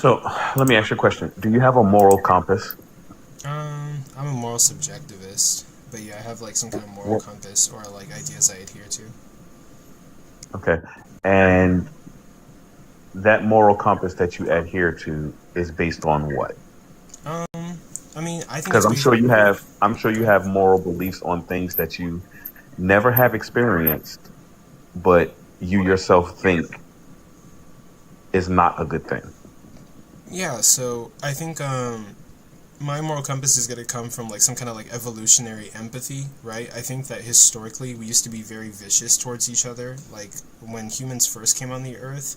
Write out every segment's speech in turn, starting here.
So let me ask you a question. Do you have a moral compass? I'm a moral subjectivist, but yeah, I have like some kind of moral Well, compass or like ideas I adhere to. okay. And that moral compass that you adhere to is based on what? Um, I mean, I think Because it's based. I'm sure you Okay. have moral beliefs on things that you never have experienced, but you yourself think is not a good thing. Yeah, so I think my moral compass is going to come from like some kind of like evolutionary empathy, right? I think that historically we used to be very vicious towards each other. Like when humans first came on the earth,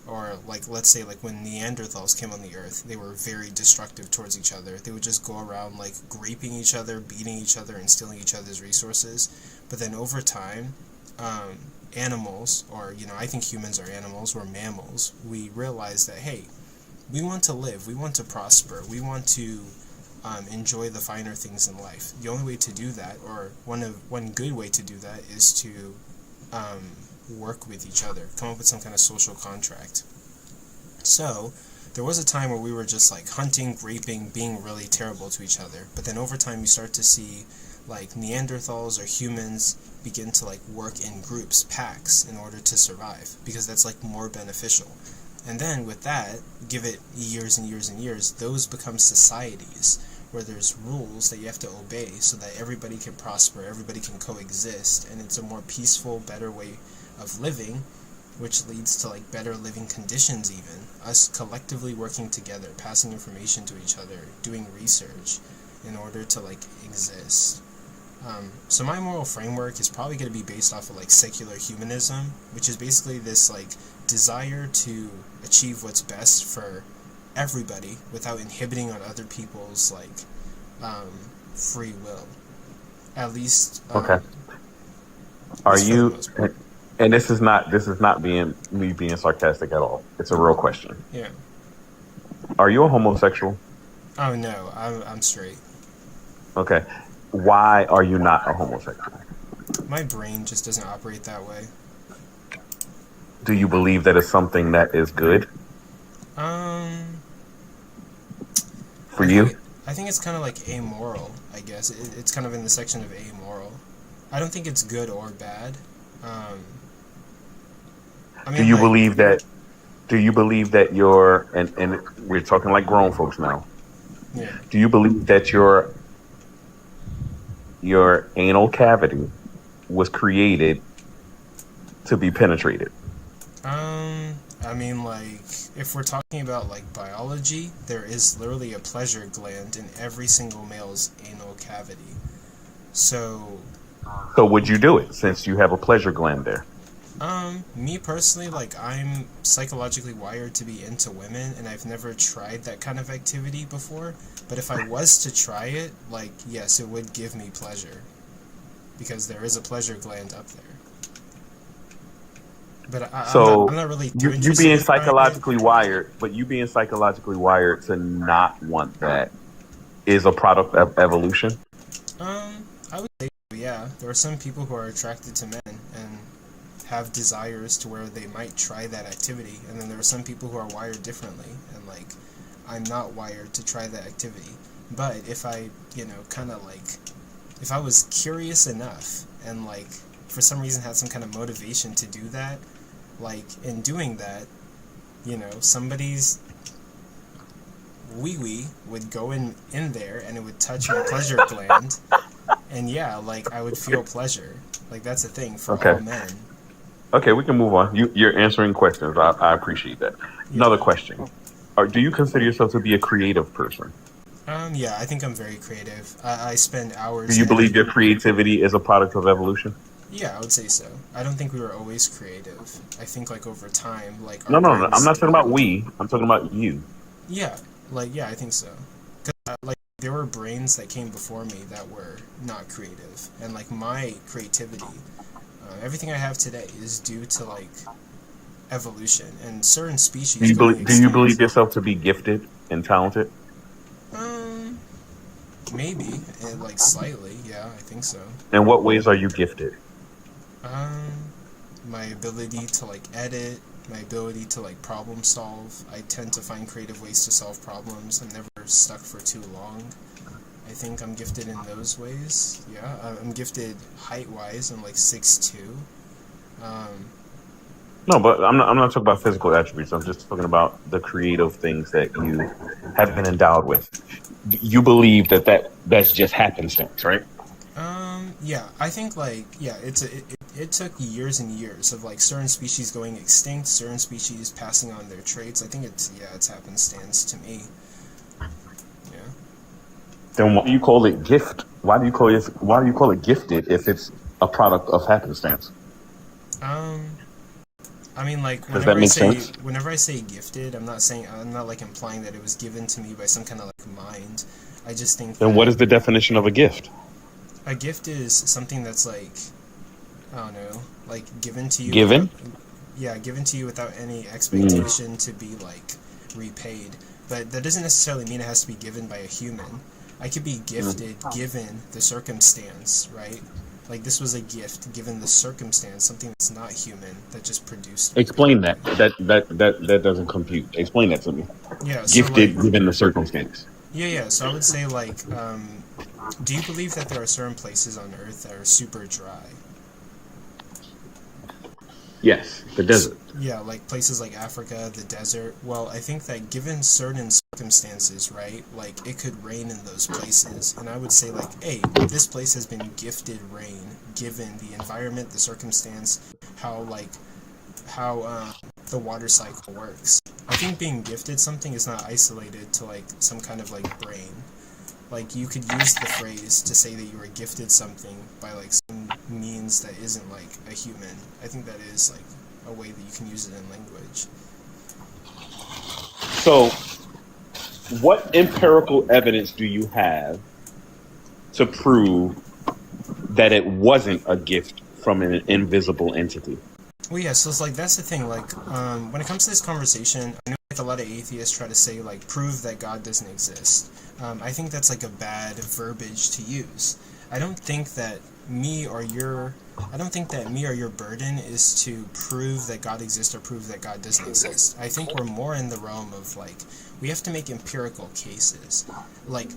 or like let's say like when Neanderthals came on the earth, they were very destructive towards each other. They would just go around like raping each other, beating each other, and stealing each other's resources. But then over time, um, animals, or I think humans are animals, we're mammals. We realize that hey, we want to live, we want to prosper, we want to enjoy the finer things in life. The only way to do that, or one good way to do that, is to um, work with each other, come up with some kind of social contract. So there was a time where we were just like hunting, raping, being really terrible to each other. But then over time, you start to see like Neanderthals or humans begin to like work in groups, packs, in order to survive because that's like more beneficial. And then with that, give it years and years and years, those become societies where there's rules that you have to obey so that everybody can prosper, everybody can coexist, and it's a more peaceful, better way of living, which leads to like better living conditions even. Us collectively working together, passing information to each other, doing research in order to like exist. So my moral framework is probably going to be based off of like secular humanism, which is basically this like desire to achieve what's best for everybody without inhibiting on other people's like um, free will. At least, Okay. at Are least for the you most part. and this is not being me being sarcastic at all. It's a real question. Yeah. Are you a homosexual? Oh no, I'm straight. Okay. Why are you not a homosexual? My brain just doesn't operate that way. Do you believe that it's something that is good Um, for I you? think I think it's kind of like amoral. I guess it's kind of in the section of amoral. I don't think it's good or bad. Um, I Do mean, you like, believe that do you believe that your and we're talking like grown folks now. yeah. Do you believe that your anal cavity was created to be penetrated? I mean, like, if we're talking about like biology, there is literally a pleasure gland in every single male's anal cavity. So, So would you do it since you have a pleasure gland there? me personally, like, I'm psychologically wired to be into women, and I've never tried that kind of activity before. But if I was to try it, like, yes, it would give me pleasure because there is a pleasure gland up there. But I'm So not really too you interested being in trying it. psychologically wired, but you being psychologically wired to not want that is a product of evolution. I would say, so, yeah, there are some people who are attracted to men and have desires to where they might try that activity, and then there are some people who are wired differently, and like, I'm not wired to try that activity. But if I, kind of like, if I was curious enough and like, for some reason had some kind of motivation to do that, like, in doing that, somebody's wee wee would go in there and it would touch my pleasure gland, and yeah, like I would feel pleasure. Like that's a thing for Okay. all men. Okay, we can move on. You're answering questions. I appreciate that. Yeah. Another question. Do you consider yourself to be a creative person? Yeah, I think I'm very creative. I spend Do hours you every. believe your creativity is a product of evolution? Yeah, I would say so. I don't think we were always creative. I think like over time, like our No, no, no. I'm brains not talking about develop. we. I'm talking about you. Yeah, like yeah, I think so. Cause like there were brains that came before me that were not creative, and like my creativity, everything I have today is due to like evolution and certain species going Do you extinct. believe yourself to be gifted and talented? Um, maybe like slightly. Yeah, I think so. In what ways are you gifted? Um, my ability to like edit, my ability to like problem solve. I tend to find creative ways to solve problems. I'm never stuck for too long. I think I'm gifted in those ways. Yeah, I'm gifted height-wise. I'm like 6'2". Um, No, but I'm not talking about physical attributes. I'm just talking about the creative things that you have been endowed with. You believe that's just happenstance, right? yeah, I think like yeah, it took years and years of like certain species going extinct, certain species passing on their traits. I think it's happenstance to me. Yeah. Then why do you call it gift? Why do you call it gifted if it's a product of happenstance? Um, I mean, like Does that make sense? whenever I say gifted, I'm not like implying that it was given to me by some kind of like mind. I just think Then what that is the definition of a gift? a gift is something that's like I don't know, like given to you without Given? yeah, given to you without any Mm. expectation to be like repaid. But that doesn't necessarily mean it has to be given by a human. I could be Mm. gifted given the circumstance, right? Like this was a gift given the circumstance, something that's not human that just produced me Explain basically. that. That doesn't compute. Explain that to me. Yeah, so like Gifted given the circumstance. yeah, so I would say like do you believe that there are certain places on earth that are super dry? Yes, the desert. Yeah, like places like Africa, the desert. Well, I think that given certain circumstances, right, like it could rain in those places. And I would say, like, hey, this place has been gifted rain given the environment, the circumstance, how, like, how the water cycle works. I think being gifted something is not isolated to, like, some kind of, like, brain. Like, you could use the phrase to say that you were gifted something by, like, some means that isn't, like, a human. I think that is, like, a way that you can use it in language. So, what empirical evidence do you have to prove that it wasn't a gift from an invisible entity? Well, yeah, so it's like, that's the thing, like, when it comes to this conversation, I know, like, a lot of atheists try to say, like, prove that God doesn't exist. I think that's, like, a bad verbiage to use. I don't think that me or your I don't think that me or your burden is to prove that God exists or prove that God doesn't exist. I think we're more in the realm of like we have to make empirical cases. Like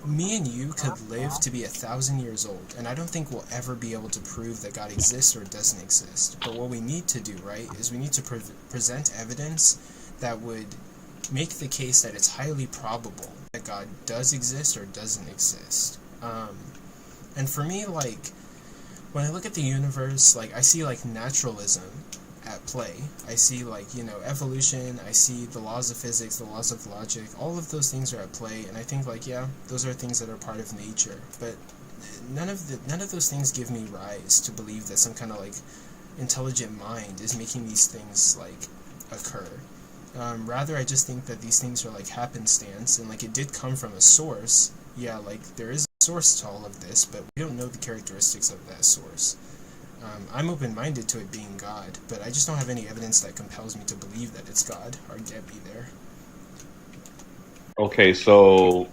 me and you could live to be 1,000 years old, and I don't think we'll ever be able to prove that God exists or doesn't exist. But what we need to do, right, is we need to present evidence that would make the case that it's highly probable that God does exist or doesn't exist. And for me, like, when I look at the universe, like, I see, like, naturalism at play. I see, like, you know, evolution, I see the laws of physics, the laws of logic, all of those things are at play, and I think, like, yeah, those are things that are part of nature, but none of those things give me rise to believe that some kind of, like, intelligent mind is making these things, like, occur. Rather, I just think that these things are, like, happenstance, and, like, it did come from a source. Yeah, like, there is a source to all of this, but we don't know the characteristics of that source. I'm open-minded to it being God, but I just don't have any evidence that compels me to believe that it's God or get me there. Okay, so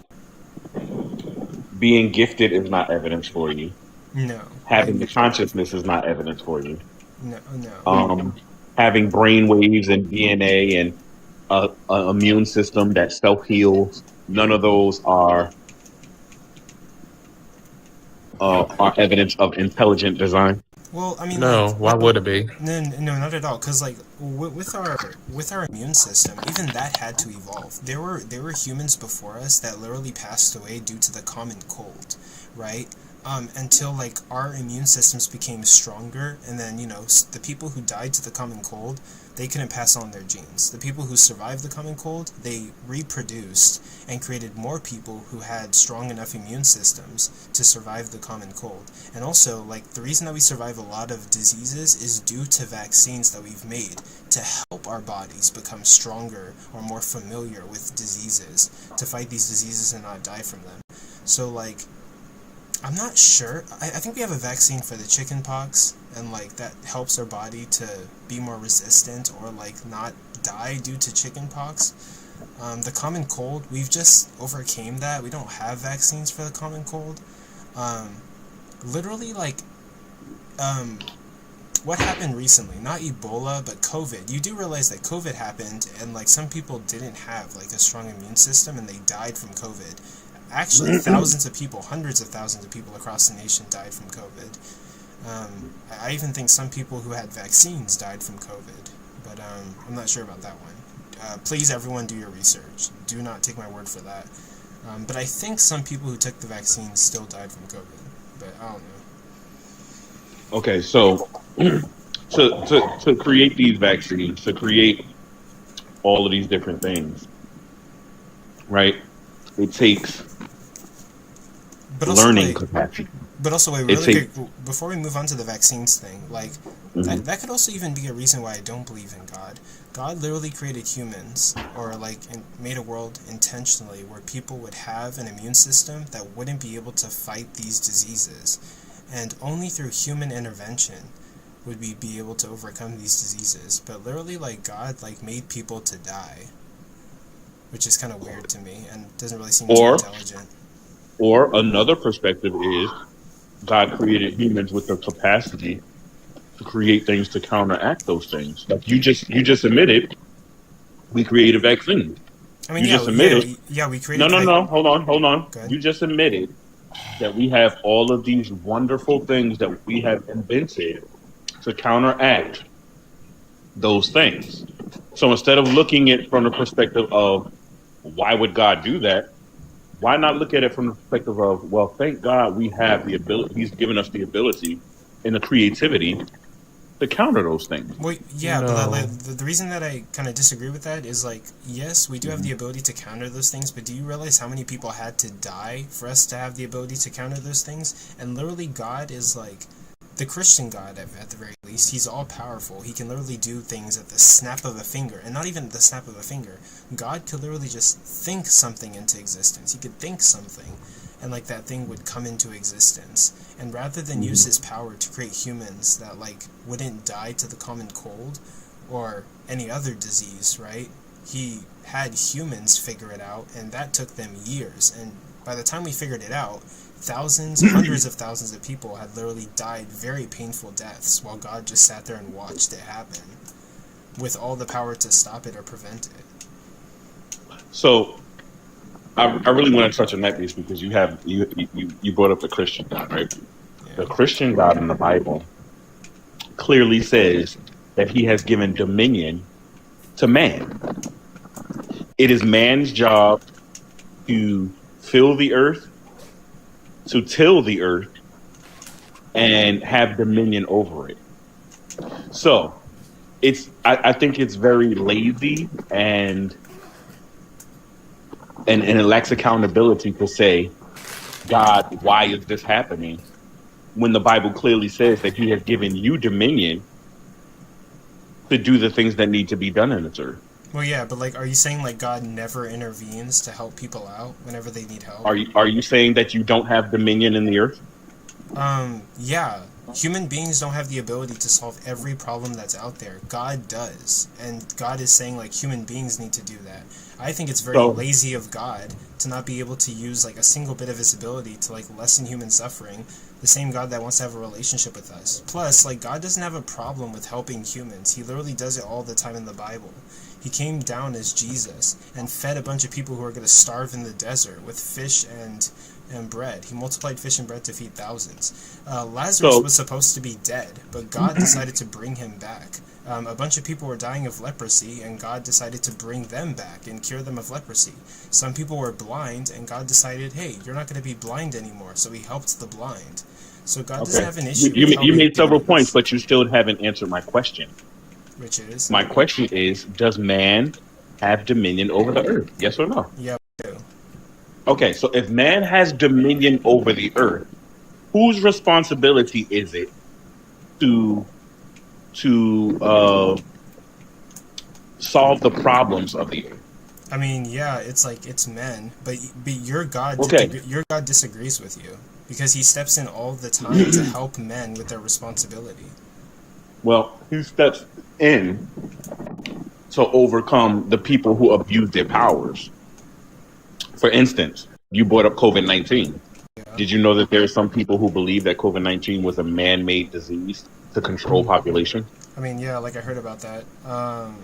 being gifted is not evidence for you. No, Having the consciousness is not evidence for you. no. Um, Having brain waves and DNA and a immune system that self heals, none of those are evidence of intelligent design. Well, I mean, like, No, why would it be? no, not at all. Because like, with our immune system, even that had to evolve. There were humans before us that literally passed away due to the common cold, right? Until like our immune systems became stronger, and then the people who died to the common cold, they couldn't pass on their genes. The people who survived the common cold, they reproduced and created more people who had strong enough immune systems to survive the common cold. And also, like, the reason that we survive a lot of diseases is due to vaccines that we've made to help our bodies become stronger or more familiar with diseases, to fight these diseases and not die from them. So, like, I'm not sure. I think we have a vaccine for the chicken pox, and like that helps our body to be more resistant or like not die due to chicken pox. The common cold, we've just overcame that. We don't have vaccines for the common cold. Literally, like, um, what happened recently? Not Ebola, but COVID. You do realize that COVID happened, and like some people didn't have like a strong immune system, and they died from COVID. Actually, thousands of people, hundreds of thousands of people across the nation died from COVID. I even think some people who had vaccines died from COVID, but I'm not sure about that one. Please, everyone, do your research. Do not take my word for that. But I think some people who took the vaccine still died from COVID, but I don't know. Okay, so to create these vaccines, to create all of these different things, right? It takes But also, learning like, capacity. But also, wait, It really takes quick, before we move on to the vaccines thing, like, mhm. that could also even be a reason why I don't believe in God. God literally created humans, or, like, made a world intentionally where people would have an immune system that wouldn't be able to fight these diseases. And only through human intervention would we be able to overcome these diseases. But literally, like, God, like, made people to die, which is kind of weird to me, and doesn't really seem too or intelligent. or another perspective is God created humans with the capacity to create things to counteract those things. Like you just admitted we created vaccines. I mean, You yeah, just admitted yeah, we no created, no like, no hold on. good. You just admitted that we have all of these wonderful things that we have invented to counteract those things. So instead of looking at it from the perspective of why would God do that, why not look at it from the perspective of, well, thank God we have the ability, He's given us the ability and the creativity to counter those things. Well, yeah, but like, No. the reason that I kind of disagree with that is like, yes, we do have Mhm. the ability to counter those things, but do you realize how many people had to die for us to have the ability to counter those things? And literally, God is like the Christian God, at the very least. He's all powerful. He can literally do things at the snap of a finger, and not even at the snap of a finger. God could literally just think something into existence. He could think something, and like that thing would come into existence. And rather than use his power to create humans that like wouldn't die to the common cold or any other disease, right? He had humans figure it out, and that took them years. And by the time we figured it out, thousands, hundreds of thousands of people had literally died very painful deaths while God just sat there and watched it happen with all the power to stop it or prevent it. So I really want to touch on that piece because you brought up the Christian God, right? The Yeah. Christian God in the Bible clearly says that He has given dominion to man. It is man's job to fill the earth, to till the earth, and have dominion over it. So I think it's very lazy and it lacks accountability to say, God, why is this happening? When the Bible clearly says that He has given you dominion to do the things that need to be done in this earth. Well, yeah, but like, are you saying like God never intervenes to help people out whenever they need help? Are you saying that you don't have dominion in the earth? Yeah. Human beings don't have the ability to solve every problem that's out there. God does. And God is saying, like, human beings need to do that. I think it's very So lazy of God to not be able to use, like, a single bit of his ability to, like, lessen human suffering. The same God that wants to have a relationship with us. Plus, like, God doesn't have a problem with helping humans. He literally does it all the time in the Bible. He came down as Jesus and fed a bunch of people who are going to starve in the desert with fish and bread. He multiplied fish and bread to feed thousands. Lazarus so was supposed to be dead, but God decided to bring him back. A bunch of people were dying of leprosy, and God decided to bring them back and cure them of leprosy. Some people were blind, and God decided, hey, you're not going to be blind anymore, so he helped the blind. So God doesn't okay, have an you, issue with you helping made several points, humans, but you still haven't answered my question. which is, My question is, does man have dominion over the earth? Yes or no? yeah, we do. Okay, so if man has dominion over the earth, whose responsibility is it to to solve the problems of the earth? I mean, yeah, it's like it's men, but Okay, your God disagrees with you because he steps in all the time to help men with their responsibility. well, he steps in to overcome the people who abuse their powers. For instance, you brought up COVID-19. Yeah. Did you know that there are some people who believe that COVID-19 was a man-made disease to control population. I mean, yeah, like I heard about that.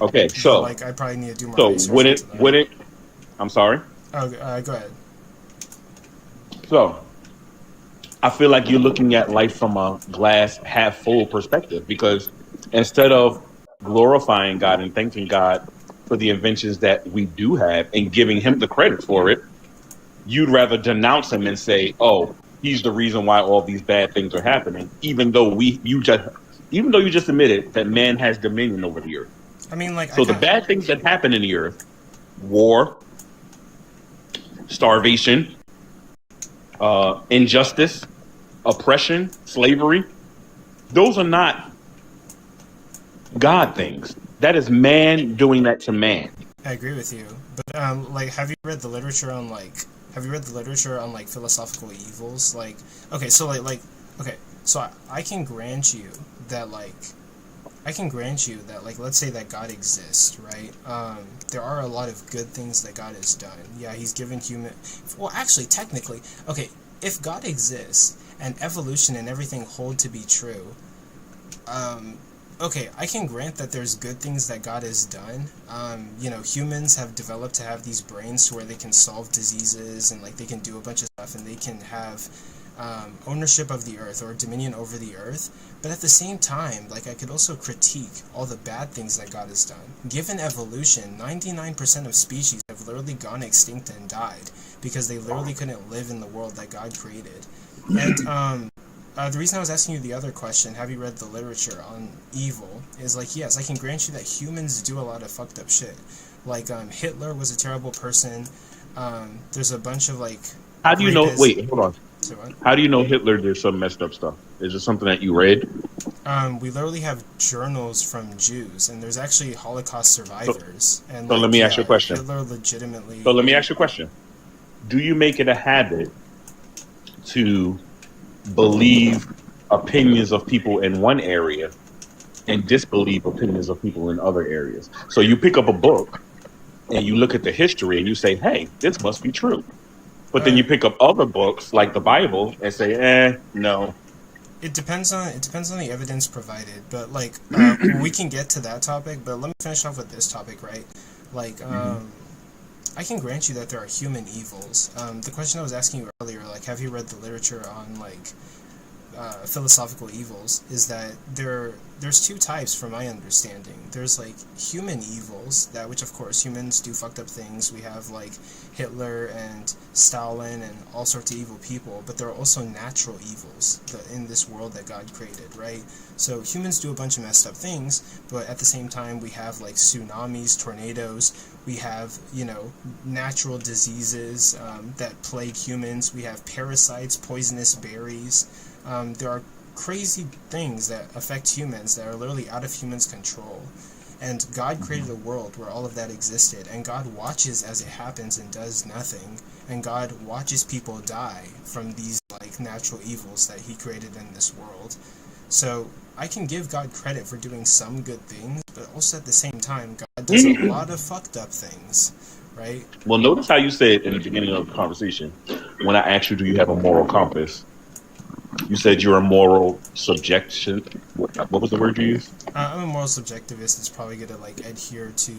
Okay, But so like I probably need to do more so research into that. wouldn't I'm sorry. Oh, go ahead. So I feel like you're looking at life from a glass half full perspective because instead of glorifying God and thanking God for the inventions that we do have and giving him the credit for it, you'd rather denounce him and say, "Oh, he's the reason why all these bad things are happening," even though you just admitted that man has dominion over the earth. I mean, like I So the kind bad things that happen in the earth, war, starvation, injustice, oppression, slavery, those are not God things. That is man doing that to man. I agree with you. But like, have you read the literature on like philosophical evils? Like, okay, so okay, so I can grant you that like let's say that God exists, right? There are a lot of good things that God has done. Yeah, he's given well, actually, technically, okay, if God exists and evolution and everything hold to be true, okay, I can grant that there's good things that God has done. Humans have developed to have these brains to where they can solve diseases and like they can do a bunch of stuff and they can have ownership of the earth or dominion over the earth. But at the same time, like I could also critique all the bad things that God has done. Given evolution, 99% of species have literally gone extinct and died because they literally couldn't live in the world that God created. And the reason I was asking you the other question, have you read the literature on evil, is like, yes, I can grant you that humans do a lot of fucked up shit. Like, Hitler was a terrible person. There's a bunch of, like... How do you know? Wait, hold on. So what? How do you know Hitler did some messed up stuff? Is it something that you read? We literally have journals from Jews, and there's actually Holocaust survivors. So let me ask you a question. Hitler legitimately... So let me ask you a question. Do you make it a habit to believe opinions of people in one area and disbelieve opinions of people in other areas? So you pick up a book and you look at the history and you say, hey, this must be true. But then you pick up other books like the Bible and say, no. It depends on the evidence provided, but like we can get to that topic. But let me finish off with this topic, right? Like, I can grant you that there are human evils. The question I was asking you earlier, like, have you read the literature on like philosophical evils? Is that there's two types, from my understanding. There's like human evils, that which of course humans do fucked up things. We have like Hitler and Stalin and all sorts of evil people, but there are also natural evils in this world that God created, right? So humans do a bunch of messed up things, but at the same time we have like tsunamis, tornadoes, we have, natural diseases that plague humans, we have parasites, poisonous berries. There are crazy things that affect humans that are literally out of humans' control. And God created a world where all of that existed, and God watches as it happens and does nothing. And God watches people die from these like natural evils that he created in this world. So I can give God credit for doing some good things, but also at the same time, God does a lot of fucked up things, right? Well, notice how you said in the beginning of the conversation, when I asked you, do you have a moral compass? You said you're a moral subjection. What was the word you used? I'm a moral subjectivist that's probably going to like adhere to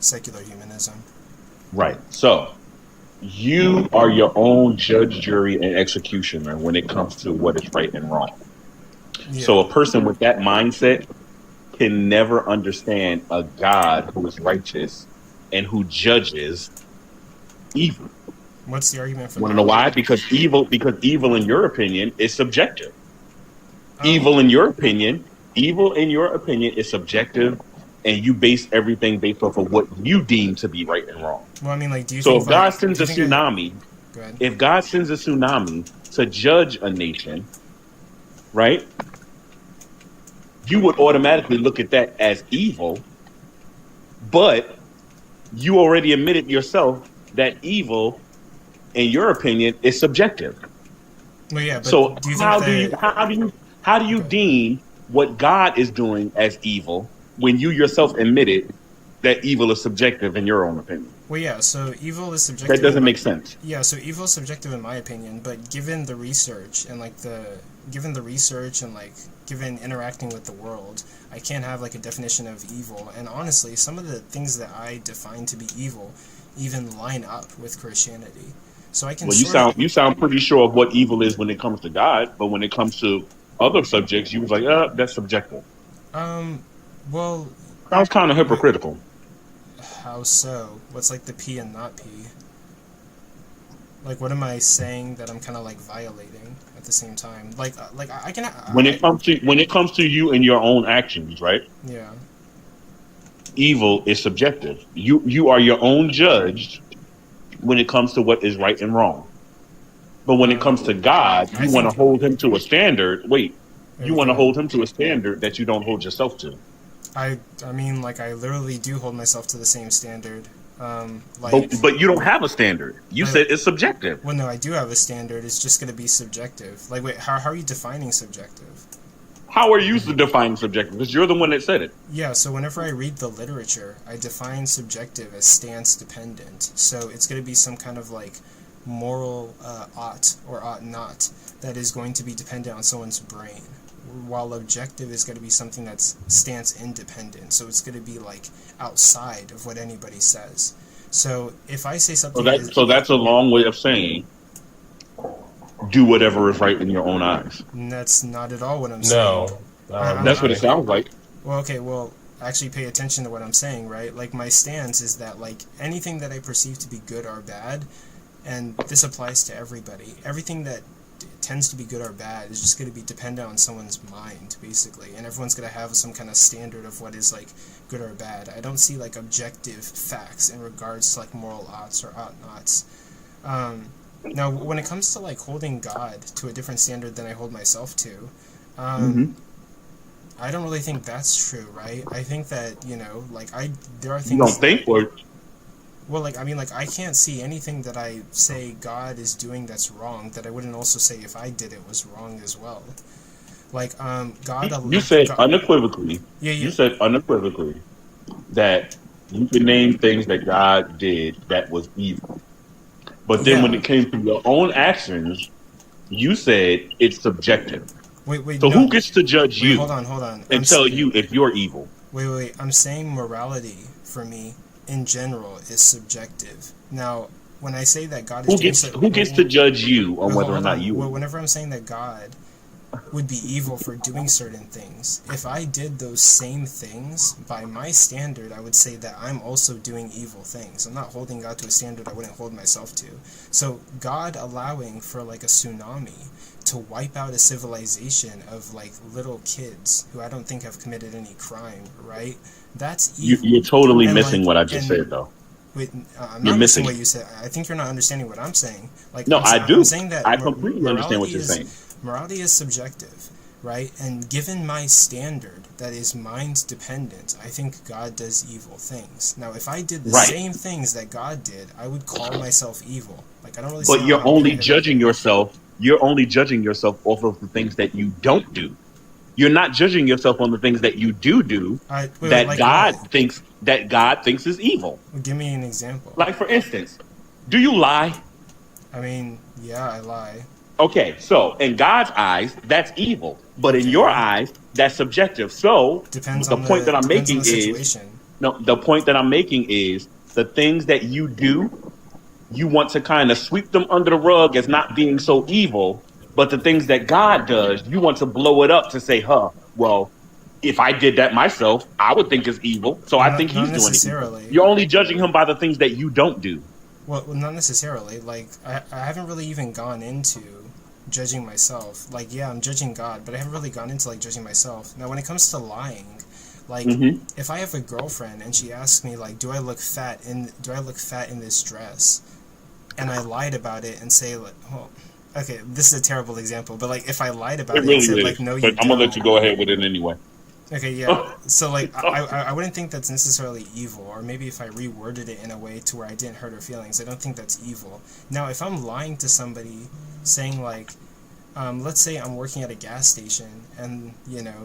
secular humanism. Right. So you are your own judge, jury, and executioner when it comes to what is right and wrong. Yeah. So a person with that mindset can never understand a God who is righteous and who judges evil. What's the argument for that? Want to know why? Because evil, in your opinion, is subjective. Evil in your opinion is subjective, and you base everything based off of what you deem to be right and wrong. Well, I mean, like, do you? So think if God sends a tsunami, if God sends a tsunami to judge a nation, right? You would automatically look at that as evil, but you already admitted yourself that evil, in your opinion, is subjective. Well, yeah. But so do you think how do you deem what God is doing as evil when you yourself admitted that evil is subjective in your own opinion? Well, yeah. So evil is subjective. That doesn't make sense. Yeah. So evil is subjective in my opinion, but given the research and like given interacting with the world, I can't have like a definition of evil. And honestly, some of the things that I define to be evil even line up with Christianity. So I can Well, sort of, you sound pretty sure of what evil is when it comes to God, but when it comes to other subjects, you was like, that's subjective. um, well, Sounds kind of wait, hypocritical. how so? What's like the P and not P? Like, what am I saying that I'm kind of like violating at the same time? Like I can, When it comes to you and your own actions, right? yeah. Evil is subjective. You are your own judge when it comes to what is right and wrong. But when it comes to God, I you want think, to hold him to a standard. Wait, wait, you want go to ahead. hold him to a standard that you don't hold yourself to. I mean, like, I literally do hold myself to the same standard. But you don't have a standard. You like, said it's subjective. well, no, I do have a standard. It's just going to be subjective. Like, wait, how are you defining subjective? How are you defining subjective? Because you're the one that said it. Yeah, so whenever I read the literature, I define subjective as stance dependent. So it's going to be some kind of like moral ought or ought not that is going to be dependent on someone's brain. While objective is going to be something that's stance independent. So it's going to be like outside of what anybody says. So if I say something is, So that's a long way of saying do whatever is right in your own eyes. that's not at all what I'm saying. No. That's what it sounds like. Well, okay, well, actually pay attention to what I'm saying, right? Like, my stance is that, like, anything that I perceive to be good or bad, and this applies to everybody, everything that tends to be good or bad is just going to be dependent on someone's mind, basically, and everyone's going to have some kind of standard of what is, like, good or bad. I don't see, like, objective facts in regards to, like, moral oughts or ought-nots. Now, when it comes to, like, holding God to a different standard than I hold myself to, I don't really think that's true, right? I think that, like, there are You things... don't think, or Well, like, I mean, like, I can't see anything that I say God is doing that's wrong that I wouldn't also say if I did it was wrong as well. Like, God... you said God, unequivocally. yeah, You said unequivocally that you could name things that God did that was evil. But then when yeah. it came to your own actions, you said it's subjective. Wait, So no. who gets to judge Wait, you hold on. and tell you if you're evil? Wait. I'm saying morality, for me, in general, is subjective. Now, when I say that God is Who gets to judge you on whether or not you Well, are? whenever I'm saying that God would be evil for doing certain things, if I did those same things, by my standard, I would say that I'm also doing evil things. I'm not holding God to a standard I wouldn't hold myself to. So God allowing for like a tsunami to wipe out a civilization of like little kids who I don't think have committed any crime, right? That's evil. You're totally And, missing like, what I just and said, though. Wait, I'm You're not missing missing what it. you said. I think you're not understanding what I'm saying. Like, No, I do. I'm saying that I completely understand what you're saying. morality is subjective, right? And given my standard that is mind dependent, I think God does evil things. Now, if I did the Right. same things that God did, I would call myself evil. Like, I don't really. But see you're how I'm only doing it. judging yourself. You're only judging yourself off of the things that you don't do. You're not judging yourself on the things that you do Wait, like what? that God thinks is evil. Give me an example. Like for instance, do you lie? I mean, yeah, I lie. Okay, so in God's eyes, that's evil. But in your eyes, that's subjective. So Depends the on point that I'm depends on making the is situation. no, the point that I'm making is the things that you do, you want to kind of sweep them under the rug as not being so evil. But the things that God does, you want to blow it up to say, well, if I did that myself, I would think it's evil. So I think Not he's doing it evil. necessarily. You're only judging him by the things that you don't do. Well, not necessarily. Like, I haven't really even gone into judging myself. Like, yeah, I'm judging God, but I haven't really gone into, like, judging myself. Now, when it comes to lying, like, if I have a girlfriend and she asks me, like, do I look fat in this dress? And I lied about it and say, like, well, okay, this is a terrible example, but, like, if I lied about it and said, like, no, you But I'm don't. going to let you go ahead with it anyway. Okay, yeah. So, like, I wouldn't think that's necessarily evil, or maybe if I reworded it in a way to where I didn't hurt her feelings, I don't think that's evil. Now, if I'm lying to somebody, saying, like, let's say I'm working at a gas station, and,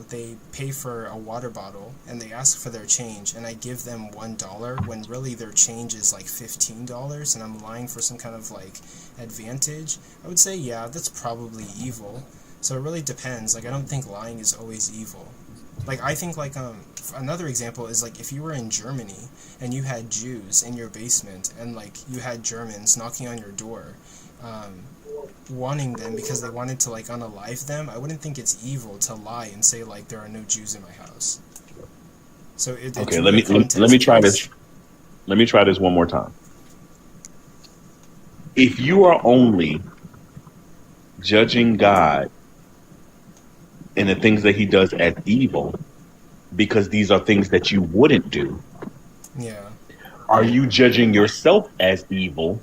they pay for a water bottle, and they ask for their change, and I give them $1, when really their change is, like, $15, and I'm lying for some kind of, like, advantage, I would say, yeah, that's probably evil. So it really depends. Like I don't think lying is always evil. Like I think like another example is like if you were in Germany and you had Jews in your basement and like you had Germans knocking on your door, um, wanting them because they wanted to like unalive them, I wouldn't think it's evil to lie and say like there are no Jews in my house. So it's Okay, really let me context try based. this. Let me try this one more time. If you are only judging God and the things that he does as evil because these are things that you wouldn't do, Yeah. are you judging yourself as evil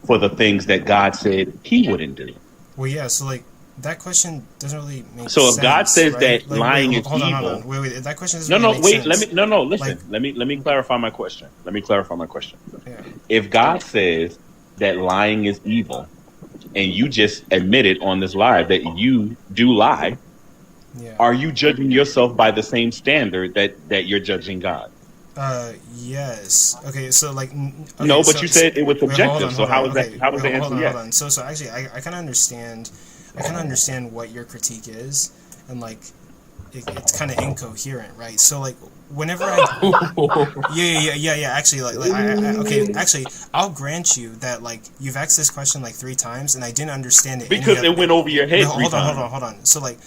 for the things that God said he wouldn't do? Well, yeah. So like that question doesn't really make So if God sense, says right? that Like wait, lying is hold evil, on. Wait. That question doesn't no, really no, make wait, sense. Like listen. Let me clarify my question. Let me clarify my question. yeah. If God says that lying is evil, and you just admitted on this live that you do lie, Yeah. are you judging yourself by the same standard that you're judging God? Yes. Okay, so like, okay, No, but you said it was wait, subjective. So hold on. how is that? Okay, How is wait, the answer hold yes? on. So actually, I kind of understand, what your critique is, and like, it's kind of incoherent, right? So like, whenever I, yeah. Actually, okay, actually, I'll grant you that like you've asked this question like three times, and I didn't understand it any Because of. it went over your Wait, head three times. hold on. So like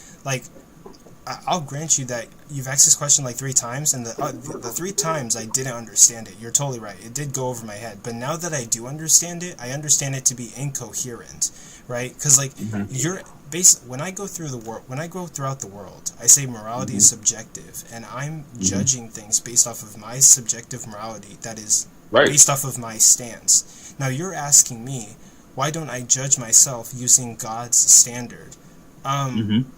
I'll grant you that you've asked this question like three times, and the three times I didn't understand it. You're totally right. It did go over my head. But now that I do understand it, I understand it to be incoherent, right? Because like you're when I go through the world, when I go throughout the world, I say morality is subjective, and I'm judging things based off of my subjective morality that is Right. based off of my stance. Now you're asking me, why don't I judge myself using God's standard?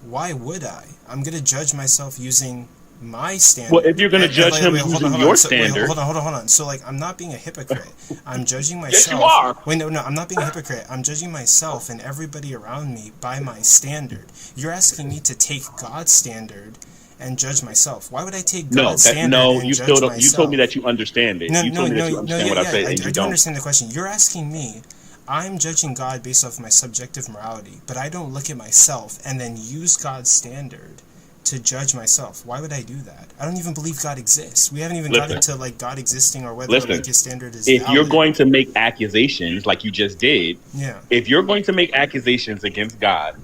Why would I? I'm gonna judge myself using my Well, standard. if you're going to judge him using Hold your on. So, standard, hold on. So, like, I'm not being a hypocrite. I'm judging yes, you myself. are. Wait, no, I'm not being a hypocrite. I'm judging myself and everybody around me by my standard. You're asking me to take God's standard and judge myself. Why would I take No, God's standard and you still judge don't. You told me myself? that you understand it. No, You no, told me that no, you no, understand what I said, and I you do don't. understand the question. You're asking me, I'm judging God based off my subjective morality, but I don't look at myself and then use God's standard to judge myself. Why would I do that? I don't even believe God exists. We haven't even got Listen, into like God existing or whether listen. like his standard is If you're valid. going to make accusations like you just did, Yeah. if you're going to make accusations against God,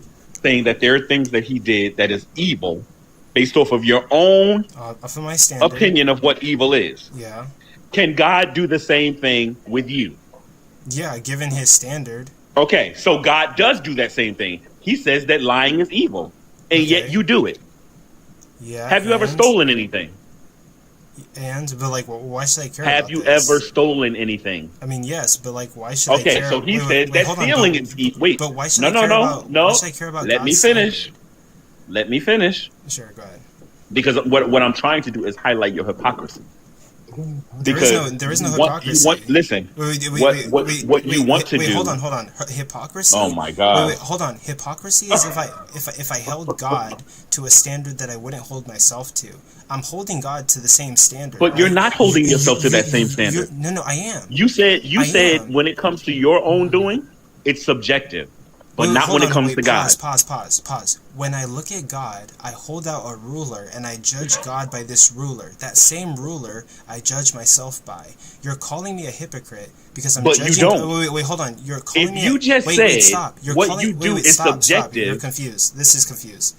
saying that there are things that he did that is evil, based off of your own Off of my standard. opinion of what evil is, Yeah. can God do the same thing with you? Yeah, given his standard. Okay, so God does do that same thing. He says that lying is evil, and yet Okay. you do it. Yeah, Have you ever stolen anything? but like, why should I care Have about you ever this? stolen anything? I mean, yes, but like, why should I Okay, care? so he says Wait, that hold on. stealing is evil. Wait, But why should no, I no, care no, about? Why no. should I care about Let me God's finish. standard? Let me finish. Sure, go ahead. Because what I'm trying to do is highlight your hypocrisy. Because There is no you hypocrisy. want listen. What you want to do? Hold on. Hypocrisy? Oh my God! Hold on. Hypocrisy is if I held God to a standard that I wouldn't hold myself to. I'm holding God to the same standard. But you're right? not holding yourself to that same standard. No, I am. You said I am. when it comes to your own doing, it's subjective, but not Hold when it on, comes to God. Pause. When I look at God, I hold out a ruler and I judge God by this ruler. That same ruler, I judge myself by. You're calling me a hypocrite because I'm But judging. you don't. Wait, hold on. You're calling If me. you just wait, said stop. You're what calling, you do is stop. subjective. You're confused. This is confused.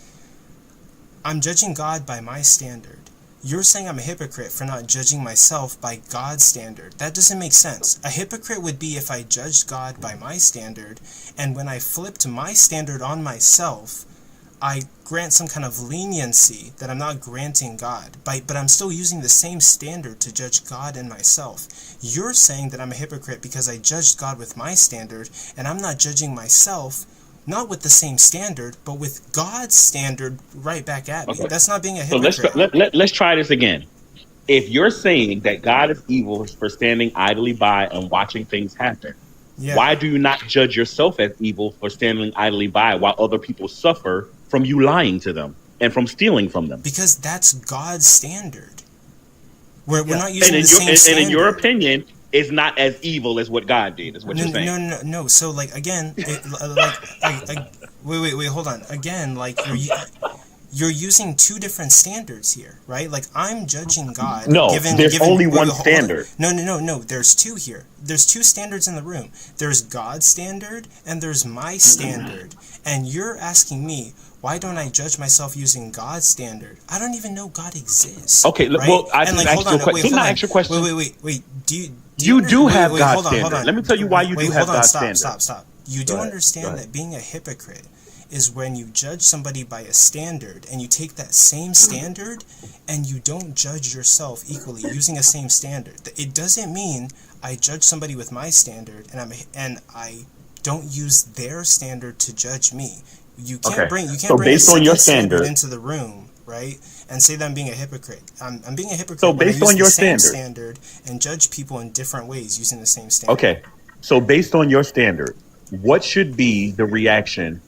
I'm judging God by my standard. You're saying I'm a hypocrite for not judging myself by God's standard. That doesn't make sense. A hypocrite would be if I judged God by my standard, and when I flipped my standard on myself, I grant some kind of leniency that I'm not granting God, but I'm still using the same standard to judge God and myself. You're saying that I'm a hypocrite because I judged God with my standard, and I'm not judging myself not with the same standard, but with God's standard right back at me. Okay. That's not being a So hypocrite. let's try this again. If you're saying that God is evil for standing idly by and watching things happen, Yeah. why do you not judge yourself as evil for standing idly by while other people suffer from you lying to them and from stealing from them? Because that's God's standard. We're not using and the same standard. And in your opinion, it's not as evil as what God did, is what you're saying. No. So, like, again, Wait, hold on. Again, like you're using two different standards here, right? Like I'm judging God. No, there's only one hold on. standard. No. There's two here. There's two standards in the room. There's God's standard and there's my standard. And you're asking me, why don't I judge myself using God's standard? I don't even know God exists. Okay, right? well, I and didn't like, ask you a question. Didn't I ask you a question? Wait. You do have God's hold on. standard. Let me tell you why you do have God's standard. Stop. You do understand that being a hypocrite is when you judge somebody by a standard and you take that same standard and you don't judge yourself equally using a same standard. It doesn't mean I judge somebody with my standard and I don't use their standard to judge me. You can't bring a second standard into the room, right? And say that I'm being a hypocrite. I'm being a hypocrite. So based on your standard and judge people in different ways using the same standard. Okay. So based on your standard, what should be the reaction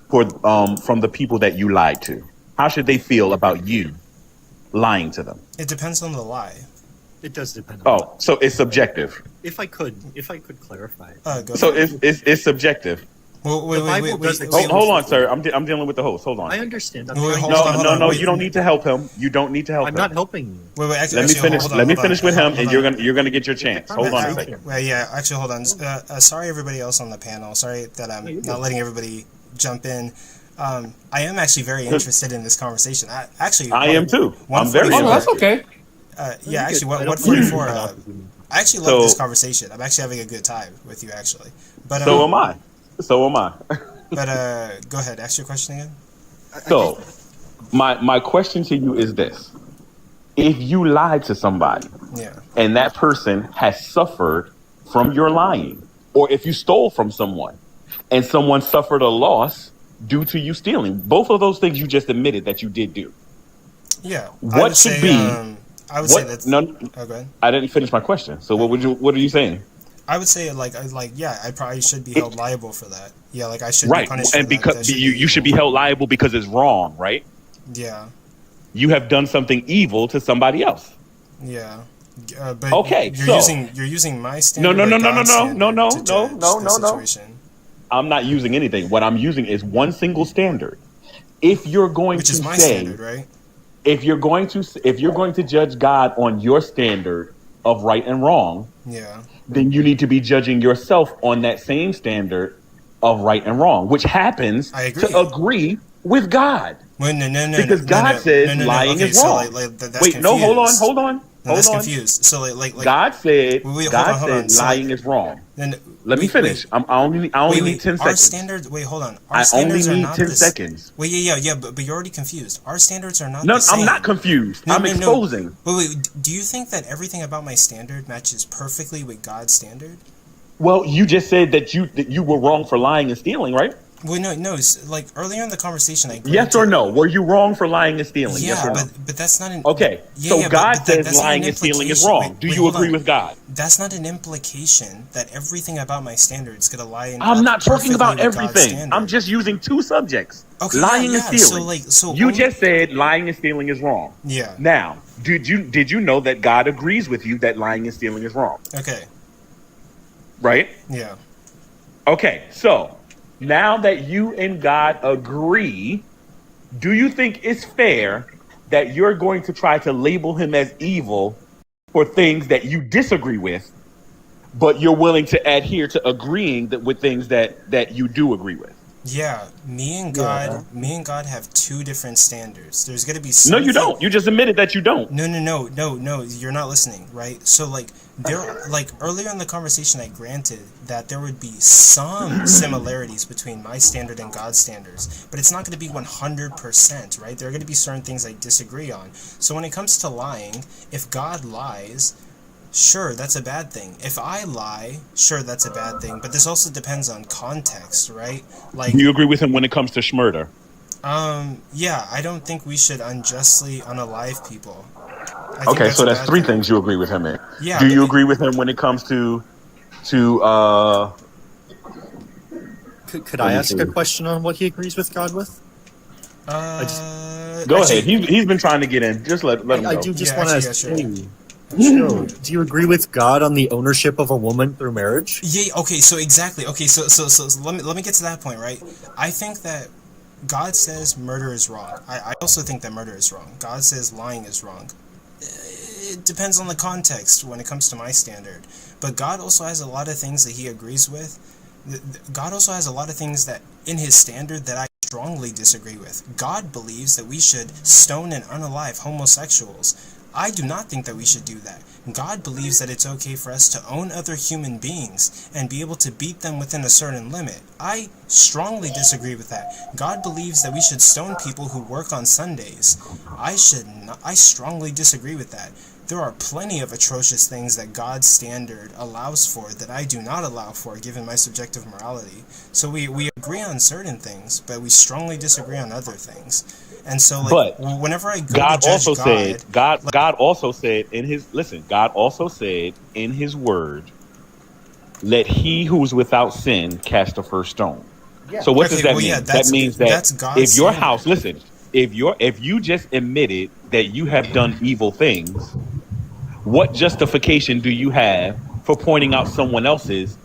from the people that you lied to? How should they feel about you lying to them? It depends on the lie. It does depend. So it's subjective. If I could clarify. So it's subjective. Wait. Hold on, sir. I'm dealing with the host. Hold on. I understand. No. You don't need to help him. You don't need to help him. I'm not helping you. Wait. Let me finish. Let me finish with him, and you're gonna get your chance. Hold on a second. Well, yeah. Actually, hold on. Sorry, everybody else on the panel. Sorry that I'm not letting everybody jump in. I am actually very interested in this conversation. I am too. I'm very. Oh, that's okay. Yeah, actually, 144. I actually love this conversation. I'm actually having a good time with you, actually. But so am I. But go ahead. Ask your question again. So, my question to you is this: if you lied to somebody, and that person has suffered from your lying, or if you stole from someone, and someone suffered a loss due to you stealing, both of those things you just admitted that you did do. Yeah. What should be? I would say that's no. Go ahead. I didn't finish my question. So what are you saying? I would say I probably should be held liable for that. Yeah, like I should be punished for and because you should be held liable because it's wrong, right? Yeah. You have done something evil to somebody else. Yeah. But okay, you're using my standard. No. I'm not using anything. What I'm using is one single standard. If you're going which to is my say, standard, right? If you're going to judge God on your standard of right and wrong, then you need to be judging yourself on that same standard of right and wrong, which happens to agree with God. Well, no. Because God says lying is wrong. That's Wait, confused. no, hold on. That's confused. So like God said lying is wrong. Let me finish. I only need 10 seconds. Our standards. Wait, hold on. Our I standards only are need not 10 seconds. Wait, yeah. But you're already confused. Our standards are not. No, the same. I'm not confused. I'm exposing. Wait. Do you think that everything about my standard matches perfectly with God's standard? Well, you just said that you were wrong for lying and stealing, right? Well, no. Like earlier in the conversation, yes or no? Were you wrong for lying and stealing? Yeah, yes or no? but that's not an. Okay, so God says lying and stealing is wrong. Do you agree with God? That's not an implication that everything about my standard is going to lie in. I'm not talking about everything. I'm just using two subjects: lying and stealing. So you just said lying and stealing is wrong. Yeah. Now, did you know that God agrees with you that lying and stealing is wrong? Okay. Right? Yeah. Okay, so now that you and God agree, do you think it's fair that you're going to try to label him as evil for things that you disagree with, but you're willing to adhere to agreeing with things that you do agree with? Yeah, me and God have two different standards. There's going to be something... No, you don't. You just admitted that you don't. No, you're not listening, right? So earlier in the conversation I granted that there would be some similarities between my standard and God's standards, but it's not going to be 100%, right? There are going to be certain things I disagree on. So when it comes to lying, if God lies, sure, that's a bad thing. If I lie, sure, that's a bad thing. But this also depends on context, right? Like, do you agree with him when it comes to schmurder? Yeah, I don't think we should unjustly unalive people. Okay, so that's three things you agree with him in. Yeah. Do you agree with him when it comes to Could I ask a question on what he agrees with God with? Go ahead. He's been trying to get in. Just let him go. I do just want to Joe, do you agree with God on the ownership of a woman through marriage? Yeah. Okay. So exactly. Okay. So let me get to that point, right? I think that God says murder is wrong. I also think that murder is wrong. God says lying is wrong. It depends on the context when it comes to my standard. But God also has a lot of things that he agrees with. God also has a lot of things that in his standard that I strongly disagree with. God believes that we should stone and unalive homosexuals. I do not think that we should do that. God believes that it's okay for us to own other human beings and be able to beat them within a certain limit. I strongly disagree with that. God believes that we should stone people who work on Sundays. I strongly disagree with that. There are plenty of atrocious things that God's standard allows for that I do not allow for given my subjective morality. So we agree on certain things, but we strongly disagree on other things. And so, like, But whenever I go God to judge also God, said, God also said in his, listen, God also said in his word, let he who's without sin cast the first stone. Yeah. So what okay, does that well, mean? yeah, That means that that's God's if your standard. house, listen, if you just admitted that you have done evil things, what justification do you have for pointing out someone else's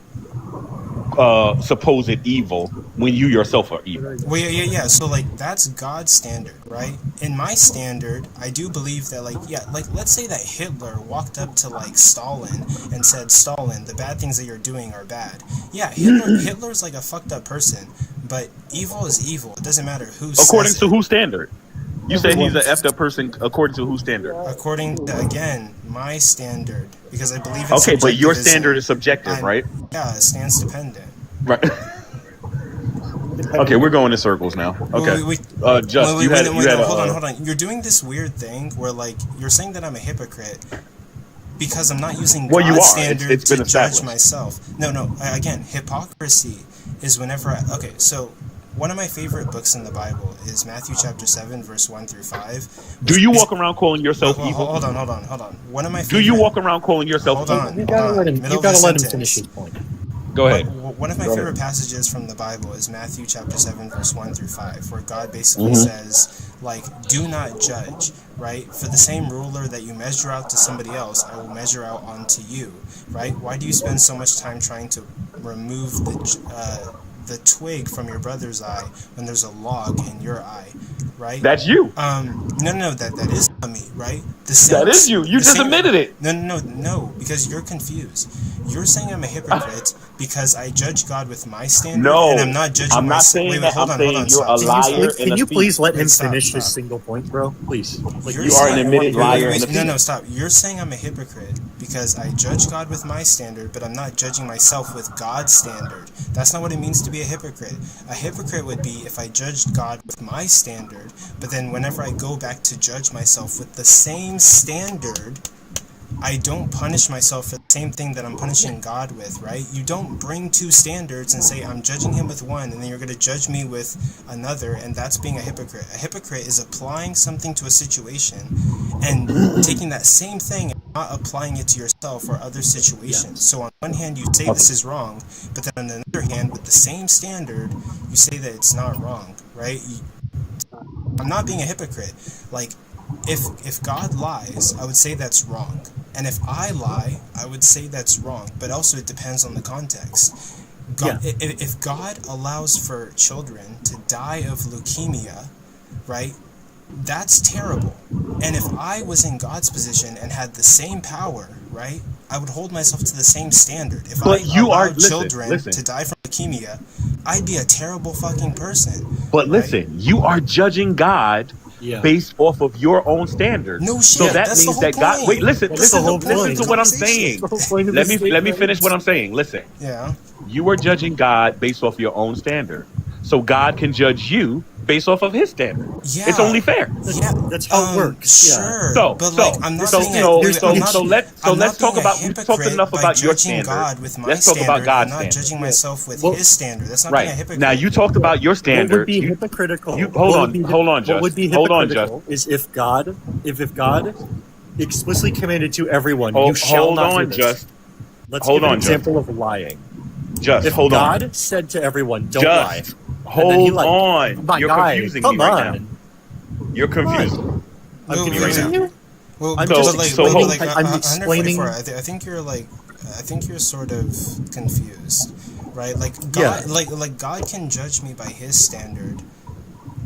supposed evil when you yourself are evil? Well, yeah. So, like, that's God's standard, right? In my standard, I do believe that, like, yeah, like, let's say that Hitler walked up to, like, Stalin and said, Stalin, the bad things that you're doing are bad. Yeah, Hitler's, like, a fucked up person, but evil is evil. It doesn't matter who According says to it. whose standard? You say he's an effed up person according to whose standard? According to, again, my standard, because I believe it's Okay, but your subjectivism. standard is subjective, right? Yeah, it stands dependent. Right. Okay, we're going in circles now. Okay. Just you had Hold on. You're doing this weird thing where, like, you're saying that I'm a hypocrite because I'm not using Well, you God's are. standard It's been to judge established. myself. No. Again, hypocrisy is whenever okay, so one of my favorite books in the Bible is Matthew chapter 7, verse 1 through 5. Do you walk around calling yourself evil? Hold on. One of my Do you walk around calling yourself Hold evil? on. You gotta let him finish his point. Go ahead. One of my favorite passages from the Bible is Matthew chapter 7, verse 1 through 5, where God basically says, like, do not judge, right? For the same ruler that you measure out to somebody else, I will measure out onto you, right? Why do you spend so much time trying to remove the twig from your brother's eye when there's a log in your eye, right? That's you. No, that is not me, right? That is you. You just admitted it. No, because you're confused. You're saying I'm a hypocrite because I judge God with my standard, No, and I'm not judging I'm not myself. saying Wait, that. hold I'm on, saying you're a stop. liar. Can you please let him Stop, finish his stop. single point, bro? Please. Like, You're You are an saying- admitted liar and a No, thief. stop. You're saying I'm a hypocrite because I judge God with my standard, but I'm not judging myself with God's standard. That's not what it means to be a hypocrite. A hypocrite would be if I judged God with my standard, but then whenever I go back to judge myself with the same standard, I don't punish myself for the same thing that I'm punishing God with, right? You don't bring two standards and say, I'm judging him with one, and then you're going to judge me with another, and that's being a hypocrite. A hypocrite is applying something to a situation and taking that same thing and not applying it to yourself or other situations. So on one hand, you say this is wrong, but then on the other hand, with the same standard, you say that it's not wrong, right? I'm not being a hypocrite. Like, if God lies, I would say that's wrong. And if I lie, I would say that's wrong. But also it depends on the context. If God allows for children to die of leukemia, right, that's terrible. And if I was in God's position and had the same power, right, I would hold myself to the same standard. If But I you allowed are- children listen. to die from leukemia, I'd be a terrible fucking person. But right? listen, you are judging God based off of your own standards. No shit. So that That's the means whole that God. point. Wait, listen. That's Listen the whole listen to point. what I'm saying. Let me finish what I'm saying. Listen. Yeah. You are judging God based off your own standard. So God can judge you based off of his standard. Yeah. It's only fair. Yeah, That's how it works. Yeah. Sure, So, but so, like, I'm not so, being so, a, so, I'm not, so let's I'm let's not talk being a about we've talked hypocrite enough by about your judging standard. God with my Let's talk standard. about God's I'm not standard. judging myself with Well, his standard. That's not being a Right. hypocrite. Now you talked about your What standard. would be hypocritical? hold on, What Just. would be Hold on, hypocritical is if God explicitly commanded to everyone, you shall hold not do on, this. Just. Let's Hold give an on, Just. example of lying. Just If hold God on. said to everyone, "Don't lie," Just and then he hold lied. on. My You're guy, confusing come me right on. now. You're confusing. I'm Wait, confusing wait, you. Well, I'm but just like, so wait, hold- like I'm explaining. 144. I think you're like, I think you're sort of confused, right? Like Yeah. God, like God can judge me by His standard,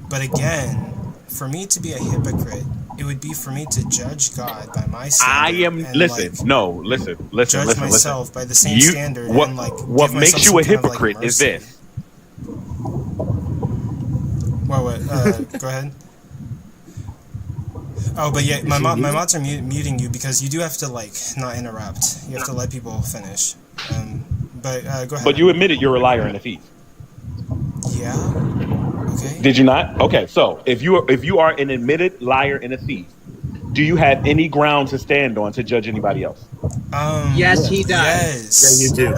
but again, for me to be a hypocrite, it would be for me to judge God by my I standard am and listen. like No, listen, judge listen. myself by the same You standard and like what give makes myself you some a kind of like hypocrite is mercy. this. What? Go ahead. Oh, but yeah, my mods are muting you because you do have to like not interrupt. You have to let people finish. But go ahead. But you admitted you're a liar and a thief. Yeah. Okay. Did you not? Okay, so if you are an admitted liar and a thief, do you have any ground to stand on to judge anybody else? Yes, he does. Yes. Yeah, you do.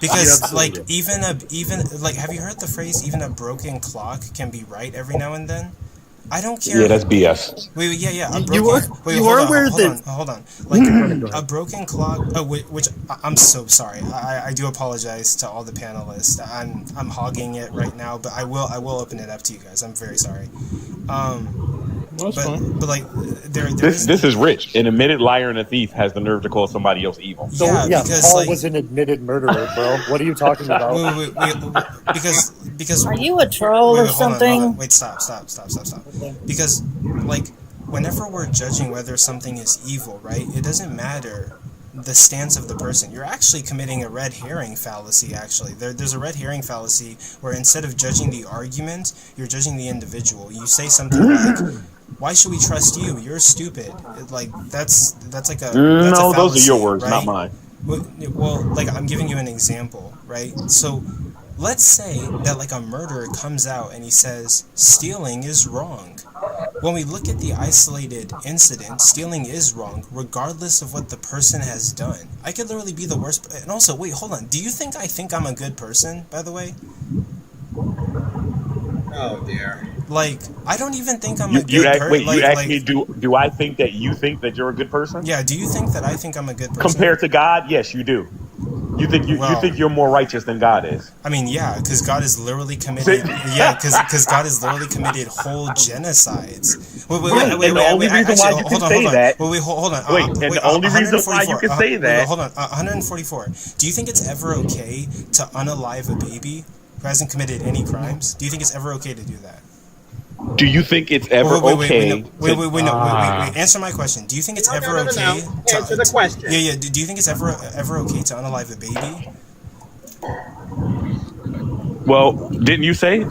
Because like absolutely do. even like have you heard the phrase even a broken clock can be right every now and then? I don't care. Yeah, that's BS. Wait, yeah. A You broken, are- wait, you hold are on, aware hold that- on, hold on. Like a broken clock. Oh, which I'm so sorry. I do apologize to all the panelists. I'm hogging it right now, but I will open it up to you guys. I'm very sorry. But like This is rich. An admitted liar and a thief has the nerve to call somebody else evil. yeah, Yeah, because Paul like was an admitted murderer, bro. What are you talking about? wait, because Are you a troll or hold something? on. Wait, stop. Because, like, whenever we're judging whether something is evil, right, it doesn't matter the stance of the person. You're actually committing a red herring fallacy, actually. There's a red herring fallacy where instead of judging the argument, you're judging the individual. You say something like, why should we trust you? You're stupid. Like, that's like a... That's No, a fallacy, those are your words, right? not mine. Well, like, I'm giving you an example, right? So, let's say that, like, a murderer comes out and he says, stealing is wrong. When we look at the isolated incident, stealing is wrong, regardless of what the person has done. I could literally be the worst... And also, wait, hold on. Do you think I think I'm a good person, by the way? Oh dear. Like, I don't even think I'm a good You person. wait, you asked me, do I think that you think that you're a good person? Yeah, do you think that I think I'm a good person? Compared to God, yes, you do. You think you think you're more righteous than God is. I mean, yeah, because God is literally committed. Yeah, because God has literally committed whole genocides. Wait, And the only reason why you can say that. Wait, hold on. Wait, and the only reason why you can say that. Hold on, 144. Do you think it's ever okay to unalive a baby who hasn't committed any crimes? Do you think it's ever okay to do that? Do you think it's ever okay? Wait. Answer my question. Do you think it's ever okay? To answer the question. Yeah. Do you think it's ever okay to unalive a baby? Well, didn't you say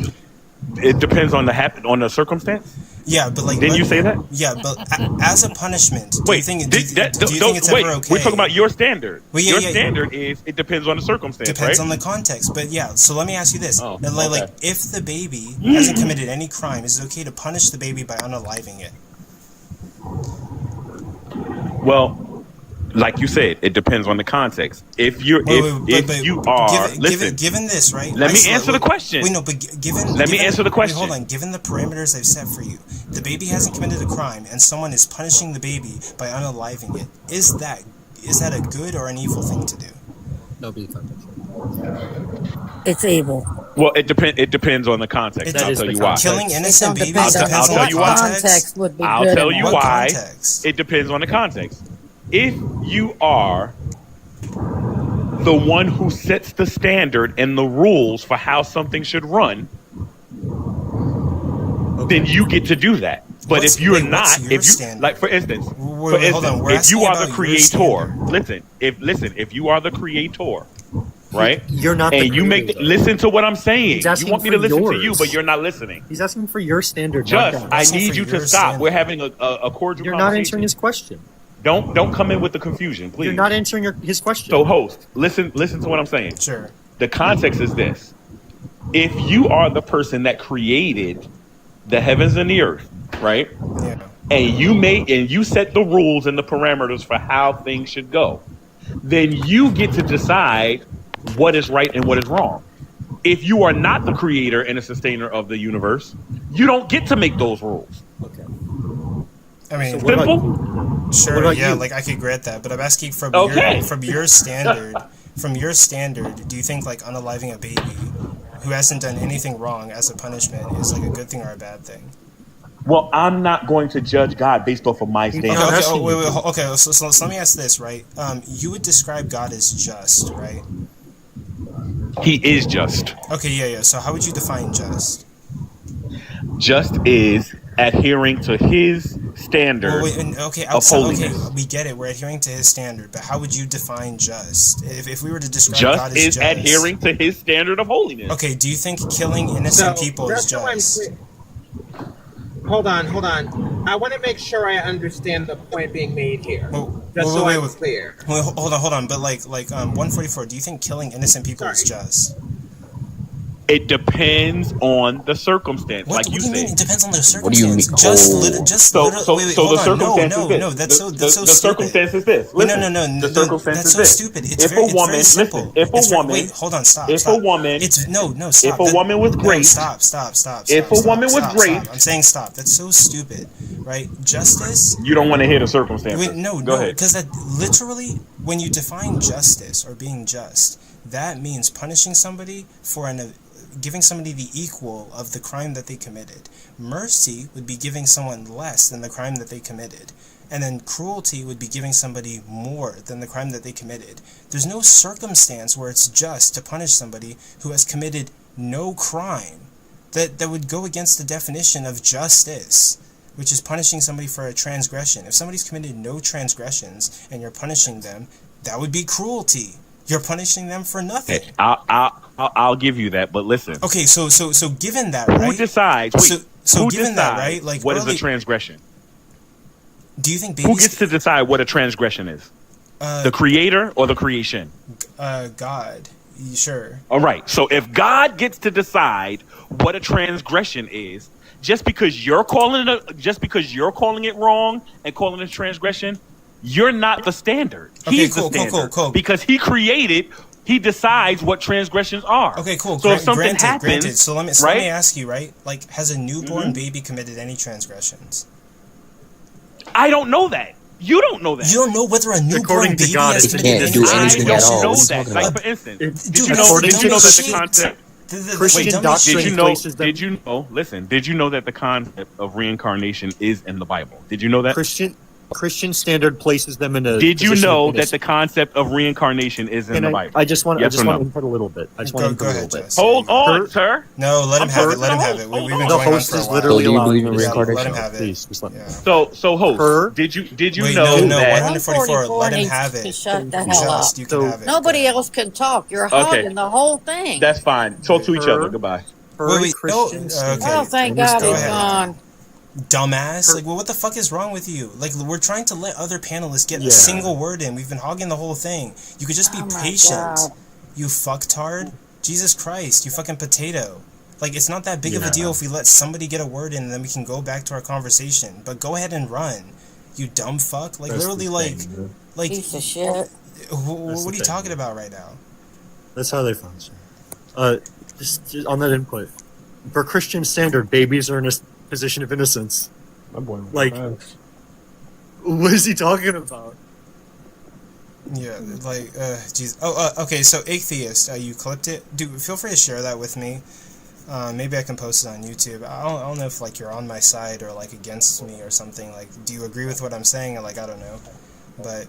it depends on the circumstance? Yeah, but like... Didn't you say that? Yeah, but as a punishment, do Wait, you think do you think it's ever okay? We're talking about your standard. Well, yeah, your yeah. standard is it depends on the circumstance, Depends right? on the context, but yeah. So let me ask you this: Oh, like, okay. if the baby hasn't committed any crime, is it okay to punish the baby by unaliving it? Well, like you said, it depends on the context. If you're if you are given this, right? Let me answer the question. Wait, no, but Let me answer the question. Wait, hold on. Given the parameters I've set for you, the baby hasn't committed a crime, and someone is punishing the baby by unaliving it. Is that a good or an evil thing to do? No, be context. It's evil. Well, it depends on the context. I'll tell you why. Killing innocent It don't babies depend on depends on tell the you why. context would be I'll good tell and you what why. context? It depends on the context. If you are the one who sets the standard and the rules for how something should run, then you get to do that. But if you're not, your if you standard? like, for instance, hold on, we're if you asking are the about your creator, standard. if you are the creator, right? You're not the And you make creator. listen to what I'm saying. He's You asking want me for to listen to yours. you, but you're not listening. He's asking for your standard. not Just, God's. I Asking need for you to your stop. standard. We're having a cordial You're not conversation. answering his question. Don't come in with the confusion, please. You're not answering his question. So, host, listen to what I'm saying. Sure. The context is this: if you are the person that created the heavens and the earth, right? Yeah. And you set the rules and the parameters for how things should go, then you get to decide what is right and what is wrong. If you are not the creator and the sustainer of the universe, you don't get to make those rules. Okay. I mean, So what about Simple. you? sure, what about yeah, you? like I could grant that, but I'm asking from Okay. your standard. From your standard, do you think like unaliving a baby who hasn't done anything wrong as a punishment is like a good thing or a bad thing? Well, I'm not going to judge God based off of my Okay, standards. okay, asking you. okay. So let me ask this, right? You would describe God as just, right? He is just. Okay, yeah. So how would you define just? Just is adhering to his standard Well, wait, okay, of okay, holiness. we get it. We're adhering to his standard, but how would you define just? If we were to describe God Just as is just, adhering to his standard of holiness. okay, do you think killing innocent people is just so I'm just? clear. Hold on. I want to make sure I understand the point being made here. Well, Just wait, so wait, I'm wait. clear. Well, hold on. But like 144. Do you think killing innocent people is Sorry. just? It depends on the circumstance, What like do you you mean? said. It depends on the What do you mean? circumstance. Just So, literally. Wait, so hold the on. circumstance No, is this. that's so the stupid. circumstance is this. Wait, Listen, no. The circumstance That's is so this. stupid. If a woman, very simple. listen, if a It's very- woman, wait, hold on, stop. if stop. a woman, It's no, stop. if a woman was No, raped, stop. if a woman was stop. raped, I'm saying stop. That's so stupid, right? Justice. you don't want to hear the circumstances. Wait, no, Go ahead. because that literally, when you define justice or being just, that means punishing somebody for giving somebody the equal of the crime that they committed. Mercy would be giving someone less than the crime that they committed. And then cruelty would be giving somebody more than the crime that they committed. There's no circumstance where it's just to punish somebody who has committed no crime. That would go against the definition of justice, which is punishing somebody for a transgression. If somebody's committed no transgressions and you're punishing them, that would be cruelty. You're punishing them for nothing. I'll give you that, but listen. Okay, so given that, right? Who decides? Wait, So who given that, decides right? Like, what is a transgression? do you think Who babies? gets to decide what a transgression is? The creator or the creation? God. Sure. All right. So if God gets to decide what a transgression is, just because you're calling it wrong and calling it a transgression, you're not the standard. Okay, He's cool, the standard. cool. Because he decides what transgressions are. Okay, cool. So if something granted, happens, So let me right? ask you, right? Like, has a newborn baby committed any transgressions? I don't know that. You don't know that. You don't know whether a newborn According to baby God, has it committed can't any do I anything don't at all. know What are you that. talking Like about? for instance, Dude, did you that's know? the Did you know that dumbest the shit. concept? Christian dumbest doctrine shit. Did you know? places them. Did you know? Listen. Did you know that the concept of reincarnation is in the Bible? Did you know that? Christian standard places them in a. Did you position of know that innocence. the concept of reincarnation is in And the I Bible? just want Yes to or no? input a little bit. I just Go want to input a ahead, little bit. Jess. Hold on, Her- sir. No, let him have it. Let him have it. Hold We've on. been The going on host for a is while. literally So do you allowing believe me in to speak. reincarnation? Let him have it. Please, just let me. Yeah. So host, Her- did you Wait, know no, that? 144. Let him needs have to it. shut the hell up. Just, you can So- have it. Nobody Go ahead. else can talk. You're Okay. hogging the whole thing. That's fine. Talk to each Her- other. Goodbye. Her Wait, Christian no, standard. okay. Oh, thank Just God go he's ahead. gone. Dumbass. Like, well, what the fuck is wrong with you? Like, we're trying to let other panelists get Yeah. a single word in. We've been hogging the whole thing. You could just be Oh my patient. God. You fucktard. Jesus Christ, you fucking potato. Like, it's not that big of a Yeah. deal if we let somebody get a word in and then we can go back to our conversation. But go ahead and run. You dumb fuck. Like, That's literally, the like, thing, dude. like, Piece of shit. what are you thing. talking about right now? That's how they function. Just on that input, for Christian standard, babies are in a position of innocence. My boy. Like- What is he talking about? Yeah, like, jeez. Okay, so Atheist, you clipped it? Dude, feel free to share that with me. Maybe I can post it on YouTube. I don't know if, like, you're on my side or, like, against me or something. Like, do you agree with what I'm saying? Or, like, I don't know. But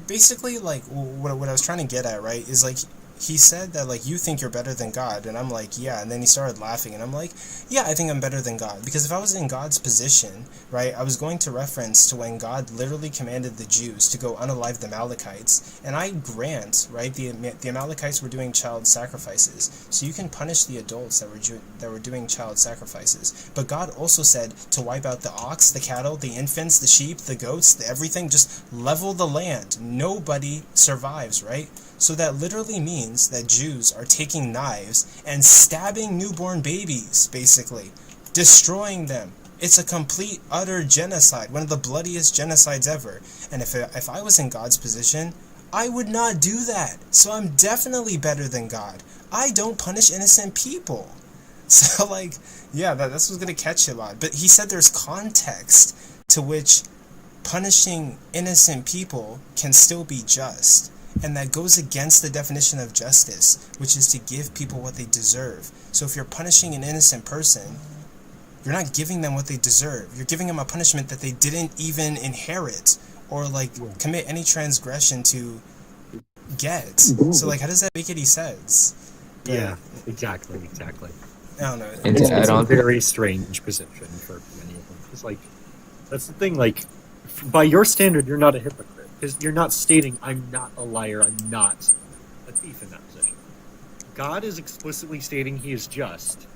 basically, like, what I was trying to get at, right, is, like, he said that, like, you think you're better than God, and I'm like, yeah, and then he started laughing, and I'm like, yeah, I think I'm better than God, because if I was in God's position, right, I was going to reference to when God literally commanded the Jews to go unalive the Amalekites, and I grant, right, the Amalekites were doing child sacrifices, so you can punish the adults that were doing child sacrifices, but God also said to wipe out the ox, the cattle, the infants, the sheep, the goats, the everything, just level the land. Nobody survives, right? So that literally means that Jews are taking knives and stabbing newborn babies, basically. Destroying them. It's a complete, utter genocide. One of the bloodiest genocides ever. And if I was in God's position, I would not do that. So I'm definitely better than God. I don't punish innocent people. So, like, yeah, that's what's going to catch you a lot. But he said there's context to which punishing innocent people can still be just. And that goes against the definition of justice, which is to give people what they deserve. So if you're punishing an innocent person, you're not giving them what they deserve. You're giving them a punishment that they didn't even inherit or like commit any transgression to get. So like, how does that make any sense? But, Yeah, exactly. I don't know. And to add It's a on, very strange position for many of them. It's like, that's the thing, like, by your standard, you're not a hypocrite. Because you're not stating, I'm not a liar, I'm not a thief in that position. God is explicitly stating he is just,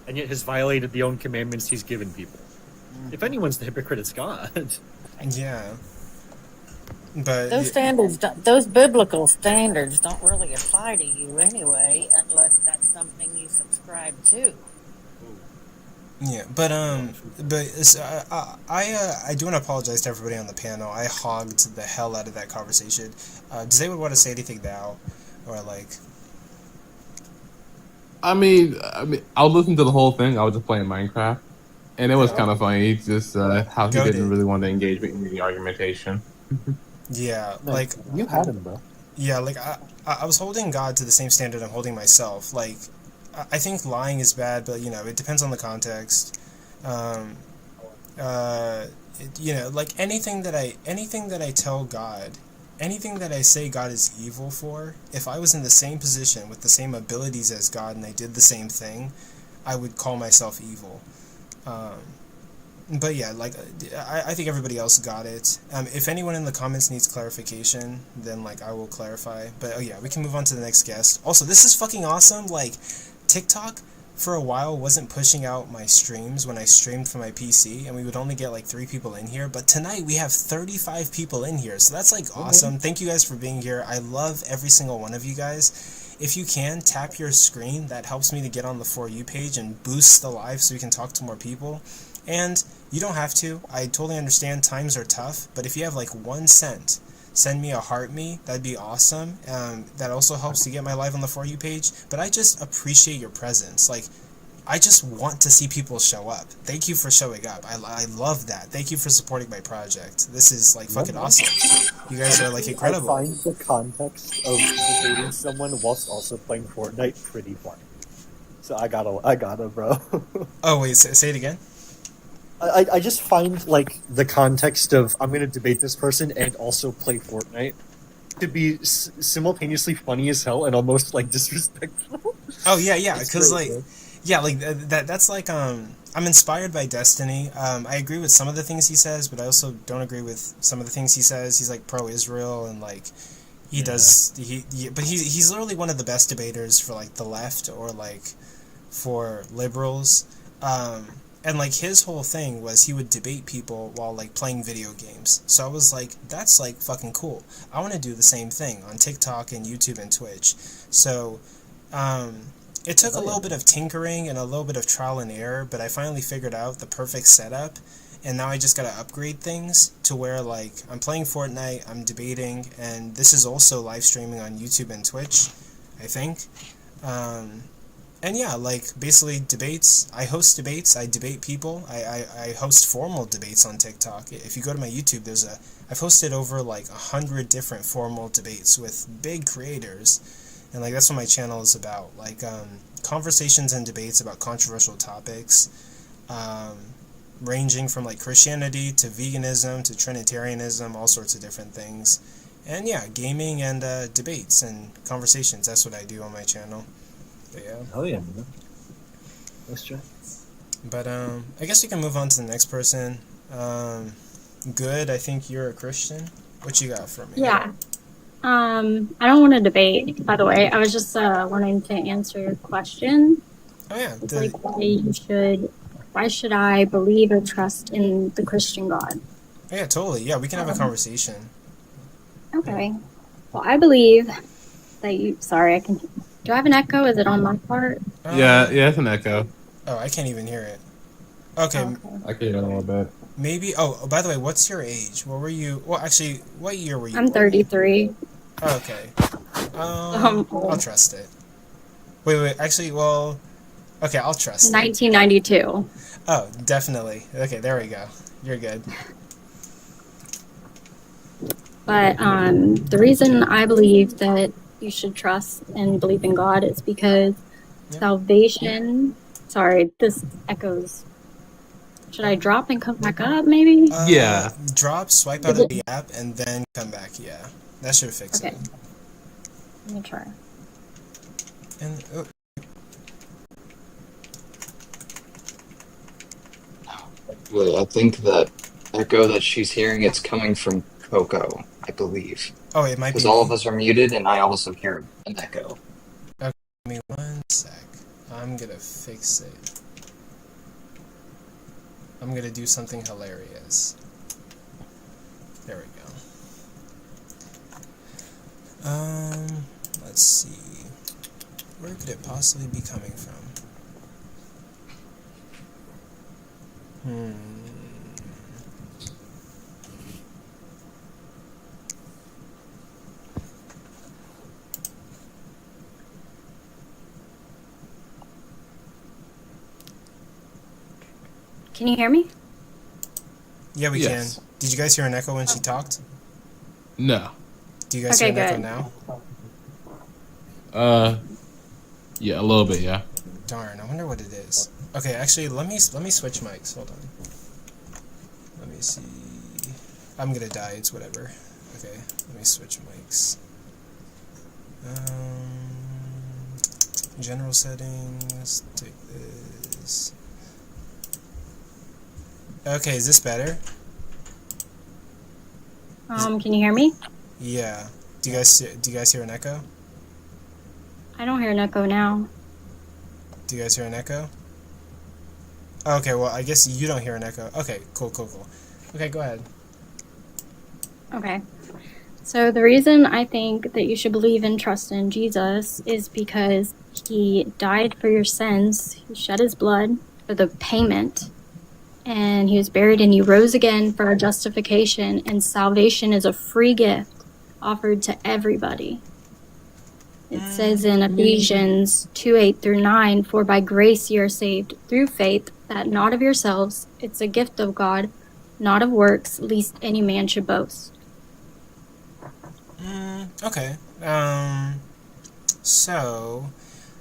and yet has violated the own commandments he's given people. If anyone's the hypocrite, it's God. Yeah. But Those standards, those biblical standards don't really apply to you anyway, unless that's something you subscribe to. yeah, but I do want to apologize to everybody on the panel. I hogged the hell out of that conversation. Does anyone want to say anything now, or like? I mean, I was listening to the whole thing. I was just playing Minecraft, and it was kind of funny. Just how he didn't really want to engage me in the argumentation. Yeah, like You had him, bro. yeah, like I was holding God to the same standard I'm holding myself. Like I think lying is bad, but you know it depends on the context. You know, like anything that I tell God, anything that I say God is evil for, if I was in the same position with the same abilities as God and I did the same thing, I would call myself evil. But yeah, like I think everybody else got it. If anyone in the comments needs clarification, then like I will clarify. But oh yeah, we can move on to the next guest. Also, this is fucking awesome. Like TikTok for a while wasn't pushing out my streams when I streamed from my PC, and we would only get like 3 people in here. But tonight we have 35 people in here, so that's like awesome. Thank you guys for being here. I love every single one of you guys. If you can, tap your screen. That helps me to get on the For You page and boost the live so we can talk to more people. And you don't have to. I totally understand times are tough, but if you have like 1 cent, send me a heart me. That'd be awesome. That also helps to get my live on the For You page. But I just appreciate your presence. Like, I just want to see people show up. Thank you for showing up. I love that. Thank you for supporting my project. This is like fucking awesome. You guys are like incredible. I find the context of debating someone whilst also playing Fortnite pretty funny. So I gotta, bro. Oh wait, say it again. I just find like the context of I'm gonna debate this person and also play Fortnite to be simultaneously funny as hell and almost like disrespectful. Oh yeah, because like yeah, like that's like I'm inspired by Destiny. I agree with some of the things he says, but I also don't agree with some of the things he says. He's like pro-Israel and like he does but he's literally one of the best debaters for like the left or like for liberals. And like his whole thing was he would debate people while like playing video games. So I was like, that's like fucking cool. I want to do the same thing on TikTok and YouTube and Twitch. So it took a little bit of tinkering and a little bit of trial and error, but I finally figured out the perfect setup. And now I just gotta upgrade things to where like I'm playing Fortnite, I'm debating, and this is also live streaming on YouTube and Twitch, I think. And yeah, like basically debates. I host debates. I debate people. I host formal debates on TikTok. If you go to my YouTube, I've hosted over like 100 different formal debates with big creators, and like that's what my channel is about. Like conversations and debates about controversial topics, ranging from like Christianity to veganism to Trinitarianism, all sorts of different things. And yeah, gaming and debates and conversations. That's what I do on my channel. But yeah. Oh yeah, man. That's true. But I guess we can move on to the next person. Good, I think you're a Christian. What you got for me? Yeah. I don't want to debate, by the way. I was just wanting to answer your question. Oh yeah. It's like why should I believe or trust in the Christian God? Oh, yeah, totally. Yeah, we can have a conversation. Okay. Well, I believe that sorry, do I have an echo? Is it on my part? Yeah, it's an echo. Oh, I can't even hear it. Okay. I can hear it a little bit. Maybe. Oh, by the way, what's your age? What were you? Well, actually, what year were you? I'm 33. Oh, okay. I'll trust it. Wait. Actually, well, okay, I'll trust it. 1992. Oh, definitely. Okay, there we go. You're good. But the reason I believe that you should trust and believe in God is because salvation. Sorry, this echoes Should I drop and come back up, maybe? Yeah. Drop, swipe out of the app, and then come back. Yeah, that should fix Okay. it. Let me try. And Wait, I think that echo that she's hearing, it's coming from Coco, I believe. oh, it might be Because all of me. us are muted, and I also hear an echo. Give me 1 sec. I'm gonna fix it. I'm gonna do something hilarious. There we go. Let's see. Where could it possibly be coming from? Can you hear me? Yeah, we Yes. can. Did you guys hear an echo when she talked? No. Do you guys Okay, hear an echo good. now? Yeah, a little bit, yeah. Darn, I wonder what it is. Okay, actually, let me switch mics. Hold on. Let me see. I'm gonna die. It's whatever. Okay, let me switch mics. General settings. Take this. Okay, is this better? Can you hear me? Yeah. Do you guys hear an echo? I don't hear an echo now. Do you guys hear an echo? Okay, well, I guess you don't hear an echo. Okay, cool. Okay, go ahead. Okay. So the reason I think that you should believe and trust in Jesus is because he died for your sins. He shed his blood for the payment. And he was buried and he rose again for our justification. And salvation is a free gift offered to everybody. It says in Ephesians 2:8-9, "For by grace you are saved through faith, that not of yourselves, it's a gift of God, not of works, lest any man should boast." Okay. So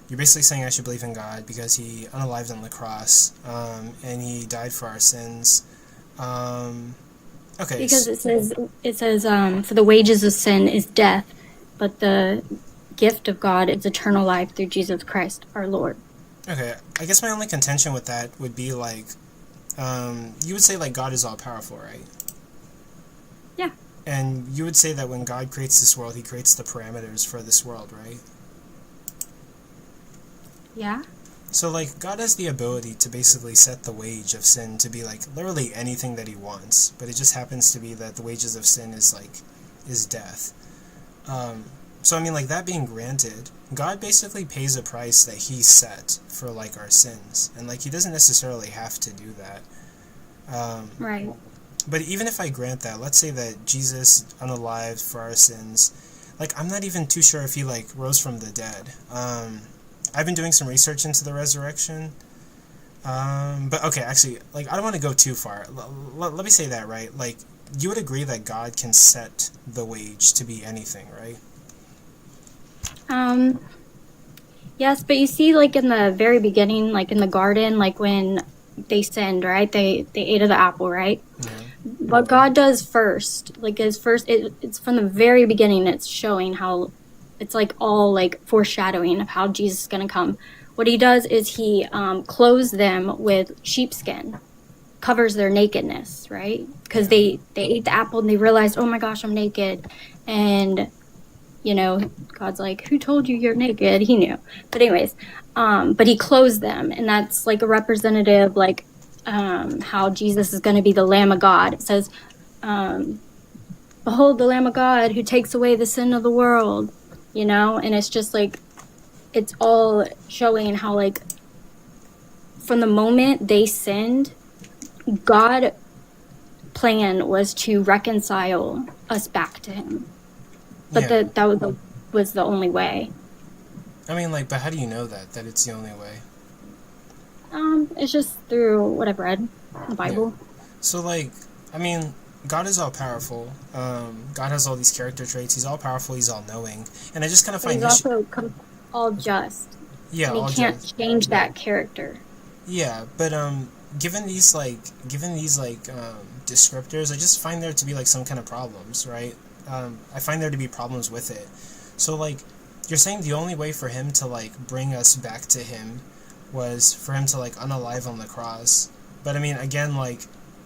you're basically saying I should believe in God because he unalived on the cross, and he died for our sins. Okay. Because it says, for the wages of sin is death, but the gift of God is eternal life through Jesus Christ our Lord. Okay, I guess my only contention with that would be like, you would say like God is all powerful, right? Yeah. And you would say that when God creates this world, he creates the parameters for this world, right? Yeah. So like God has the ability to basically set the wage of sin to be like literally anything that he wants, but it just happens to be that the wages of sin is death. So I mean, like, that being granted, God basically pays a price that he set for like our sins, and like he doesn't necessarily have to do that. Right. But even if I grant that, let's say that Jesus unalived for our sins, like I'm not even too sure if he like rose from the dead. I've been doing some research into the resurrection. But okay, actually, like I don't want to go too far. Let me say that, right? Like, you would agree that God can set the wage to be anything, right? Yes, but you see, like in the very beginning, like in the garden, like when they sinned, right? They ate of the apple, right? Mm-hmm. What God does first, like it's from the very beginning. It's showing how it's like all like foreshadowing of how Jesus is gonna come. What he does is he clothes them with sheepskin, covers their nakedness, right? Because they ate the apple and they realized, oh my gosh, I'm naked, and you know, God's like, who told you you're naked? He knew. But anyways, but he clothes them, and that's like a representative, like how Jesus is going to be the Lamb of God. It says, behold the Lamb of God who takes away the sin of the world, you know? And it's just like, it's all showing how like from the moment they sinned, God's plan was to reconcile us back to him. But Yeah. that was the only way. I mean, like, but how do you know that it's the only way? It's just through what I've read in the Bible. So, like, I mean, God is all powerful. God has all these character traits. He's all powerful. He's all knowing. And I just kind of But find he's also all just. yeah, And all he can't just change that character. yeah. But given these descriptors, I just find there to be like some kind of problems, right? I find there to be problems with it. So like, you're saying the only way for him to like bring us back to him was for him to like unalive on the cross. But I mean, again, like,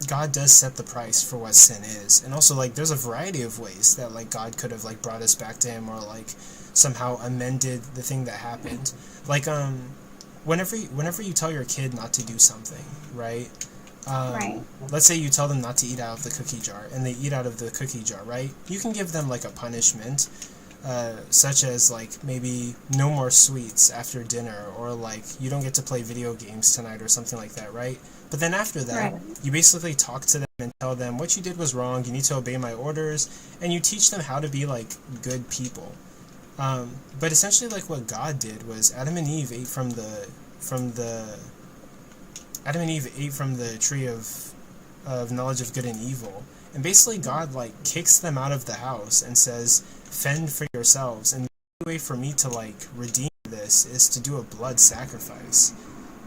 God does set the price for what sin is, and also like there's a variety of ways that like God could have like brought us back to him, or like somehow amended the thing that happened. Like whenever you tell your kid not to do something, right? Right. Let's say you tell them not to eat out of the cookie jar, and they eat out of the cookie jar, right? You can give them like a punishment, such as like maybe no more sweets after dinner, or like you don't get to play video games tonight, or something like that, right? But then after that, Right. you basically talk to them and tell them what you did was wrong, you need to obey my orders, and you teach them how to be like good people. But essentially, like, what God did was Adam and Eve ate from the tree of knowledge of good and evil, and basically God like kicks them out of the house and says, "Fend for yourselves." And the only way for me to like redeem this is to do a blood sacrifice.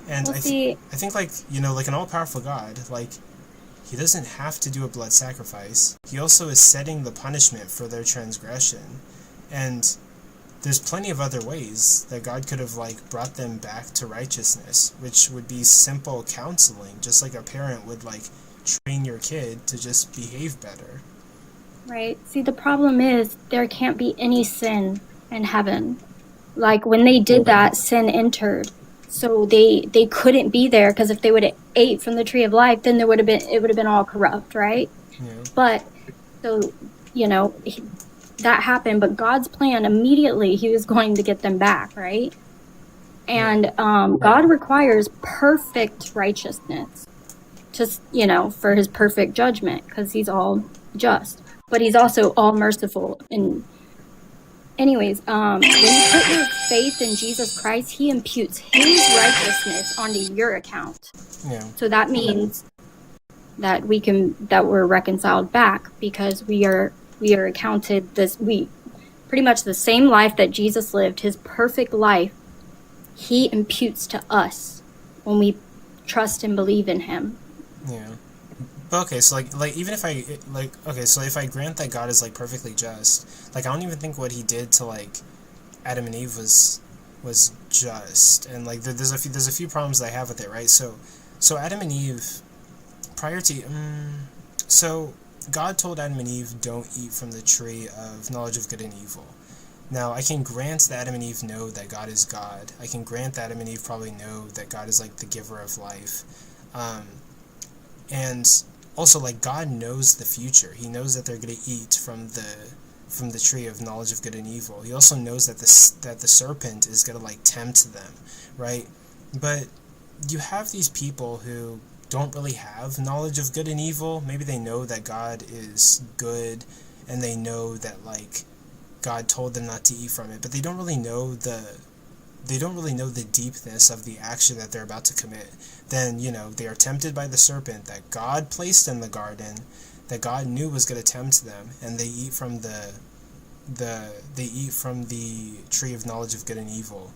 And Well, I see, think like, like an all-powerful God, like, he doesn't have to do a blood sacrifice. He also is setting the punishment for their transgression. And there's plenty of other ways that God could have like brought them back to righteousness, which would be simple counseling, just like a parent would like train your kid to just behave better. right. See, the problem is there can't be any sin in heaven. Like when they did that, sin entered. So they couldn't be there, because if they would have ate from the tree of life, then it would have been all corrupt, right? Yeah. But so that happened, but God's plan, immediately he was going to get them back, right? And God requires perfect righteousness, just for his perfect judgment, because he's all just, but he's also all merciful. And anyways, when you put your faith in Jesus Christ, he imputes his righteousness onto your account. Yeah. So that means that we're reconciled back, because we are accounted pretty much the same life that Jesus lived, his perfect life, he imputes to us when we trust and believe in him. Yeah. But okay, so like even if so if I grant that God is like perfectly just, like I don't even think what he did to like Adam and Eve was just, and like there's a few problems that I have with it, right? So Adam and Eve, prior to so God told Adam and Eve, don't eat from the tree of knowledge of good and evil. Now, I can grant that Adam and Eve know that God is God. I can grant that Adam and Eve probably know that God is like the giver of life. And also, like, God knows the future. He knows that they're going to eat from the tree of knowledge of good and evil. He also knows that the serpent is going to like tempt them, right? But you have these people who don't really have knowledge of good and evil. Maybe they know that God is good, and they know that like God told them not to eat from it, but they don't really know the deepness of the action that they're about to commit. Then they are tempted by the serpent that God placed in the garden, that God knew was going to tempt them, and they eat from the tree of knowledge of good and evil.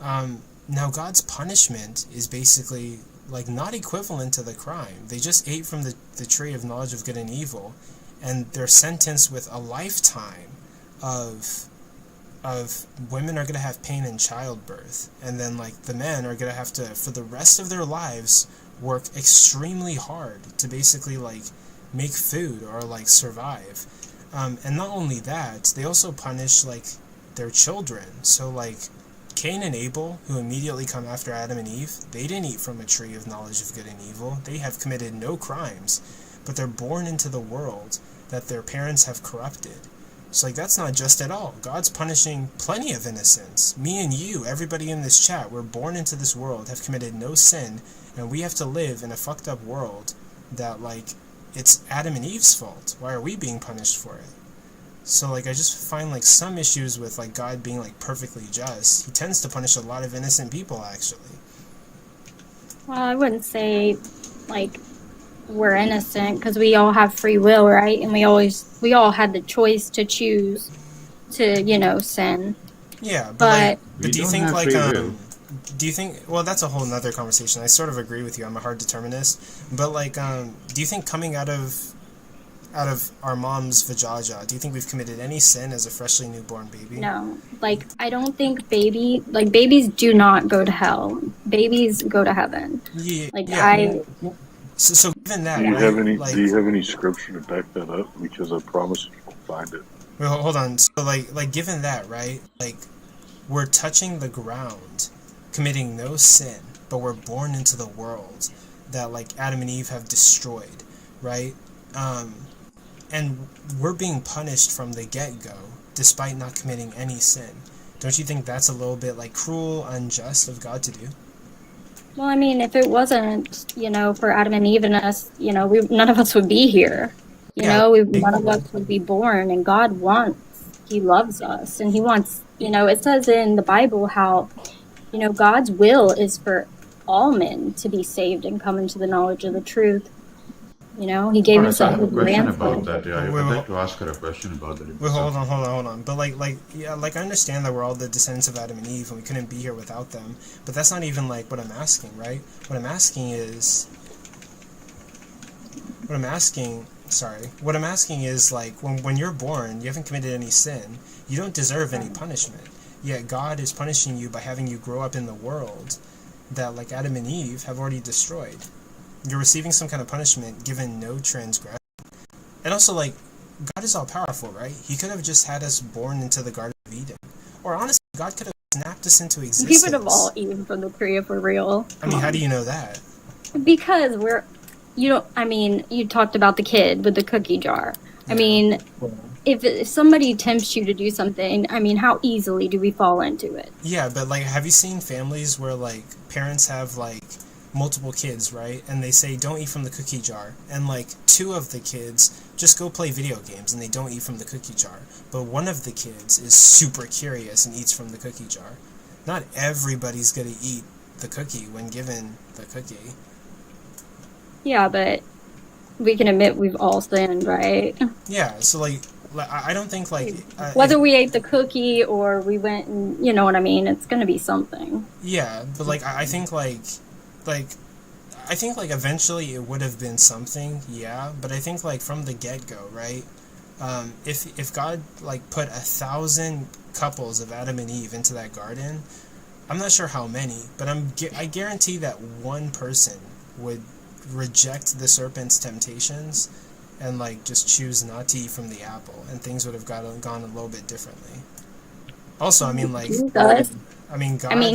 Now God's punishment is basically like not equivalent to the crime. They just ate from the tree of knowledge of good and evil, and they're sentenced with a lifetime of women are going to have pain in childbirth, and then like the men are going to have to, for the rest of their lives, work extremely hard to basically like make food or like survive. And not only that, they also punish like their children. So like Cain and Abel, who immediately come after Adam and Eve, they didn't eat from a tree of knowledge of good and evil. They have committed no crimes, but they're born into the world that their parents have corrupted. So like that's not just at all. God's punishing plenty of innocents. Me and you, everybody in this chat, we're born into this world, have committed no sin, and we have to live in a fucked up world that like it's Adam and Eve's fault. Why are we being punished for it? So like I just find like some issues with like God being like perfectly just. He tends to punish a lot of innocent people, actually. Well, I wouldn't say like we're innocent, because we all have free will, right? And we all had the choice to choose to sin. Yeah, But do you think like do you think? Well, that's a whole nother conversation. I sort of agree with you. I'm a hard determinist, but like, do you think coming out of our mom's vajaja, do you think we've committed any sin as a freshly newborn baby? No, like I don't think babies do not go to hell. Babies go to heaven. Yeah, Like yeah. So given that, Do you right, have any? like, Do you have any scripture to back that up? Because I promise you will find it. wait, hold on. So like given that, right, like we're touching the ground, committing no sin, but we're born into the world that like Adam and Eve have destroyed, right? And we're being punished from the get-go, despite not committing any sin. Don't you think that's a little bit like cruel, unjust of God to do? well, I mean, if it wasn't, for Adam and Eve and us, none of us would be here. None of us would be born, and God He loves us, and He wants, it says in the Bible how, God's will is for all men to be saved and come into the knowledge of the truth. He gave us I have a a question ransom. about that. Yeah, I'd like to ask her a question about that. Wait, hold on. But like I understand that we're all the descendants of Adam and Eve, and we couldn't be here without them. But that's not even like what I'm asking, right? What I'm asking is like when you're born, you haven't committed any sin. You don't deserve any punishment. Yet God is punishing you by having you grow up in the world that like Adam and Eve have already destroyed. You're receiving some kind of punishment given no transgression. And also, like, God is all powerful, right? He could have just had us born into the Garden of Eden. Or honestly, God could have snapped us into existence. We would have all eaten from the tree if we're real. I mean, how do you know that? Because you talked about the kid with the cookie jar. I mean, if somebody tempts you to do something, I mean, how easily do we fall into it? Yeah, but like, have you seen families where like parents have like multiple kids, right? And they say don't eat from the cookie jar, and like two of the kids just go play video games and they don't eat from the cookie jar, but one of the kids is super curious and eats from the cookie jar. Not everybody's gonna eat the cookie when given the cookie. Yeah, but we can admit we've all sinned, right? Yeah, so like I don't think like whether we ate the cookie or we went and you know what I mean, it's gonna be something. Yeah, but like I think eventually it would have been something, yeah. But I think like from the get-go, right? If God like put 1,000 couples of Adam and Eve into that garden, I'm not sure how many, but I guarantee that one person would reject the serpent's temptations and like just choose not to eat from the apple, and things would have gone a little bit differently. Also, I mean, like, God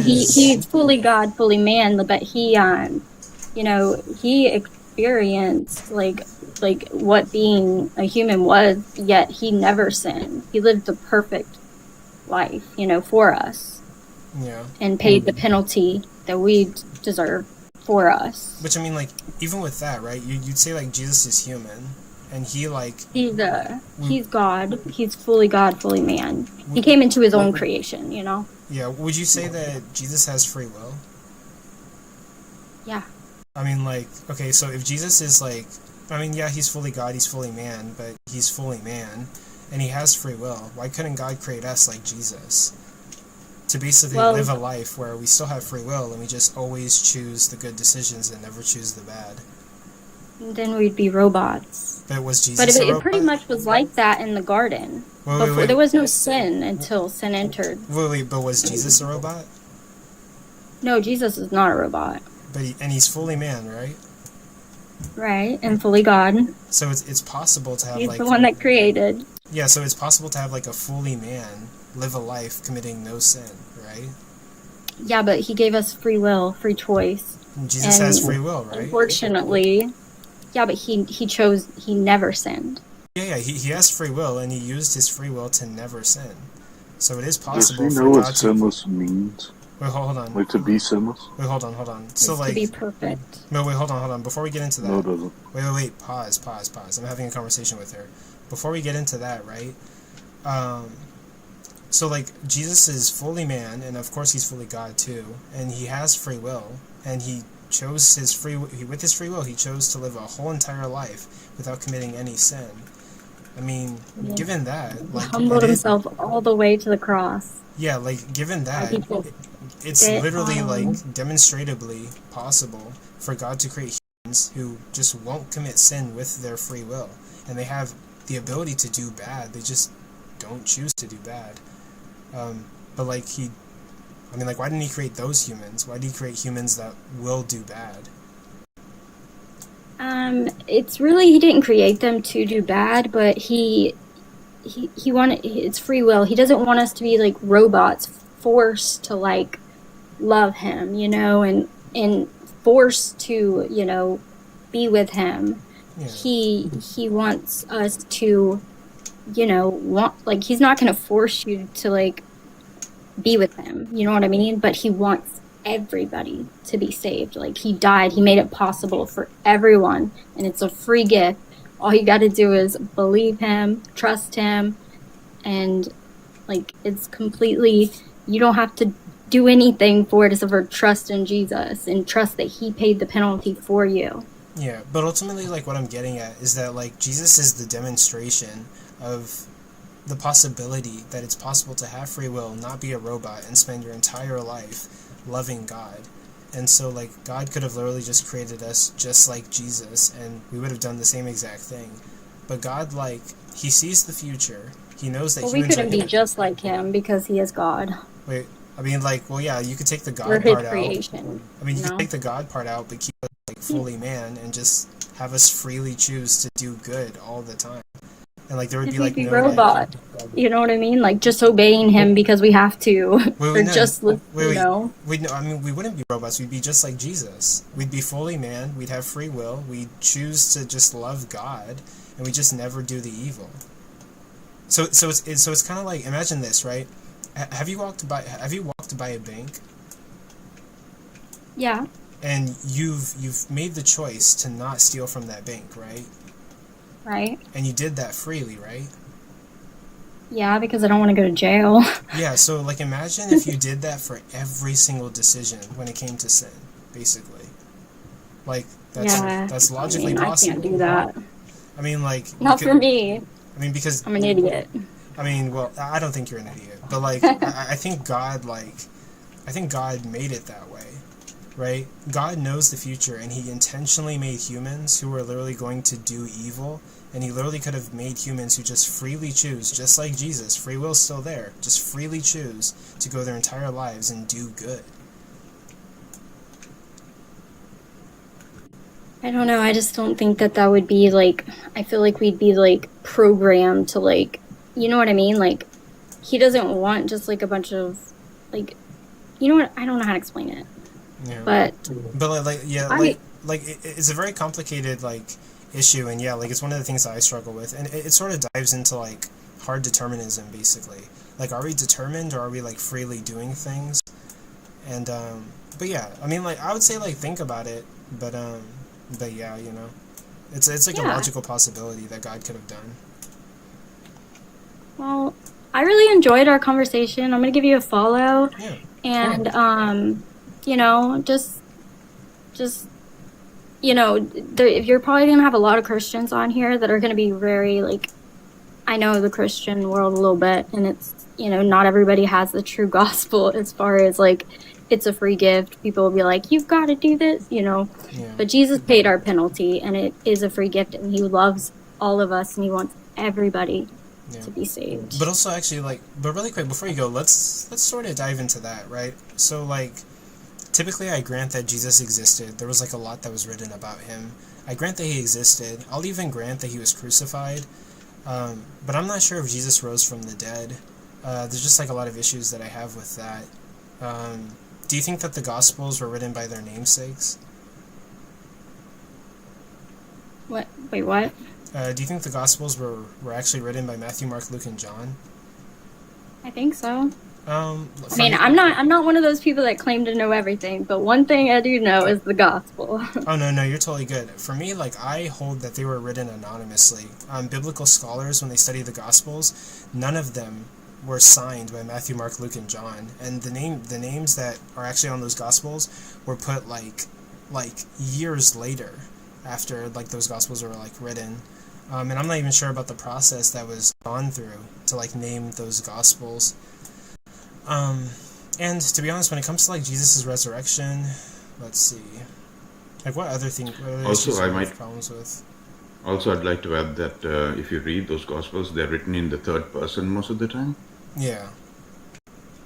he's fully God, fully man, but he experienced like what being a human was, yet he never sinned. He lived a perfect life, for us. Yeah. And paid the penalty that we deserve for us. Which, I mean, like, even with that, right, you'd say, like, Jesus is human, and he, like... He's God. He's fully God, fully man. He came into his own creation, Yeah, would you say that Jesus has free will? Yeah. I mean, like, okay, so if Jesus is, like... I mean, yeah, he's fully God, he's fully man, but he's fully man, and he has free will. Why couldn't God create us like Jesus? To basically live a life where we still have free will and we just always choose the good decisions and never choose the bad. Then we'd be robots. But was Jesus But a robot? It pretty much was like that in the garden. Wait. There was no sin until sin entered. Wait, but was Jesus a robot? No, Jesus is not a robot. But he's fully man, right? Right, and fully God. So it's possible to have He's the one that created. Yeah, so it's possible to have like a fully man live a life committing no sin, right? Yeah, but he gave us free will, free choice. Jesus has free will, right? Unfortunately, yeah, but he never sinned. Yeah, he has free will, and he used his free will to never sin. So it is possible. Does he know what sinless means? Wait, hold on. Like to be sinless? Wait, hold on. So like to be perfect. No, wait, hold on. Before we get into that, No, it doesn't. Wait. Pause. I'm having a conversation with her. Before we get into that, right? So, like, Jesus is fully man, and of course he's fully God, too, and he has free will, and he chose with his free will, he chose to live a whole entire life without committing any sin. I mean, given that... He humbled himself all the way to the cross. Yeah, like given that, people it's literally like demonstrably possible for God to create humans who just won't commit sin with their free will, and they have the ability to do bad. They just don't choose to do bad. But like like why didn't he create those humans? Why did he create humans that will do bad? It's really, he didn't create them to do bad, but he wanted, it's free will. He doesn't want us to be like robots forced to like love him, you know, and forced to, you know, be with him. Yeah. He wants us to, you know, like he's not going to force you to like be with him, you know what I mean? But he wants everybody to be saved. Like he died, he made it possible for everyone, and it's a free gift. All you got to do is believe him, trust him, and like it's completely, you don't have to do anything for it except for trust in Jesus and trust that he paid the penalty for you. Yeah, but ultimately, like what I'm getting at is that like Jesus is the demonstration of the possibility that it's possible to have free will, not be a robot, and spend your entire life loving God. And so like God could have literally just created us just like Jesus, and we would have done the same exact thing. But God, like, he sees the future. He knows that we couldn't be just like him because he is God. Wait, I mean, like, well, yeah, you could take the God We're part his creation, out. I mean, you could take the God part out, but keep us like fully man, and just have us freely choose to do good all the time. And like there would be like no robot, you know what I mean? Like just obeying him because we have to, or just you know. I mean, we wouldn't be robots. We'd be just like Jesus. We'd be fully man. We'd have free will. We'd choose to just love God, and we just never do the evil. So it's kind of like, imagine this, right? Have you walked by a bank? Yeah. And you've made the choice to not steal from that bank, right? Right. And you did that freely, right? Yeah, because I don't want to go to jail. Yeah, so like imagine if you did that for every single decision when it came to sin, basically. Like that's logically possible. I can't do that. I mean, like not for me. I mean, because I'm an idiot. I mean, well, I don't think you're an idiot, but like I think God made it that way. Right? God knows the future, and he intentionally made humans who were literally going to do evil, and he literally could have made humans who just freely choose, just like Jesus, free will's still there, just freely choose to go their entire lives and do good. I don't know, I just don't think that would be like, I feel like we'd be like programmed to like, you know what I mean? Like, he doesn't want just like a bunch of like, you know what, I don't know how to explain it. Yeah. But it's a very complicated like issue, and yeah, like it's one of the things that I struggle with, and it sort of dives into like hard determinism, basically. Like, are we determined, or are we like freely doing things? And but yeah, I mean, like I would say like think about it, but yeah, you know, it's like a logical possibility that God could have done. Well, I really enjoyed our conversation. I'm gonna give you a follow. Yeah. And you know, just you know, you're probably gonna have a lot of Christians on here that are gonna be very like, I know the Christian world a little bit, and it's, you know, not everybody has the true gospel as far as like it's a free gift. People will be like, you've got to do this, you know. Yeah. But Jesus paid our penalty, and it is a free gift, and he loves all of us, and he wants everybody to be saved. But also, actually, like, but really quick before you go, let's sort of dive into that, right? So like, typically I grant that Jesus existed. There was like a lot that was written about him. I grant that he existed. I'll even grant that he was crucified. But I'm not sure if Jesus rose from the dead. There's just like a lot of issues that I have with that. Do you think that the Gospels were written by their namesakes? What? Wait, what? Do you think the Gospels were actually written by Matthew, Mark, Luke, and John? I think so. I mean, I'm not one of those people that claim to know everything, but one thing I do know is the gospel. Oh, no, you're totally good. For me, like, I hold that they were written anonymously. Biblical scholars, when they study the Gospels, none of them were signed by Matthew, Mark, Luke, and John. And the names that are actually on those Gospels were put, like years later, after, like, those Gospels were, like, written. And I'm not even sure about the process that was gone through to, like, name those Gospels. And to be honest, when it comes to like Jesus' resurrection, let's see, like what other Also, I might problems with? Also, I'd like to add that if you read those Gospels, they're written in the third person most of the time. Yeah.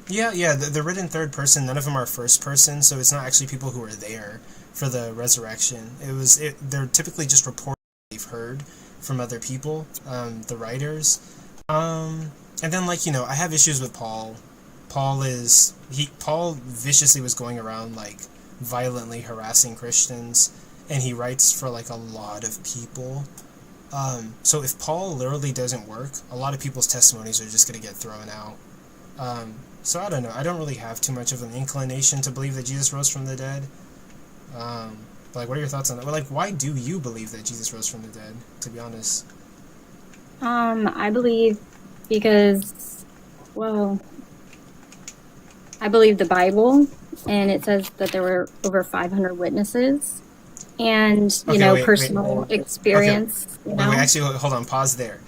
Yeah, they're written third person. None of them are first person, so it's not actually people who are there for the resurrection. They're typically just reports they've heard from other people, the writers. And then, like, you know, I have issues with Paul. Paul viciously was going around, like, violently harassing Christians, and he writes for, like, a lot of people. So if Paul literally doesn't work, a lot of people's testimonies are just going to get thrown out. So I don't know. I don't really have too much of an inclination to believe that Jesus rose from the dead. But like, what are your thoughts on that? Well, like, why do you believe that Jesus rose from the dead, to be honest? I believe because, well, I believe the Bible, and it says that there were over 500 witnesses, and, you know, personal experience. Okay. Wait, actually, hold on, pause there.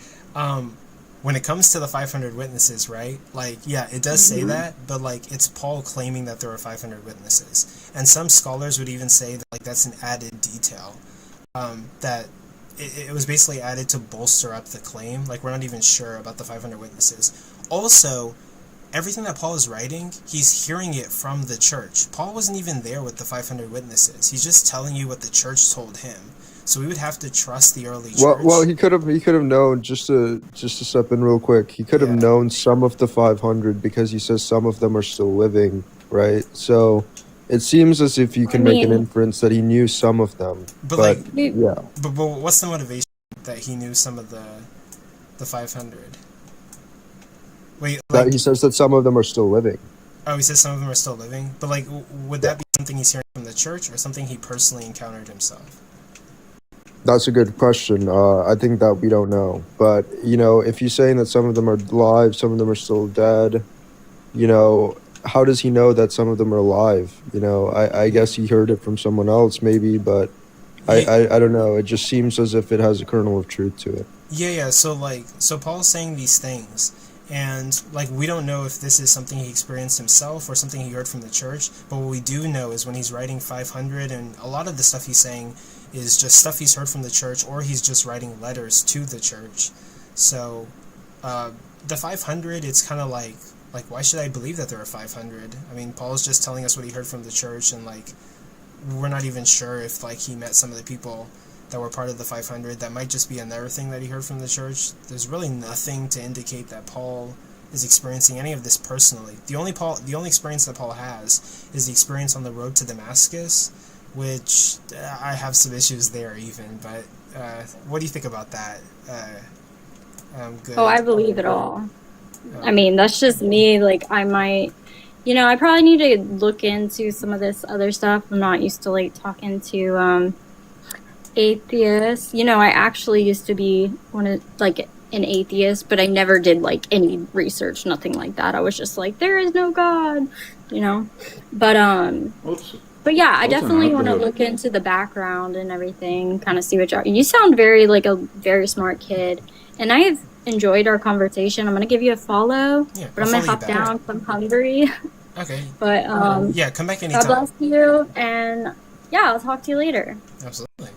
When it comes to the 500 witnesses, right? Like, yeah, it does say that, but, like, it's Paul claiming that there were 500 witnesses. And some scholars would even say that, like, that's an added detail. That it was basically added to bolster up the claim. Like, we're not even sure about the 500 witnesses. Also, everything that Paul is writing, he's hearing it from the church. Paul wasn't even there with the 500 witnesses. He's just telling you what the church told him. So we would have to trust the early church. Well, he could have known, just to step in real quick. He could have known some of the 500 because he says some of them are still living, right? So it seems as if you can make an inference that he knew some of them. But yeah. But what's the motivation that he knew some of the 500? Wait, like, he says that some of them are still living. Oh, he says some of them are still living? But, like, would that be something he's hearing from the church or something he personally encountered himself? That's a good question. I think that we don't know. But, you know, if you're saying that some of them are alive, some of them are still dead, you know, how does he know that some of them are alive? You know, I guess he heard it from someone else maybe, but I don't know. It just seems as if it has a kernel of truth to it. Yeah. So Paul's saying these things, and, like, we don't know if this is something he experienced himself or something he heard from the church, but what we do know is when he's writing 500, and a lot of the stuff he's saying is just stuff he's heard from the church, or he's just writing letters to the church. So, the 500, it's kind of like, why should I believe that there are 500? I mean, Paul's just telling us what he heard from the church, and, like, we're not even sure if, like, he met some of the people that were part of the 500. That might just be another thing that he heard from the church. There's really nothing to indicate that Paul is experiencing any of this personally. The only experience that Paul has is the experience on the road to Damascus, which I have some issues there even. But what do you think about that? Good. Oh, I believe it all. I mean, that's just me. Like, I might, you know, I probably need to look into some of this other stuff. I'm not used to, like, talking to atheists. You know, I actually used to be an atheist, but I never did, like, any research, nothing like that. I was just like, there is no God, you know. But yeah, I definitely want to look into the background and everything, kind of see what you sound very, like, a very smart kid, and I have enjoyed our conversation. I'm gonna give you a follow, but I'm gonna hop down because I'm hungry. Okay. But yeah, come back anytime. God bless you, and yeah, I'll talk to you later. Absolutely.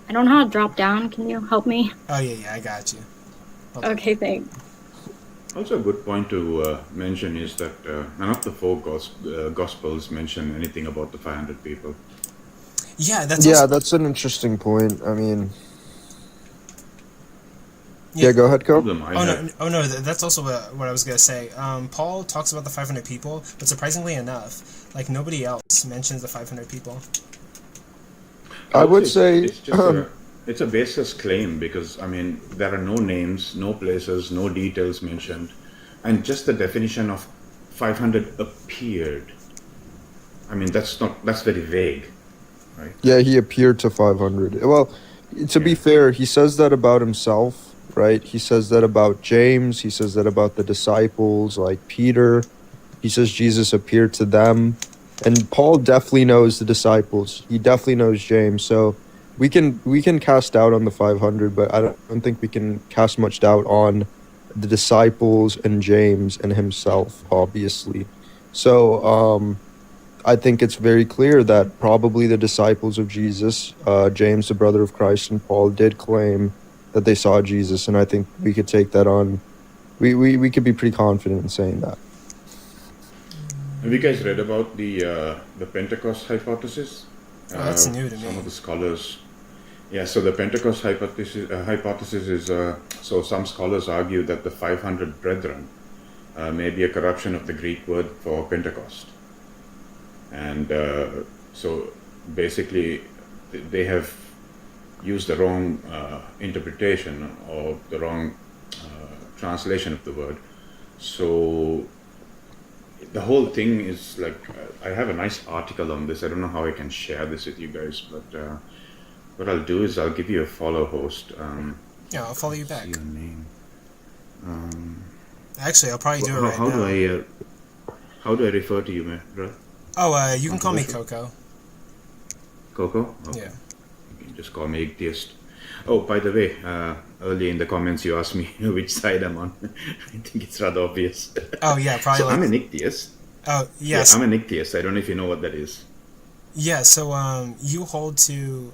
I don't know how to drop down. Can you help me? Oh yeah, I got you. Okay, thanks. Also, a good point to mention is that none of the four Gospels mention anything about the 500 people. Yeah, that's an interesting point. I mean, yeah, go ahead, Cole. No, that's also what I was gonna say. Paul talks about the 500 people, but surprisingly enough, like, nobody else mentions the 500 people. I would say it's a baseless claim because, I mean, there are no names, no places, no details mentioned, and just the definition of 500 appeared. I mean, that's very vague, right? Yeah, he appeared to 500. Well, to be fair, he says that about himself, right? He says that about James. He says that about the disciples, like Peter. He says Jesus appeared to them. And Paul definitely knows the disciples. He definitely knows James. So we can cast doubt on the 500, but I don't think we can cast much doubt on the disciples and James and himself, obviously. So I think it's very clear that probably the disciples of Jesus, James, the brother of Christ, and Paul did claim that they saw Jesus, and I think we could take that on. We could be pretty confident in saying that. Have you guys read about the Pentecost hypothesis? Oh, that's new to me. Some of the scholars. Yeah, so the Pentecost hypothesis is so some scholars argue that the 500 brethren may be a corruption of the Greek word for Pentecost. And so basically they have used the wrong interpretation or the wrong translation of the word. So the whole thing is like, I have a nice article on this. I don't know how I can share this with you guys, but what I'll do is I'll give you a follow, host. Yeah, I'll follow you back. See your name. Actually, I'll probably do it right now. How do I refer to you, bro? Oh, you can call me Coco. Coco? Okay. Yeah. You can just call me Ichthyost. Oh, by the way, earlier in the comments you asked me which side I'm on. I think it's rather obvious. Oh, yeah, probably. So I'm an Ichthyost. Oh, yes. Yeah, I'm an Ichthyost. I don't know if you know what that is. Yeah, so you hold to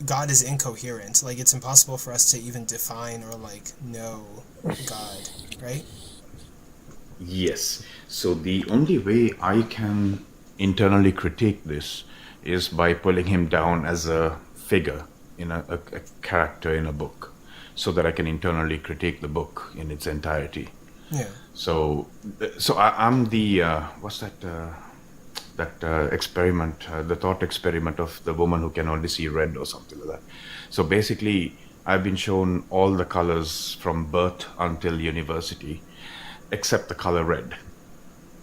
God is incoherent. Like, it's impossible for us to even define or, like, know God, right? Yes. So the only way I can internally critique this is by pulling him down as a figure in a character in a book, so that I can internally critique the book in its entirety. Yeah. So I'm the what's that experiment, the thought experiment of the woman who can only see red or something like that. So basically, I've been shown all the colors from birth until university, except the color red.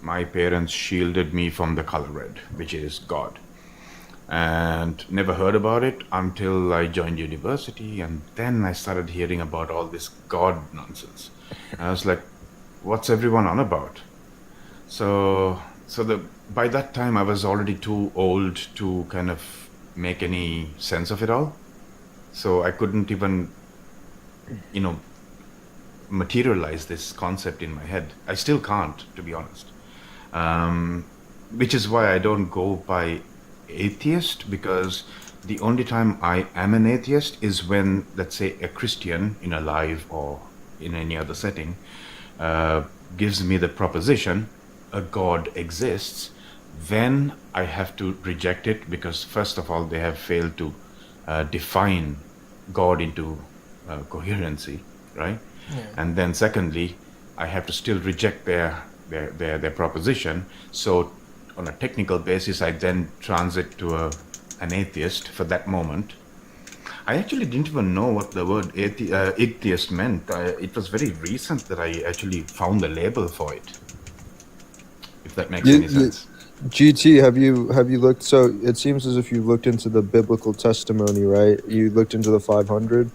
My parents shielded me from the color red, which is God. And never heard about it until I joined university, and then I started hearing about all this God nonsense. And I was like, what's everyone on about? So by that time I was already too old to kind of make any sense of it all. So I couldn't even, materialize this concept in my head. I still can't, to be honest. Which is why I don't go by atheist, because the only time I am an atheist is when, let's say, a Christian in a live or in any other setting gives me the proposition a God exists. Then I have to reject it, because first of all they have failed to define God into coherency, right? Yeah. And then secondly, I have to still reject their proposition. So on a technical basis, I then transit to an atheist for that moment. I actually didn't even know what the word atheist meant. It was very recent that I actually found the label for it, if that makes any sense. GT, have you looked? So it seems as if you looked into the biblical testimony, right? You looked into the 500.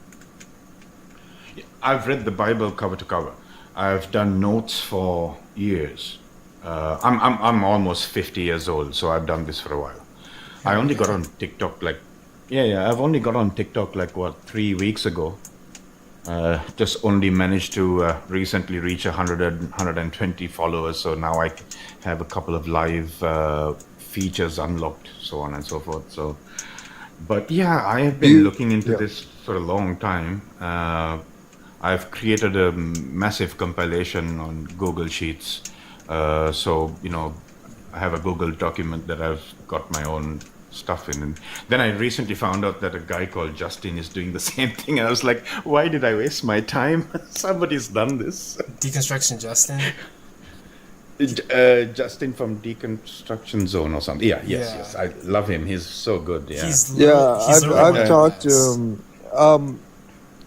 I've read the Bible cover to cover. I've done notes for years. I'm almost 50 years old, so I've done this for a while. I only got on TikTok I've only got on TikTok 3 weeks ago. Just only managed to recently reach 120 followers, so now I have a couple of live features unlocked, so on and so forth. So, but yeah, I have been looking into this for a long time. I've created a massive compilation on Google Sheets. So, I have a Google document that I've got my own stuff in. And then I recently found out that a guy called Justin is doing the same thing. And I was like, why did I waste my time? Somebody's done this. Deconstruction Justin? Justin from Deconstruction Zone or something. Yes. I love him. He's so good. I've talked to him.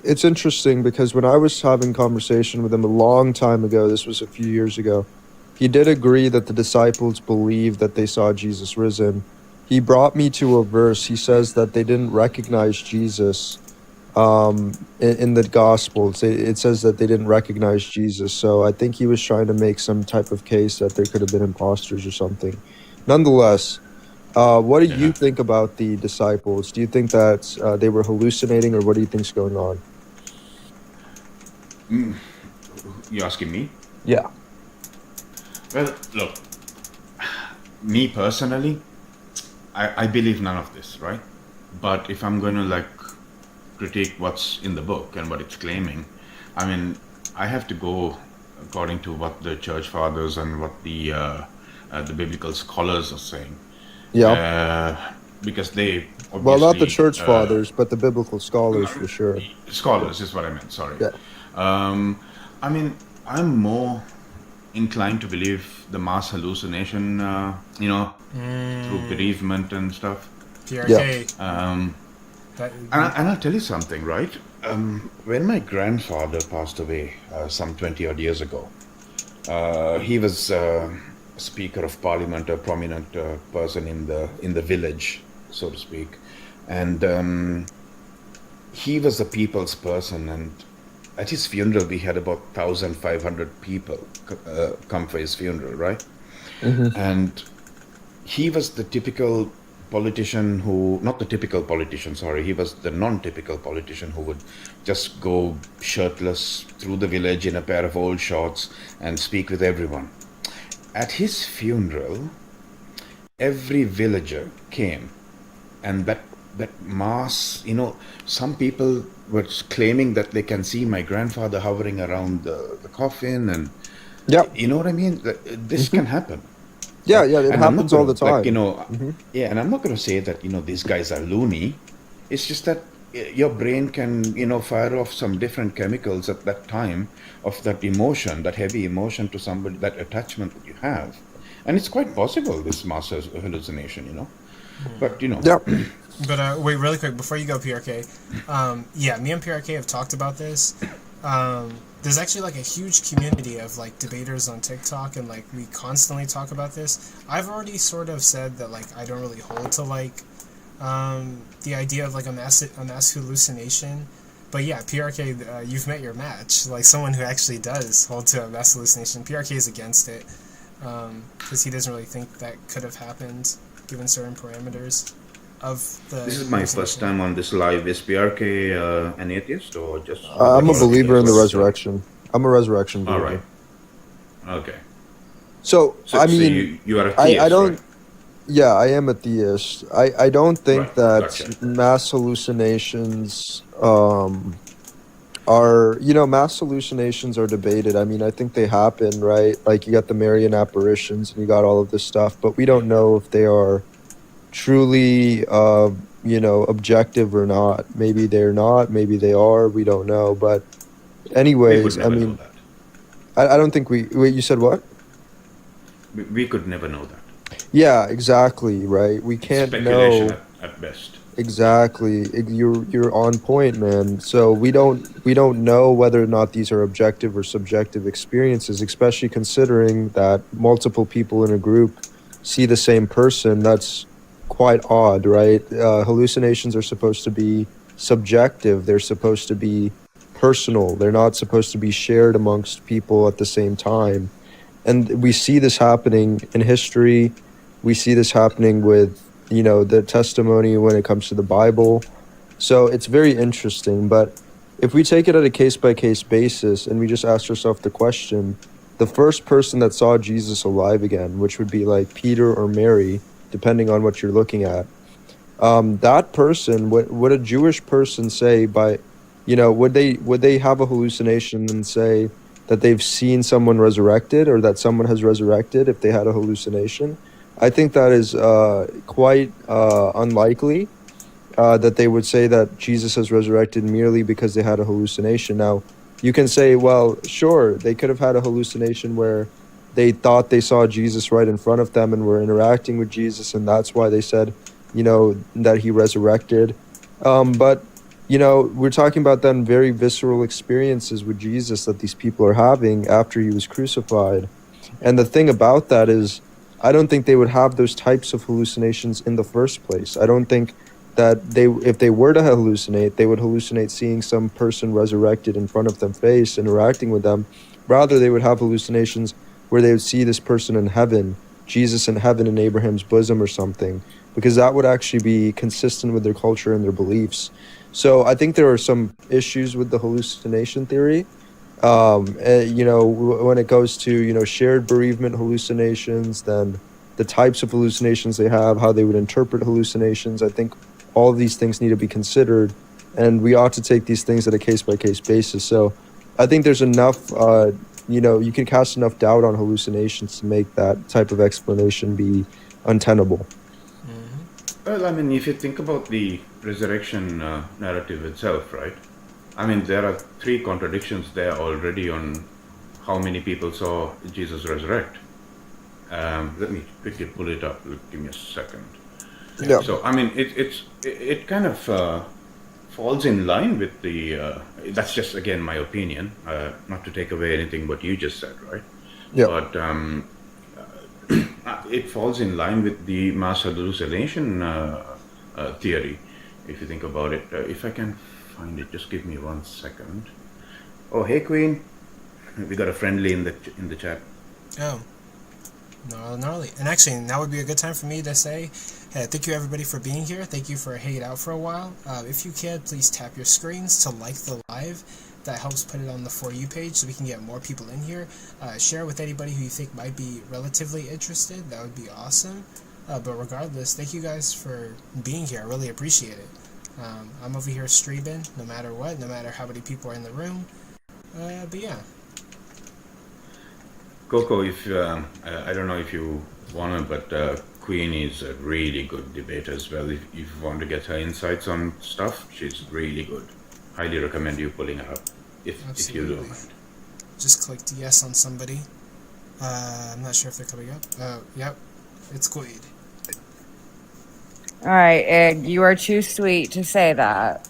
It's interesting because when I was having conversation with him a long time ago, this was a few years ago, he did agree that the disciples believed that they saw Jesus risen. He brought me to a verse. He says that they didn't recognize Jesus in the Gospels. It says that they didn't recognize Jesus. So I think he was trying to make some type of case that there could have been imposters or something. Nonetheless, what do you think about the disciples? Do you think that they were hallucinating, or what do you think's going on? You asking me? Yeah. Well, look, me personally, I believe none of this, right? But if I'm going to like critique what's in the book and what it's claiming, I mean, I have to go according to what the church fathers and what the biblical scholars are saying. Yeah. Because they obviously, Well, not the church fathers, but the biblical scholars for sure. Scholars is what I meant. Sorry. Yeah. I mean, I'm more inclined to believe the mass hallucination, through bereavement and stuff. PRK. And I'll tell you something, right? When my grandfather passed away some 20 odd years ago, he was Speaker of Parliament, a prominent person in the village, so to speak, and he was a people's person. And at his funeral, we had about 1,500 people come for his funeral, right? Mm-hmm. And he was the typical politician not the typical politician, sorry, he was the non-typical politician who would just go shirtless through the village in a pair of old shorts and speak with everyone. At his funeral, every villager came, and that mass, some people were claiming that they can see my grandfather hovering around the coffin, and you know what I mean? This can happen. Yeah, it happens all the time. Yeah, and I'm not going to say that, these guys are loony. It's just that your brain can, fire off some different chemicals at that time of that emotion, that heavy emotion to somebody, that attachment that you have. And it's quite possible, this mass hallucination, But, Yeah. But wait, really quick, before you go, PRK. Me and PRK have talked about this. There's actually like a huge community of like debaters on TikTok, and like we constantly talk about this. I've already sort of said that like I don't really hold to like the idea of like a mass hallucination. But yeah, PRK, you've met your match. Like someone who actually does hold to a mass hallucination. PRK is against it because he doesn't really think that could have happened given certain parameters of the. This is my first time on this live. Is PRK an atheist or just? I'm a believer in the resurrection. I'm a resurrection believer. All right. Okay. So I mean, you are a theist, I don't. Right? Yeah, I am a theist. I don't think that Gotcha. mass hallucinations mass hallucinations are debated. I mean, I think they happen, right? Like you got the Marian apparitions and you got all of this stuff, but we don't know if they are truly objective or not. Maybe they're not, maybe they are, we don't know. But anyways, I mean, I don't think wait, you said what? We could never know that. Yeah, exactly, right? We can't Speculation know. at best. Exactly. You're on point, man. So we don't know whether or not these are objective or subjective experiences, especially considering that multiple people in a group see the same person. That's quite odd, right? Hallucinations are supposed to be subjective. They're supposed to be personal. They're not supposed to be shared amongst people at the same time. And we see this happening in history. We see this happening with, the testimony when it comes to the Bible. So it's very interesting. But if we take it at a case-by-case basis and we just ask ourselves the question, the first person that saw Jesus alive again, which would be like Peter or Mary, depending on what you're looking at, that person, would a Jewish person say would they have a hallucination and say that they've seen someone resurrected or that someone has resurrected if they had a hallucination? I think that is quite unlikely that they would say that Jesus has resurrected merely because they had a hallucination. Now, you can say, well, sure, they could have had a hallucination where they thought they saw Jesus right in front of them and were interacting with Jesus, and that's why they said, that he resurrected. But we're talking about then very visceral experiences with Jesus that these people are having after he was crucified. And the thing about that is, I don't think they would have those types of hallucinations in the first place. I don't think that if they were to hallucinate, they would hallucinate seeing some person resurrected in front of them face, interacting with them. Rather, they would have hallucinations where they would see this person in heaven, Jesus in heaven in Abraham's bosom or something, because that would actually be consistent with their culture and their beliefs. So I think there are some issues with the hallucination theory. When it goes to shared bereavement hallucinations, then the types of hallucinations they have, how they would interpret hallucinations. I think all of these things need to be considered, and we ought to take these things at a case by case basis. So I think there's enough. You can cast enough doubt on hallucinations to make that type of explanation be untenable. Well, I mean, if you think about the resurrection narrative itself, right? I mean, there are 3 contradictions there already on how many people saw Jesus resurrect. Let me quickly pull it up. Give me a second. Yeah. So, I mean, it kind of falls in line with the. That's just again my opinion, not to take away anything what you just said, right? Yeah. But it falls in line with the mass hallucination theory, if you think about it. If I can find it, just give me 1 second. Oh, hey, Queen. We got a friendly in the chat. Oh. Gnarly. And actually, now would be a good time for me to say, hey, thank you everybody for being here. Thank you for hanging out for a while. If you can, please tap your screens to like the live. That helps put it on the For You page so we can get more people in here. Share with anybody who you think might be relatively interested. That would be awesome. But regardless, thank you guys for being here. I really appreciate it. I'm over here streaming no matter what, no matter how many people are in the room. But yeah. Coco, if I don't know if you want to, but Queen is a really good debater as well. If you want to get her insights on stuff, she's really good. Highly recommend you pulling her up, if you don't mind. Just clicked yes on somebody. I'm not sure if they're coming up. Yep, it's Queen. All right, Ed, you are too sweet to say that.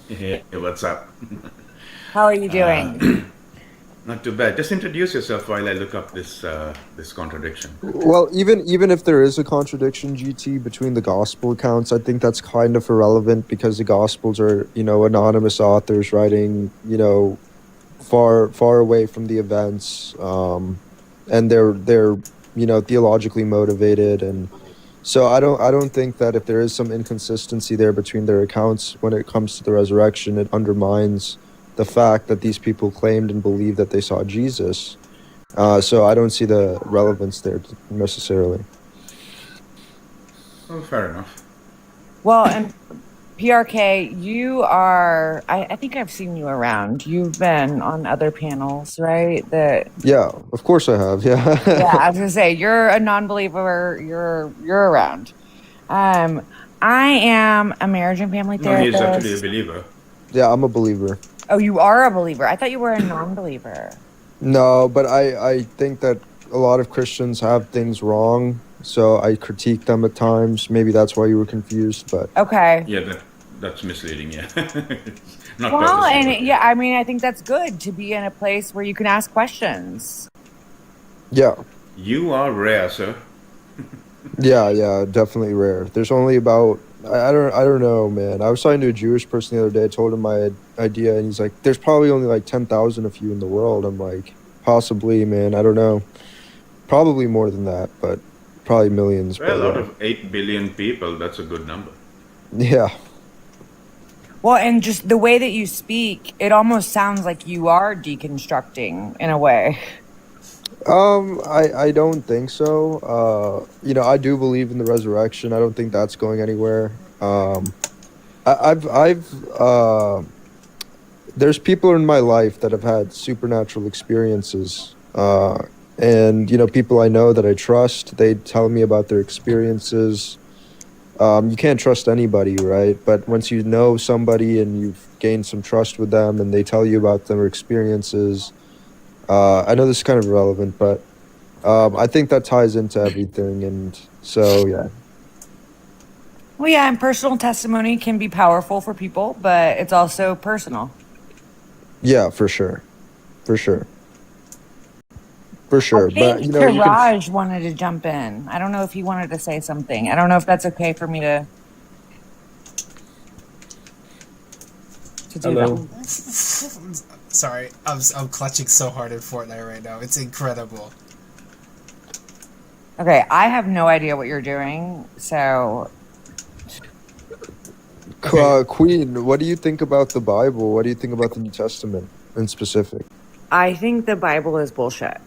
Hey, what's up? How are you doing? Not too bad. Just introduce yourself while I look up this contradiction. Well, even if there is a contradiction, GT, between the gospel accounts, I think that's kind of irrelevant because the gospels are, anonymous authors writing, far away from the events, and they're theologically motivated, and so I don't think that if there is some inconsistency there between their accounts when it comes to the resurrection, it undermines the fact that these people claimed and believed that they saw Jesus. So I don't see the relevance there necessarily. Well, fair enough. Well, and PRK, you are, I think I've seen you around. You've been on other panels, right? Yeah, of course I have, yeah. Yeah, I was going to say, you're a non-believer, you're around. I am a marriage and family therapist. No, he's actually a believer. Yeah, I'm a believer. Oh, you are a believer. I thought you were a non-believer. No, but I think that a lot of Christians have things wrong, so I critique them at times. Maybe that's why you were confused, but... Okay. Yeah, that's misleading, yeah. Not well, and yeah, I mean, I think that's good to be in a place where you can ask questions. Yeah. You are rare, sir. Yeah, definitely rare. There's only about... I don't know, man. I was talking to a Jewish person the other day. I told him my idea, and he's like, there's probably only like 10,000 of you in the world. I'm like, possibly, man. I don't know. Probably more than that, but probably millions. Well, out of 8 billion people, that's a good number. Yeah. Well, and just the way that you speak, it almost sounds like you are deconstructing in a way. I don't think so. I do believe in the resurrection. I don't think that's going anywhere. There's people in my life that have had supernatural experiences, and people I know that I trust. They tell me about their experiences. You can't trust anybody, right? But once you know somebody and you've gained some trust with them, and they tell you about their experiences. I know this is kind of irrelevant, but I think that ties into everything, and so, yeah. Well, yeah, and personal testimony can be powerful for people, but it's also personal. Yeah, for sure. For sure. I But, think Raj wanted to jump in. I don't know if he wanted to say something. I don't know if that's okay for me to do Hello. That. Sorry, I'm clutching so hard in Fortnite right now. It's incredible. Okay, I have no idea what you're doing, so... Queen, what do you think about the Bible? What do you think about the New Testament? in specific? I think the Bible is bullshit.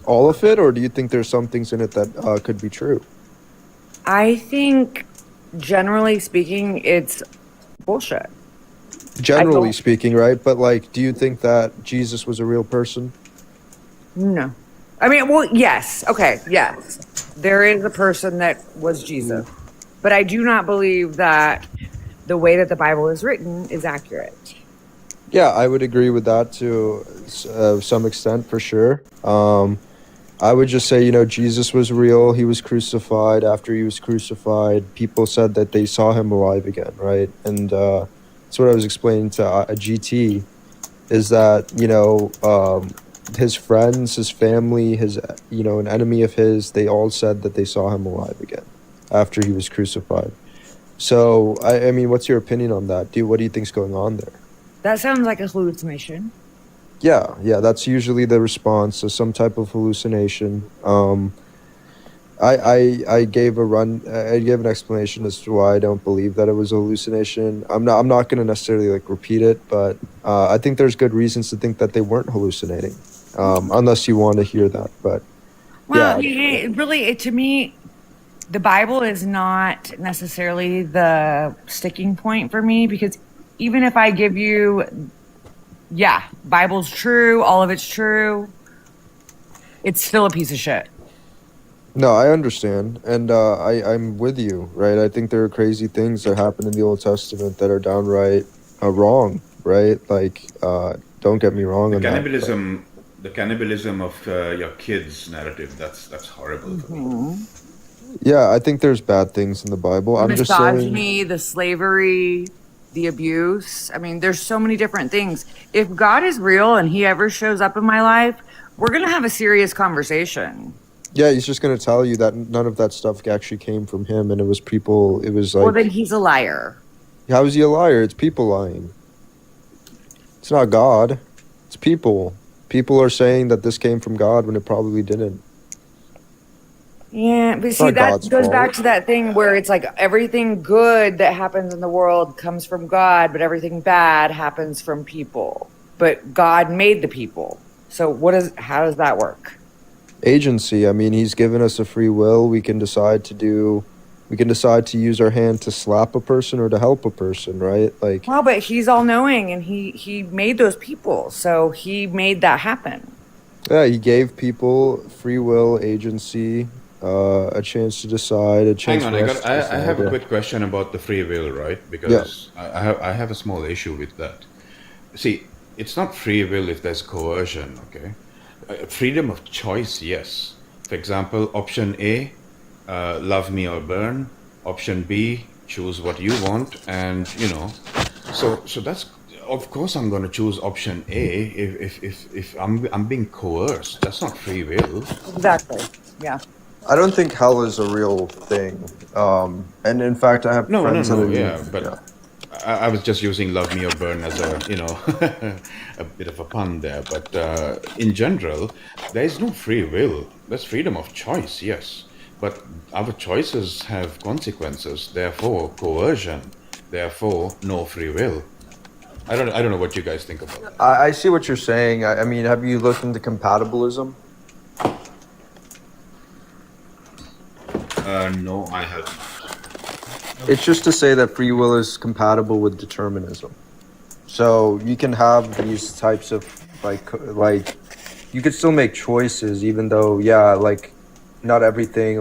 All of it, or do you think there's some things in it that could be true? I think, generally speaking, it's bullshit. Generally speaking, right? But like, do you think that Jesus was a real person? No. I mean, well, yes. Okay, yes. There is a person that was Jesus. But I do not believe that the way that the Bible is written is accurate. Yeah, I would agree with that to some extent, for sure. I would just say, Jesus was real. He was crucified. After he was crucified, people said that they saw him alive again, right? And that's what I was explaining to a GT, is that, his friends, his family, an enemy of his, they all said that they saw him alive again after he was crucified. So, I mean, what's your opinion on that? What do you think's going on there? That sounds like a hallucination. Yeah, that's usually the response. So some type of hallucination. I gave an explanation as to why I don't believe that it was a hallucination. I'm not going to necessarily repeat it, but I think there's good reasons to think that they weren't hallucinating, unless you want to hear that. But well, yeah, really, to me, the Bible is not necessarily the sticking point for me, because even if I give you, Bible's true, all of it's true, it's still a piece of shit. No, I understand, and I'm with you, right? I think there are crazy things that happen in the Old Testament that are downright wrong, right? Don't get me wrong. The cannibalism of your kids' narrative, that's horrible for me. Yeah, I think there's bad things in the Bible. The I'm just saying, misogyny, the slavery, the abuse. I mean, there's so many different things. If God is real and he ever shows up in my life, we're going to have a serious conversation. yeah, he's just going to tell you that none of that stuff actually came from him, and it was people. It was Well, then he's a liar. How is he a liar? It's people lying. It's not God. It's people. People are saying that this came from God when it probably didn't. Yeah, but see, that goes back to that thing where it's like everything good that happens in the world comes from God, but everything bad happens from people. But God made the people. So how does that work? Agency. I mean, he's given us a free will. We can decide to use our hand to slap a person or to help a person, right? Well, but he's all knowing, and he made those people. So he made that happen. Yeah, he gave people free will, agency, a chance to decide, a chance. Hang on, I have a quick question about the free will, right? Because I have a small issue with that. See, it's not free will if there's coercion, okay? Freedom of choice, yes. For example, option A, love me or burn. Option B, choose what you want, and so that's, of course I'm going to choose option A if I'm being coerced. That's not free will. Exactly. Yeah. I don't think hell is a real thing. And in fact, I have friends that yeah, but I was just using love me or burn as a a bit of a pun there. But in general, there is no free will. There's freedom of choice, yes. But our choices have consequences, therefore coercion, therefore no free will. I don't know what you guys think about that. I see what you're saying. I mean, have you looked into compatibilism? No, I haven't. It's just to say that free will is compatible with determinism. So you can have these types of you could still make choices, even though not everything,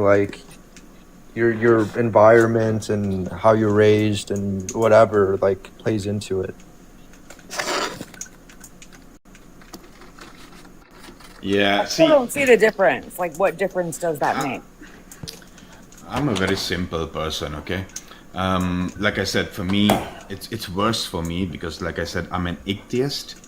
your environment and how you're raised and whatever plays into it. Yeah, I don't see the difference. What difference does that make? I'm a very simple person, okay? Like I said, for me, it's worse for me because, like I said, I'm an atheist,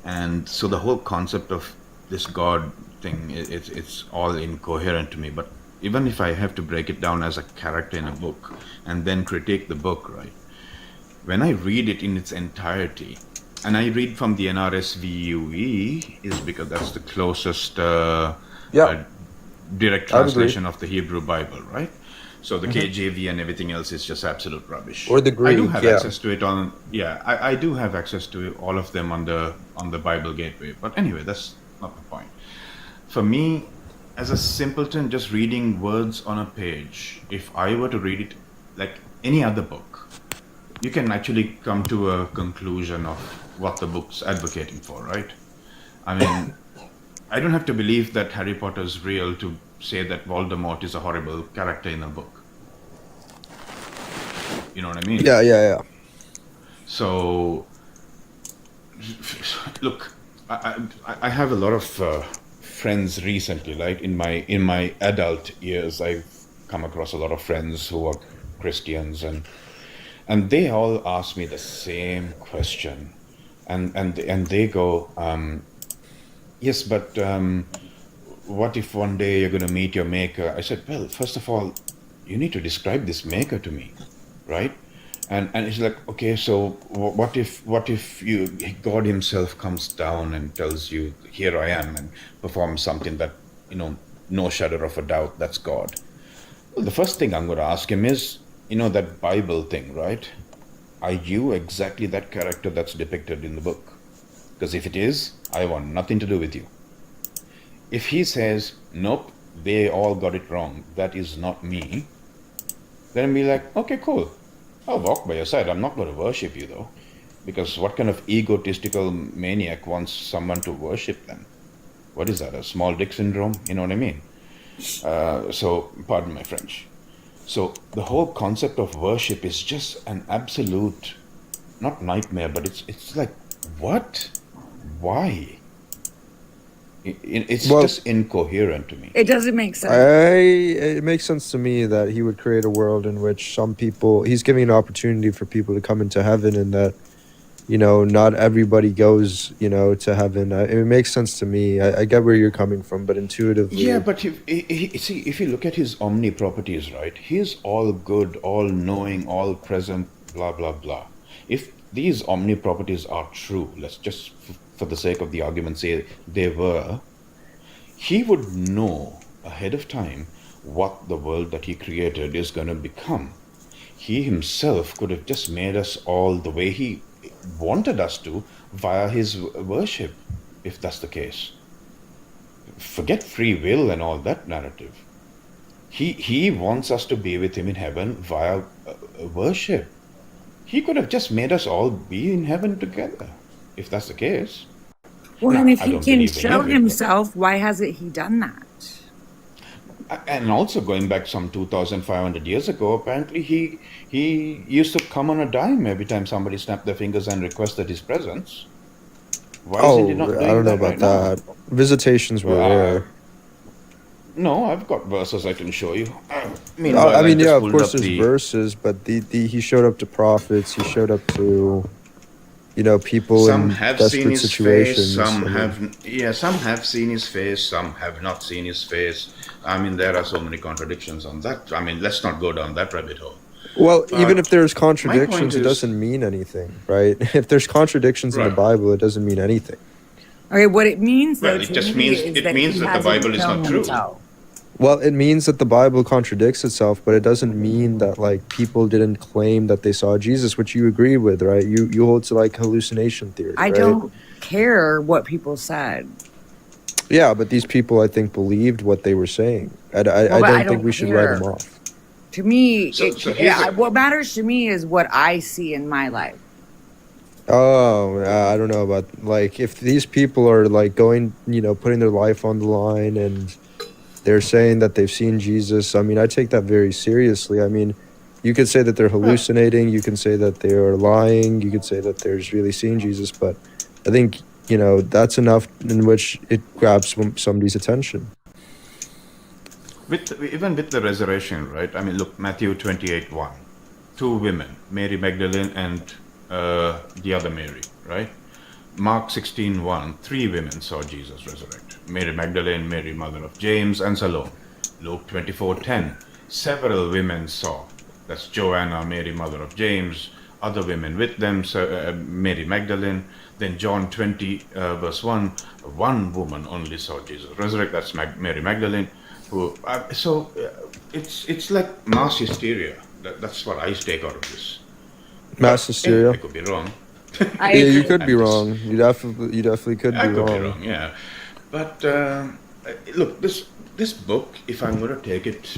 and so the whole concept of this God thing, it's all incoherent to me. But even if I have to break it down as a character in a book and then critique the book, right? When I read it in its entirety, and I read from the NRSVUE, is because that's the closest direct translation of the Hebrew Bible, right? So the KJV and everything else is just absolute rubbish. Or the Greek, I do have yeah. access to it on. Yeah, I do have access to all of them on the Bible Gateway. But anyway, that's not the point. For me, as a simpleton, just reading words on a page, if I were to read it like any other book, you can actually come to a conclusion of what the book's advocating for, right? I mean, I don't have to believe that Harry Potter is real to say that Voldemort is a horrible character in a book. You know what I mean? Yeah. So, look, I have a lot of friends recently, right? In my adult years, I've come across a lot of friends who are Christians, and they all ask me the same question, and they go, yes, but what if one day you're going to meet your maker? I said, well, first of all, you need to describe this maker to me, right? And it's like, okay, so what if God himself comes down and tells you, here I am, and performs something that, no shudder of a doubt, that's God. Well, the first thing I'm going to ask him is, that Bible thing, right? Are you exactly that character that's depicted in the book? Because if it is, I want nothing to do with you. If he says, nope, they all got it wrong, that is not me, then I'll be like, okay, cool. I'll walk by your side. I'm not going to worship you, though. Because what kind of egotistical maniac wants someone to worship them? What is that, a small dick syndrome? You know what I mean? So, pardon my French. So, the whole concept of worship is just an absolute, not nightmare, but it's like, what? Why? It's just incoherent to me. It doesn't make sense. It makes sense to me that he would create a world in which some people, he's giving an opportunity for people to come into heaven, and that, not everybody goes, to heaven. It makes sense to me. I get where you're coming from, but intuitively. Yeah, but if you look at his omni properties, right, he's all good, all knowing, all present, blah, blah, blah. If these omni properties are true, let's just, for the sake of the argument, say they were, he would know ahead of time what the world that he created is going to become. He himself could have just made us all the way he wanted us to via his worship, if that's the case. Forget free will and all that narrative. He wants us to be with him in heaven via worship. He could have just made us all be in heaven together, if that's the case. Well, Now, and if I he don't can believe show in it, himself, why hasn't he done that? and also going back some 2,500 years ago, apparently he used to come on a dime every time somebody snapped their fingers and requested his presence. Why isn't he not doing I don't know that about right that. Visitations were now? rare. No, I've got verses I can show you. I Meanwhile, mean, just yeah, of pulled course up there's verses, but he showed up to prophets. He showed up to, people Some in have seen desperate his situations. face, some have seen his face, some have not seen his face. I mean, there are so many contradictions on that. I mean, let's not go down that rabbit hole. Well, even if there's My point contradictions, it is, doesn't mean anything, right? If there's contradictions in the right. Bible, it doesn't mean anything. Okay, what it means though Well, it to just me means is it that means he that the hasn't Bible is shown not true. himself. Well, it means that the Bible contradicts itself, but it doesn't mean that people didn't claim that they saw Jesus, which you agree with, right? You hold to hallucination theory, I right? don't care what people said. Yeah, but these people, I think, believed what they were saying. I Well, don't but I think don't we should write care. them off. To me, So here's what matters to me is what I see in my life. Oh, I don't know about if these people are going, putting their life on the line and they're saying that they've seen Jesus. I mean, I take that very seriously. I mean, you could say that they're hallucinating. You can say that they are lying. You could say that they're really seeing Jesus. But I think, that's enough in which it grabs somebody's attention. Even with the resurrection, right? I mean, look, Matthew 28:1, two women, Mary Magdalene and the other Mary, right? Mark 16:1, three women saw Jesus resurrect. Mary Magdalene, Mary mother of James, and Salome. Luke 24:10, several women saw. That's Joanna, Mary mother of James, other women with them, Mary Magdalene. Then John 20 verse 1, one woman only saw Jesus resurrect. That's Mary Magdalene. it's like mass hysteria. That's what I take out of this. Mass hysteria. I could be wrong. I Yeah, you agree. could be wrong. You definitely could I be could be wrong. wrong, yeah. But look, this book, if I'm going to take it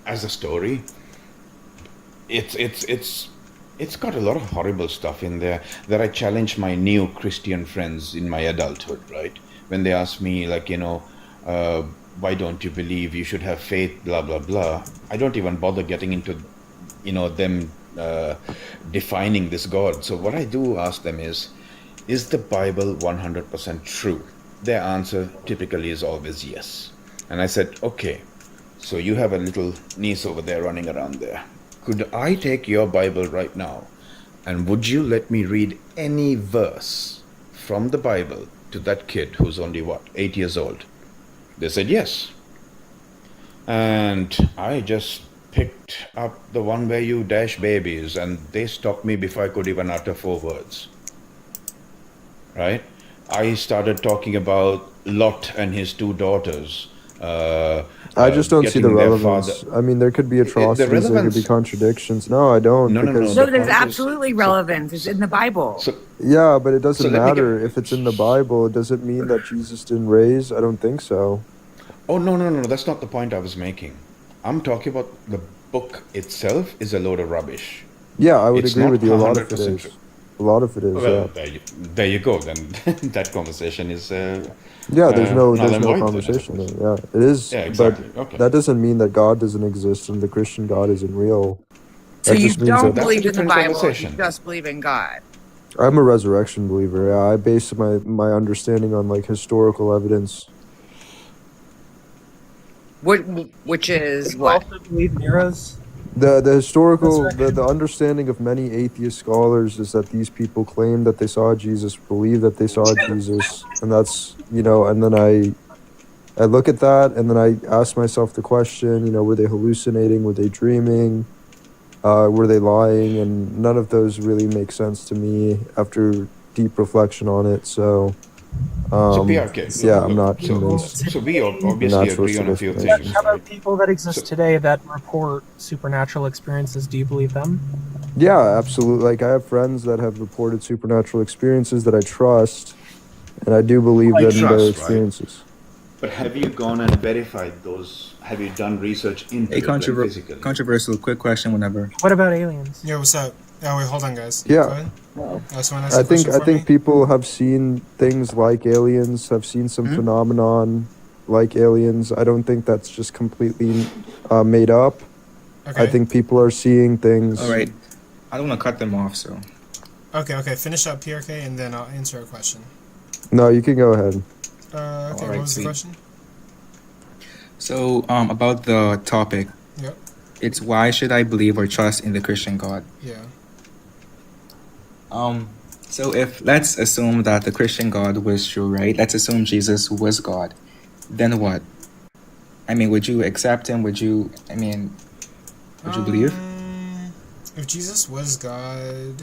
as a story, it's got a lot of horrible stuff in there that I challenge my neo-Christian friends in my adulthood, right? When they ask me, like, why don't you believe you should have faith, blah blah blah. I don't even bother getting into, them defining this God. So what I do ask them is the Bible 100% true? Their answer typically is always yes. And I said, okay, so you have a little niece over there running around there. Could I take your Bible right now, and would you let me read any verse from the Bible to that kid who's only, 8 years old? They said yes. And I just picked up the one where you dash babies, and they stopped me before I could even utter 4 words. Right? I started talking about Lot and his 2 daughters. I just don't see the getting their relevance. father. I mean, there could be The atrocities, there could be relevance. contradictions. No, I don't. No, no, no. Because No, The there's point is, absolutely relevance. It's in the Bible. yeah, but it So doesn't let me matter get. if it's in the Bible. Does it mean that Jesus didn't raise? I don't think so. Oh, no, no, no. That's not the point I was making. I'm talking about the book itself is a load of rubbish. Yeah, I would It's agree not with you. A lot of it 100% is. true. A lot of it is. Well, Yeah. there you go. Then that conversation is Yeah, there's null no and void then, I conversation suppose. there. Yeah, it is. Yeah, But exactly. Okay. that doesn't mean that God doesn't exist and the Christian God isn't real. So That you just means don't that That's a believe in the different Bible. You conversation. just believe in God. I'm a resurrection believer. Yeah, I base my understanding on like historical evidence. Which is You what? also believe in eras? The historical Resurrection? the understanding of many atheist scholars is that these people claim that they saw Jesus, believe that they saw Jesus, and that's and then I look at that and then I ask myself the question, were they hallucinating? Were they dreaming? Were they lying? And none of those really make sense to me after deep reflection on it. So, So PRK, yeah, I'm look, not convinced. so we The obviously agree naturalistic on a few explanation. things, How about right? people that exist So today that report supernatural experiences? Do you believe them? Yeah, absolutely. Like I have friends that have reported supernatural experiences that I trust, and I do believe I that in their trust, right? experiences. But have you gone and verified those? Have you done research into A it, like physically? controversial quick question whenever. What about aliens? Yeah, what's up? Oh, wait, hold on, guys. Go Yeah, ahead. Someone ask I a think question for me? people have seen things like aliens, have seen some phenomenon like aliens. I don't think that's just completely made up. I Okay. think people are seeing things. All right, I don't want to cut them off, so. Okay. Finish up PRK, and then I'll answer a question. No, you can go ahead. Okay, All what right, was the sweet. question? So, about the topic, Yep. it's why should I believe or trust in the Christian God? Yeah. So if let's assume that the Christian God was true, right? Let's assume Jesus was God. Then what? I mean, would you accept him? Would you believe? If Jesus was God,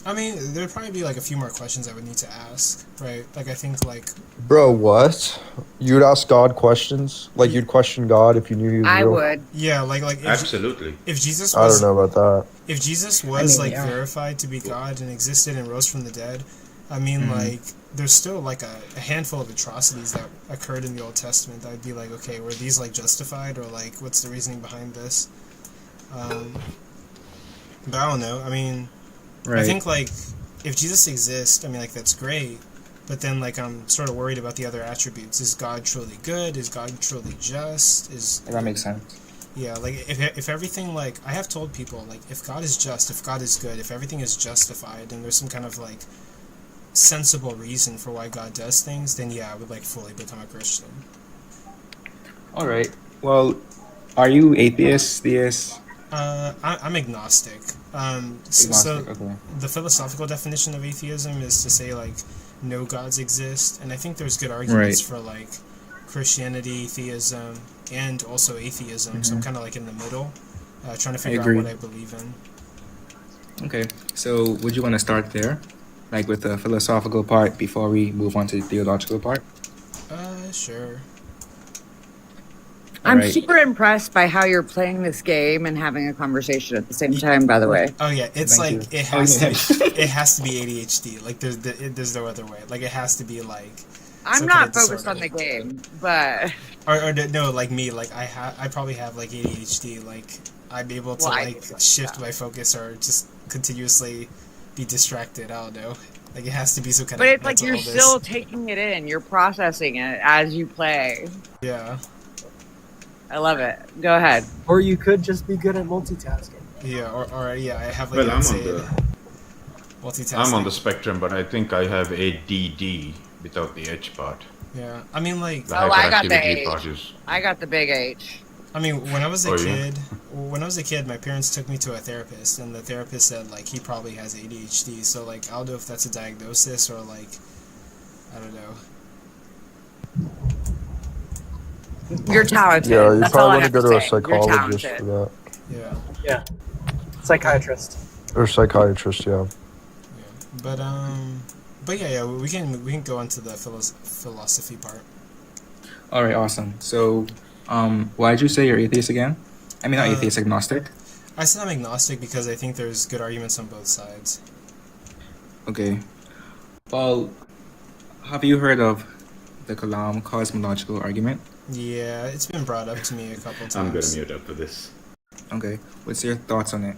I mean, there'd probably be like a few more questions I would need to ask, right? Like I think like Bro, what? You'd ask God questions? Like you'd question God if you knew he was I real? would. yeah, like if, Absolutely. if Jesus I don't was know about that. if Jesus was like yeah. verified to be God and existed and rose from the dead, I mean like there's still like a handful of atrocities that occurred in the Old Testament that I'd be like, okay, were these like justified or like what's the reasoning behind this? But I don't know. I mean, Right. I think like if Jesus exists, I mean like that's great, but then like I'm sort of worried about the other attributes. Is God truly good? Is God truly just? Is That makes sense. yeah, like if everything like I have told people like if God is just, if God is good, if everything is justified and there's some kind of like sensible reason for why God does things, then yeah, I would like fully become a Christian. All right. Well, are you atheist, theist? I'm agnostic. So Agnostic, okay. the philosophical definition of atheism is to say like no gods exist, and I think there's good arguments for like Christianity, theism, and also atheism. So I'm kind of like in the middle, trying to figure out agree. what I believe in. Okay. So would you want to start there? Like with the philosophical part before we move on to the theological part? Sure. I'm Alright. super impressed by how you're playing this game and having a conversation at the same time. By the way. Oh yeah, it's Thank like you. it has to. It has to be ADHD. Like there's no other way. Like it has to be like. I'm some not kind of focused on the disorder. game, but Or no, like me. Like I probably have like ADHD. Like I'm able to Well, I like do, shift my focus or just continuously be distracted. I don't know. Like it has to be some kind but of it's like mental you're illness. still taking it in. You're processing it as you play. Yeah. I love it. Go ahead. Or you could just be good at multitasking. Yeah. Or yeah, I have like Well, an insane multitasking. I'm on the spectrum, but I think I have ADD without the H part. Yeah. I mean like. The I got the hyperactivity H. part is. I got the big H. I mean, when I was a Oh, yeah? kid, my parents took me to a therapist, and the therapist said like he probably has ADHD. So like, I don't know if that's a diagnosis or like, I don't know. You're talented. Yeah, you That's all I probably want to have go to to a say. You're psychologist talented. for that. Yeah. Yeah. Psychiatrist. Or psychiatrist, yeah. But yeah, we can go into the philosophy part. All right, awesome. So, why did you say you're atheist again? I mean, not atheist, agnostic. I said I'm agnostic because I think there's good arguments on both sides. Okay. Well, have you heard of the Kalam cosmological argument? Yeah, it's been brought up to me a couple times. I'm gonna mute up for this. Okay. What's your thoughts on it?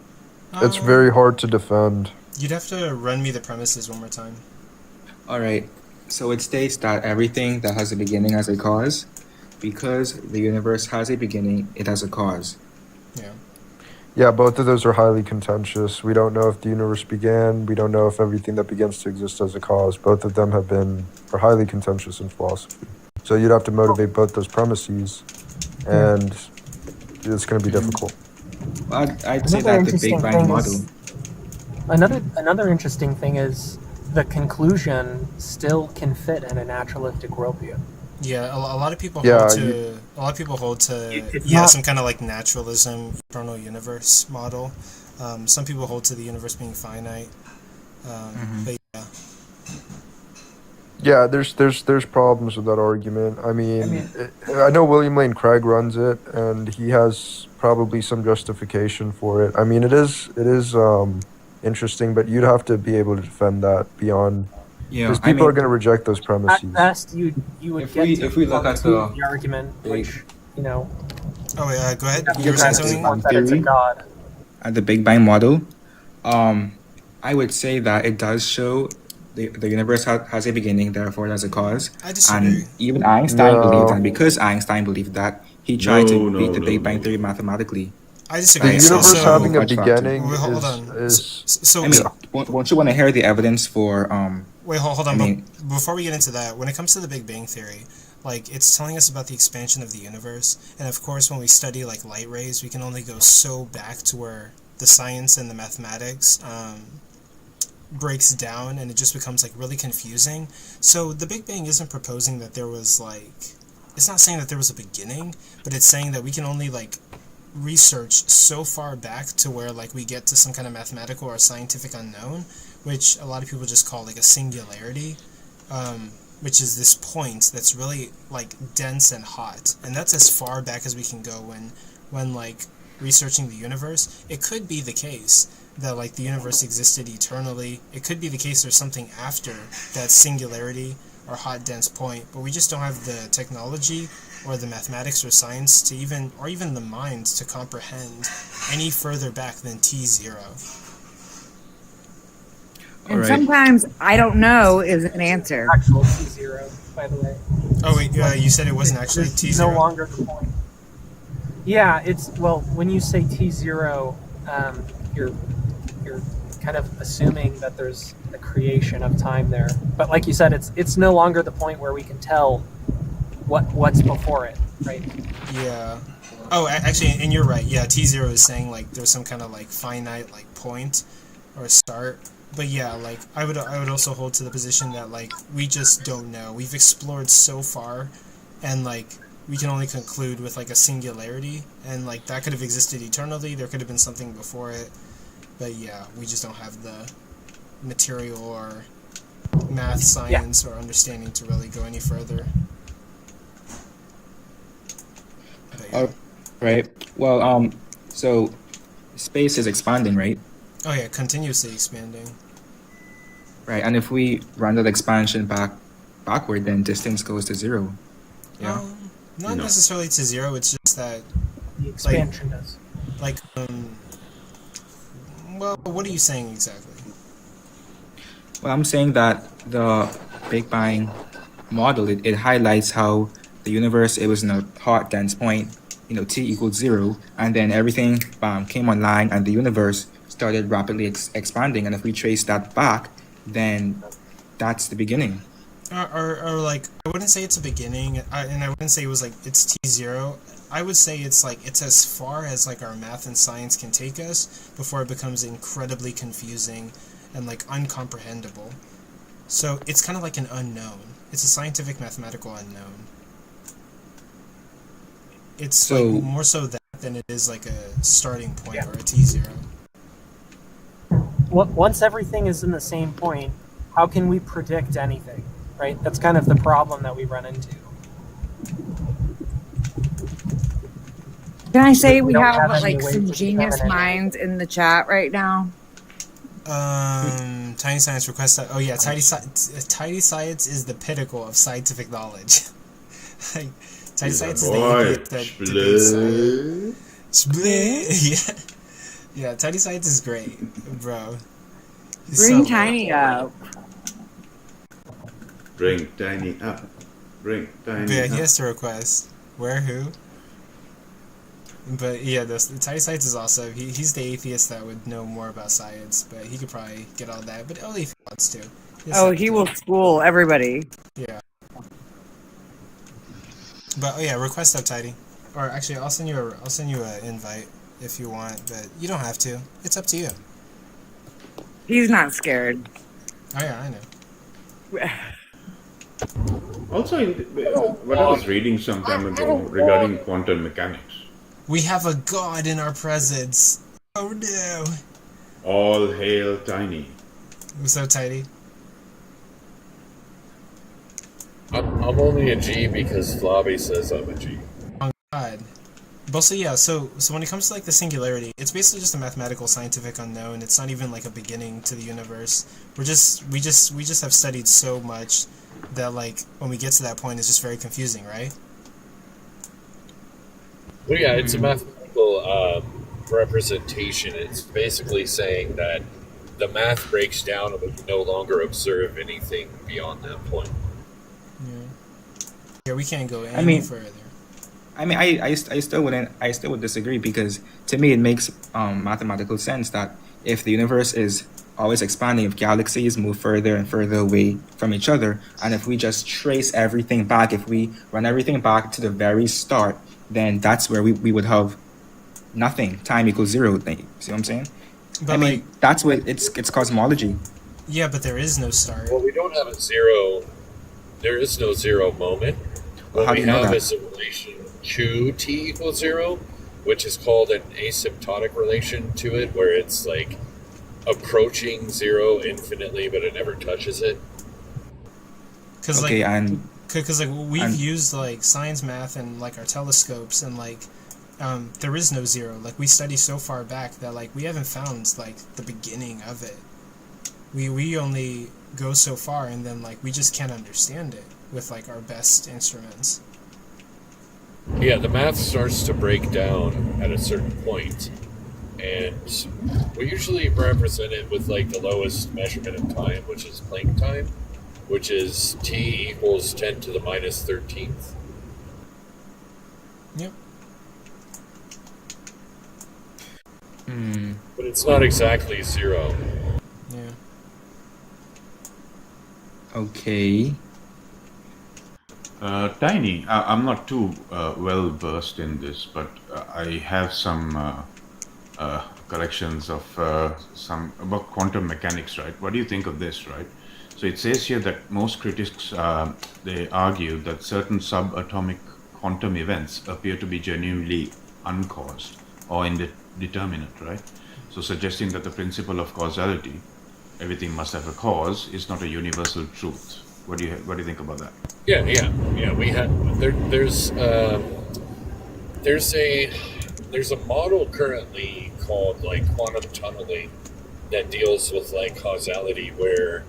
It's very hard to defend. You'd have to run me the premises one more time. All right. So it states that everything that has a beginning has a cause. Because the universe has a beginning, it has a cause. Yeah. Yeah, both of those are highly contentious. We don't know if the universe began. We don't know if everything that begins to exist has a cause. Both of them are highly contentious in philosophy. So you'd have to motivate both those premises, and it's going to be difficult. I'd say that the Big Bang model. Another interesting thing is the conclusion still can fit in a naturalistic worldview. Yeah, a lot of people Yeah, hold to It's not- some kind of like naturalism, eternal universe model. Some people hold to the universe being finite. But yeah. Yeah, there's problems with that argument. I mean, I know William Lane Craig runs it, and he has probably some justification for it. I mean, it is interesting, but you'd have to be able to defend that beyond. Yeah, Because I people mean, are going to reject those premises. At best, you would If get we- to if we look at the the argument, which you know. Oh yeah, go ahead. You You were saying have to something? support that it's a god. At the Big Bang model, I would say that it does show the universe has a beginning, therefore it has a cause. I disagree. And even Einstein No. believed that. Because Einstein believed that, he tried to No, beat the no, Big no, Bang no. theory mathematically. I The disagree. universe So- having a Fudge factor. beginning Wait, hold on. is So I mean, won't you want to hear the evidence for wait, hold on. I mean- Before we get into that, when it comes to the Big Bang Theory, like it's telling us about the expansion of the universe, and of course, when we study like light rays, we can only go so back to where the science and the mathematics breaks down, and it just becomes like really confusing. So the Big Bang isn't proposing that there was like, it's not saying that there was a beginning, but it's saying that we can only like research so far back to where like we get to some kind of mathematical or scientific unknown, which a lot of people just call like a singularity, which is this point that's really like dense and hot, and that's as far back as we can go when like researching the universe. It could be the case that like the universe existed eternally. It could be the case there's something after that singularity or hot dense point, but we just don't have the technology or the mathematics or science to even the mind to comprehend any further back than T0. And Alright. sometimes I don't know is an answer. Actual T0, by the way. Oh wait, you said it wasn't actually It's T0? no longer the point. Yeah, it's when you say T0, you're kind of assuming that there's a creation of time there. But like you said, it's no longer the point where we can tell what's before it, right? Yeah. Oh, actually, and you're right. Yeah, T0 is saying like there's some kind of like finite like point or start. But yeah, like I would also hold to the position that like we just don't know. We've explored so far, and like we can only conclude with like a singularity, and like that could have existed eternally. There could have been something before it, but yeah, we just don't have the material or math, science, or understanding to really go any further. But Right. Well, so space is expanding, right? Oh yeah, continuously expanding. Right. And if we run that expansion backward, then distance goes to zero. Yeah. Not necessarily to zero. It's just that the expansion does. Like, well, what are you saying exactly? Well, I'm saying that the Big Bang model, it highlights how the universe, it was in a hot, dense point, T equals zero, and then everything came online and the universe started rapidly expanding. And if we trace that back, then that's the beginning. Or like, I wouldn't say it's a beginning, and I wouldn't say it was like, it's T0. I would say it's like, it's as far as like our math and science can take us before it becomes incredibly confusing and like uncomprehendable. So it's kind of like an unknown. It's a scientific mathematical unknown. It's like more so that than it is like a starting point or a T0. Once everything is in the same point, how can we predict anything, right? That's kind of the problem that we run into. Can I say we have like some genius minds in the chat right now? Tiny Science request that. Oh yeah, Tiny Science is the pinnacle of scientific knowledge. Like, Tiny Science is the debate science. Yeah, Tiny Science is great, bro. Bring Tiny up. Bring Tiny up. Bring Tiny up. Yeah, he has to request. Where, who? But yeah, the Tiny Science is awesome. He's the atheist that would know more about science, but he could probably get all that, but only if he wants to. He will school everybody. Yeah. But oh yeah, request up, Tidy. Or actually, I'll send you an invite if you want, but you don't have to. It's up to you. He's not scared. Oh yeah, I know. Also, what I was reading some time ago regarding quantum mechanics. We have a god in our presence. Oh no. All hail Tiny. What's up, Tidy? I'm only a G because Flobby says I'm a G. Oh god. But so yeah, so when it comes to like the singularity, it's basically just a mathematical scientific unknown. It's not even like a beginning to the universe. We just have studied so much that like when we get to that point, it's just very confusing, right? Well, yeah, it's a mathematical representation. It's basically saying that the math breaks down and we can no longer observe anything beyond that point. Yeah, we can't go any further. I still would disagree, because to me it makes mathematical sense that if the universe is always expanding, if galaxies move further and further away from each other, and if we just trace everything back, if we run everything back to the very start, then that's where we would have nothing. Time equals zero. See what I'm saying? But that's what it's cosmology. Yeah, but there is no start. Well, we don't have a zero. There is no zero moment. What we have is a relation to t equals zero, which is called an asymptotic relation to it, where it's like approaching zero infinitely, but it never touches it. Because we've used like science, math, and like our telescopes, and like there is no zero. Like we study so far back that like we haven't found like the beginning of it. We only go so far, and then like we just can't understand it with like our best instruments. Yeah, the math starts to break down at a certain point, and we usually represent it with like the lowest measurement of time, which is Planck time, which is t equals 10 to the minus 13th. Yep. But it's not exactly zero. Yeah. Okay. Tiny, I'm not too well versed in this, but I have some collections of some about quantum mechanics, right? What do you think of this, right? So it says here that most critics, they argue that certain subatomic quantum events appear to be genuinely uncaused or indeterminate, right? So suggesting that the principle of causality, everything must have a cause, is not a universal truth. What do you think about that? Yeah. We have there's There's a model currently called like quantum tunneling that deals with like causality, where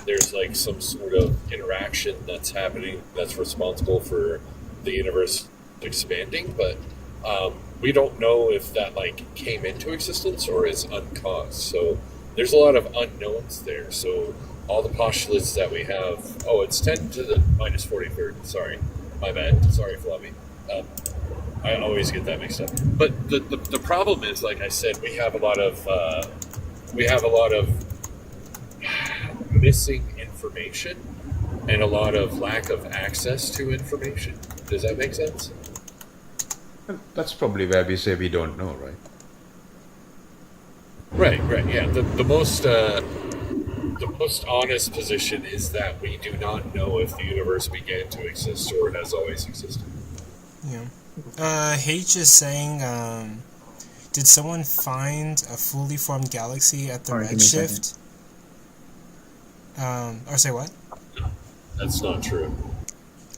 there's like some sort of interaction that's happening that's responsible for the universe expanding, but we don't know if that like came into existence or is uncaused. So there's a lot of unknowns there. So all the postulates that we have, it's 10 to the minus 43rd. Sorry, my bad. Sorry, Fluffy. I always get that mixed up. But the problem is, like I said, we have a lot of missing information and a lot of lack of access to information. Does that make sense? That's probably where we say we don't know, right? Right, yeah. The most honest position is that we do not know if the universe began to exist or has always existed. Yeah. H is saying, did someone find a fully formed galaxy at the redshift? Or say what? No, that's not true.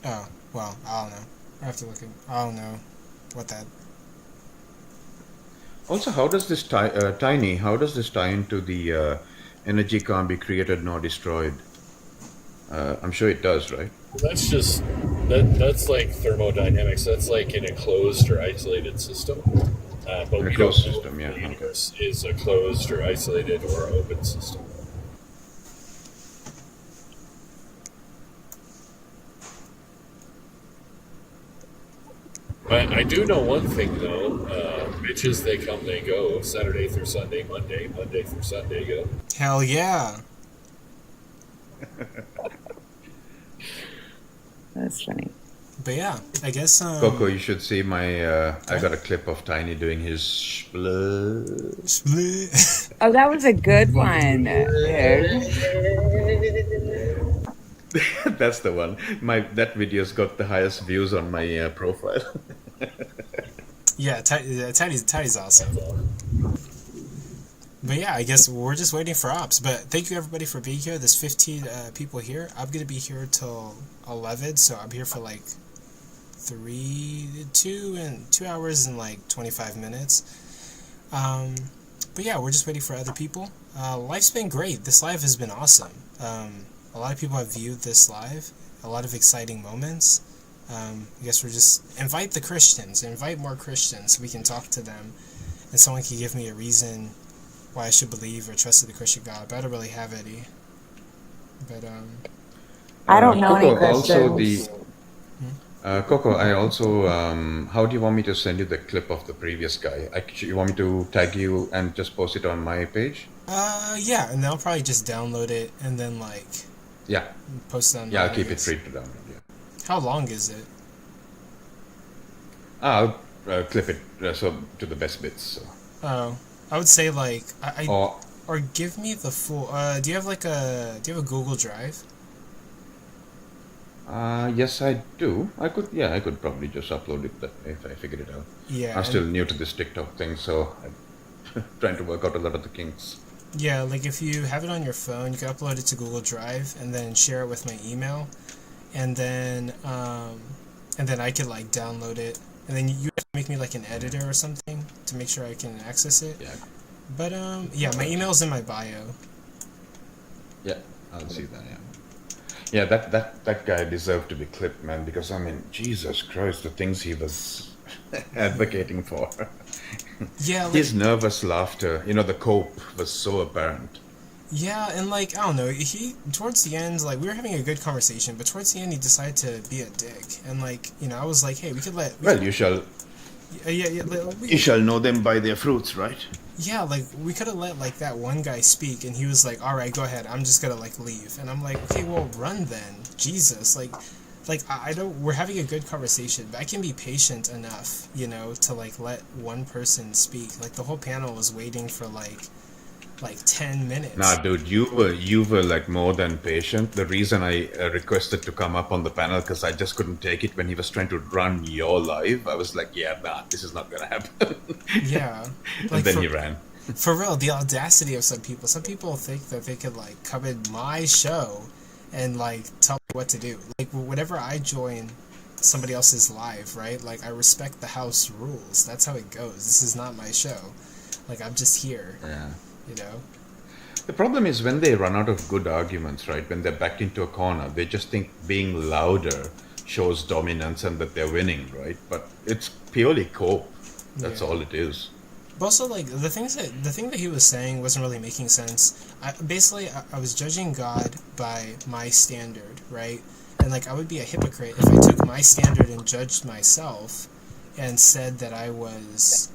Oh, well, I don't know. I have to look at. I don't know what that. Also, how does this Tiny? How does this tie into the energy can't be created nor destroyed? I'm sure it does, right? That's just that's like thermodynamics. That's like in a closed or isolated system. But in a closed system, yeah. The universe is a closed or isolated or open system. I do know one thing though. Bitches, they come, they go. Saturday through Sunday, Monday through Sunday, go. Hell yeah. That's funny. But yeah, I guess. Coco, you should see my. I got a clip of Tiny doing his split. Oh, that was a good one. That's the one. That video's got the highest views on my profile. Yeah, Tiny's awesome. But yeah, I guess we're just waiting for ops. But thank you everybody for being here. There's 15 people here. I'm gonna be here till 11, so I'm here for like 2 hours and like 25 minutes. But yeah, we're just waiting for other people. Life's been great. This live has been awesome. A lot of people have viewed this live. A lot of exciting moments. I guess we're just invite the Christians, invite more Christians so we can talk to them, and someone can give me a reason why I should believe or trust in the Christian God. But I don't really have any. But I don't know Coco, any Christians. Also Coco, I also how do you want me to send you the clip of the previous guy? You want me to tag you and just post it on my page? Yeah, and then I'll probably just download it and then like post it on. Yeah, I'll keep it free to download. Yeah. How long is it? I'll clip it so to the best bits. So. Oh, I would say like or give me the full. Do you have a Google Drive? Yes, I do. I could probably just upload it that way if I figured it out. Yeah. I'm still new to this TikTok thing, so I'm trying to work out a lot of the kinks. Yeah, like if you have it on your phone, you can upload it to Google Drive and then share it with my email, and then I could like download it, and then you have to make me like an editor or something to make sure I can access it. Yeah. But yeah, my email's in my bio. Yeah, I'll see that. Yeah, that guy deserved to be clipped, man. Because I mean, Jesus Christ, the things he was advocating for. Yeah, like, his nervous laughter, the cope was so apparent. Yeah, and like I don't know, he towards the end, like we were having a good conversation, but towards the end he decided to be a dick, and like I was like, hey, you shall. You shall know them by their fruits, right? Yeah, like we could have let like that one guy speak, and he was like, all right, go ahead, I'm just gonna like leave, and I'm like, okay, well run then, Jesus, like I don't. We're having a good conversation, but I can be patient enough, to like let one person speak. Like the whole panel was waiting for like 10 minutes. Nah, dude, you were like more than patient. The reason I requested to come up on the panel because I just couldn't take it when he was trying to run your live. I was like, yeah, nah, this is not gonna happen. Yeah, and then he ran. For real, the audacity of some people. Some people think that they could like come in my show and like tell me what to do. Like whenever I join somebody else's live, right? Like, I respect the house rules. That's how it goes. This is not my show. Like, I'm just here. Yeah. You know? The problem is when they run out of good arguments, right? When they're backed into a corner, they just think being louder shows dominance and that they're winning, right? But it's purely cope. That's all it is. But also, like, the thing that he was saying wasn't really making sense. I was judging God by my standard, right? And, like, I would be a hypocrite if I took my standard and judged myself and said that I was...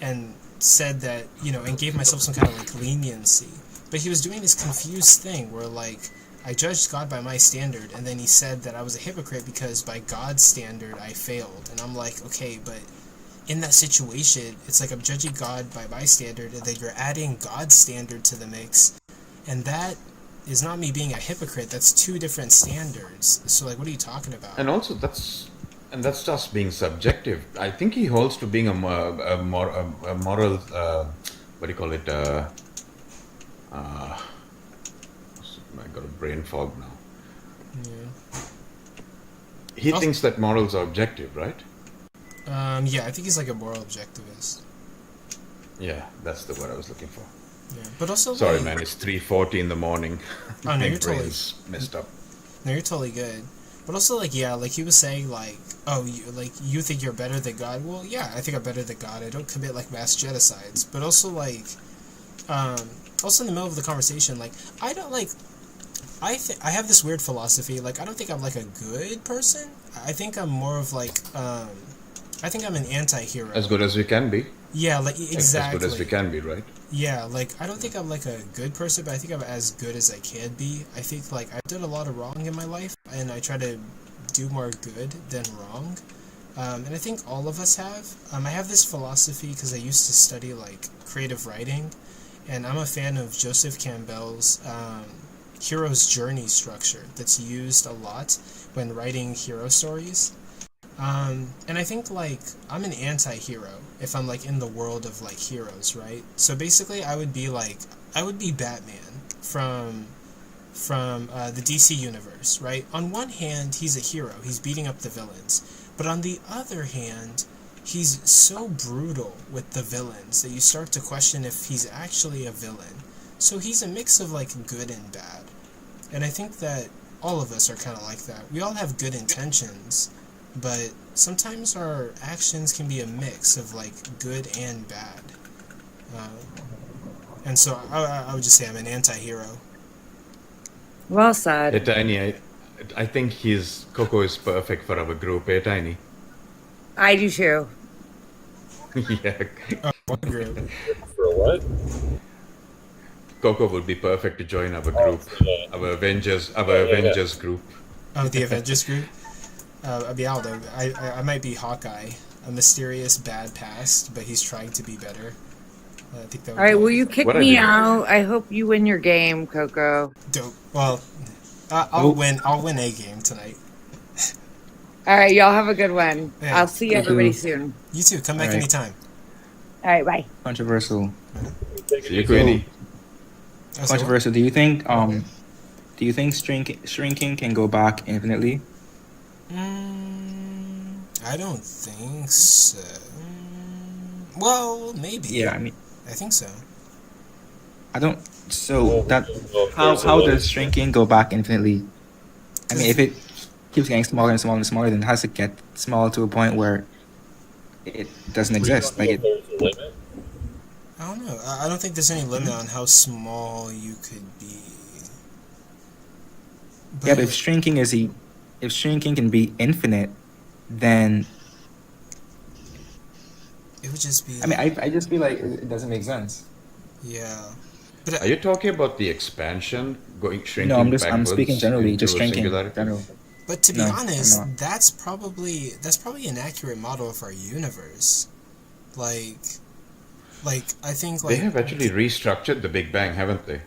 and said that, you know, and gave myself some kind of, like, leniency. But he was doing this confused thing where, like, I judged God by my standard, and then he said that I was a hypocrite because by God's standard I failed. And I'm like, okay, but in that situation, it's like I'm judging God by my standard, and then you're adding God's standard to the mix, and that is not me being a hypocrite. That's two different standards. So, like, what are you talking about? And also, that's just being subjective. I think he holds to being a moral, what do you call it? I got a brain fog now. Yeah. He thinks that morals are objective, right? Yeah, I think he's like a moral objectivist. Yeah, that's the word I was looking for. Yeah, but also... Sorry, like, man, it's 3:40 in the morning. Oh, no, My you're totally... brain's messed up. No, you're totally good. But also, like, yeah, like, he was saying, like, oh, you think you're better than God? Well, yeah, I think I'm better than God. I don't commit, like, mass genocides. But also, like, also in the middle of the conversation, like, I don't, like... I have this weird philosophy, like, I don't think I'm, like, a good person. I think I'm more of, like, I think I'm an anti-hero. As good as we can be. Yeah, like, exactly. As good as we can be, right? Yeah, like, I don't think I'm, like, a good person, but I think I'm as good as I can be. I think, like, I've done a lot of wrong in my life, and I try to do more good than wrong. And I think all of us have. I have this philosophy because I used to study, like, creative writing, and I'm a fan of Joseph Campbell's hero's journey structure that's used a lot when writing hero stories. And I think, like, I'm an anti-hero if I'm, like, in the world of, like, heroes, right? So basically I would be Batman from the DC universe, right? On one hand, he's a hero. He's beating up the villains. But on the other hand, he's so brutal with the villains that you start to question if he's actually a villain. So he's a mix of, like, good and bad. And I think that all of us are kind of like that. We all have good intentions, but sometimes our actions can be a mix of, like, good and bad. And so I would just say I'm an anti-hero. Well said. Hey, Tiny, I think Coco is perfect for our group, eh, Tiny? I do too. Yeah. What group? For what? Coco would be perfect to join our group, our Avengers group. Oh, the Avengers group? I mean, I don't know. I might be Hawkeye, a mysterious bad past, but he's trying to be better. I think that would All right, will you kick me out? I hope you win your game, Coco. Dope. Well, I'll win a game tonight. All right, y'all have a good one. Yeah. I'll see everybody soon. You too. Come back anytime. All right, bye. Controversial. See you, Queenie. Controversial. Do you think shrinking can go back infinitely? I don't think so. Well, maybe. Yeah, I mean, I think so. I don't. So how does shrinking go back infinitely? I mean, if it keeps getting smaller and smaller and smaller, then it has to get small to a point where it doesn't exist. Like it. I don't know. I don't think there's any limit on how small you could be. But yeah, but if shrinking can be infinite, then it would just be. I mean, I just feel like it doesn't make sense. Yeah. But are you talking about the expansion shrinking? No, I'm speaking generally, just shrinking. General. But to be honest, that's probably an accurate model of our universe. Like I think they have actually restructured the Big Bang, haven't they?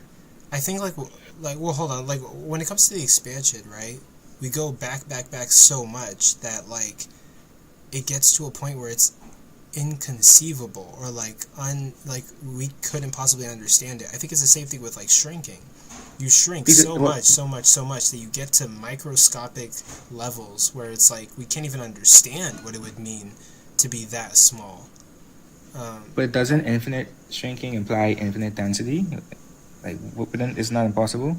I think well, hold on. Like, when it comes to the expansion, right? We go back so much that, like, it gets to a point where it's inconceivable, or like we couldn't possibly understand it. I think it's the same thing with, like, shrinking. You shrink so much that you get to microscopic levels where it's like we can't even understand what it would mean to be that small. But doesn't infinite shrinking imply infinite density? Like, wouldn't it's not impossible?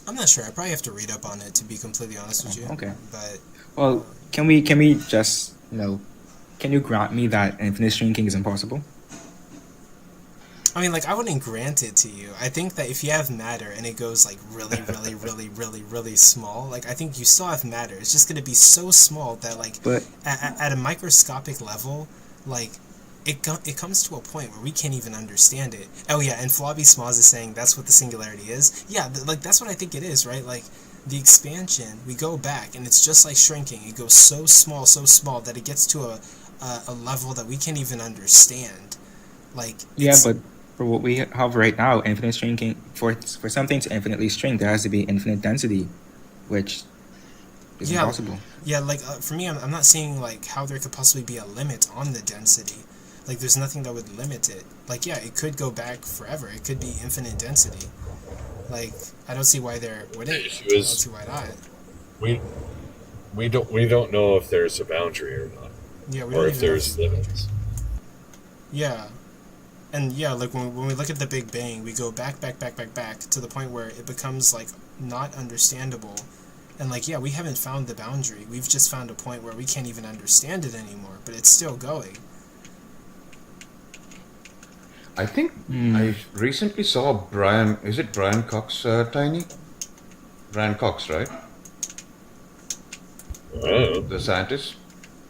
I'm not sure. I probably have to read up on it to be completely honest with you. Okay. But well, can we just can you grant me that infinite shrinking is impossible? I mean, like, I wouldn't grant it to you. I think that if you have matter and it goes, like, really, really, really, really, really small, like, I think you still have matter. It's just going to be so small that, like, at a microscopic level, like, it comes to a point where we can't even understand it. Oh, yeah, and Flobby Smalls is saying that's what the singularity is. Yeah, like, that's what I think it is, right? Like, the expansion, we go back, and it's just like shrinking. It goes so small that it gets to a level that we can't even understand. Like, yeah, but for what we have right now, infinite shrinking, for something to infinitely shrink, there has to be infinite density, which is impossible. Yeah, like, for me, I'm not seeing, like, how there could possibly be a limit on the density. Like, there's nothing that would limit it. Like, yeah, it could go back forever. It could be infinite density. Like, I don't see why there wouldn't. I don't see why not. We don't know if there's a boundary or not. Yeah, we or don't if even there's limits. Yeah. And yeah, like when we look at the Big Bang, we go back to the point where it becomes like not understandable. And like, yeah, we haven't found the boundary. We've just found a point where we can't even understand it anymore, but it's still going. I think I recently saw Brian. Is it Brian Cox, Tiny? Brian Cox, right? The scientist.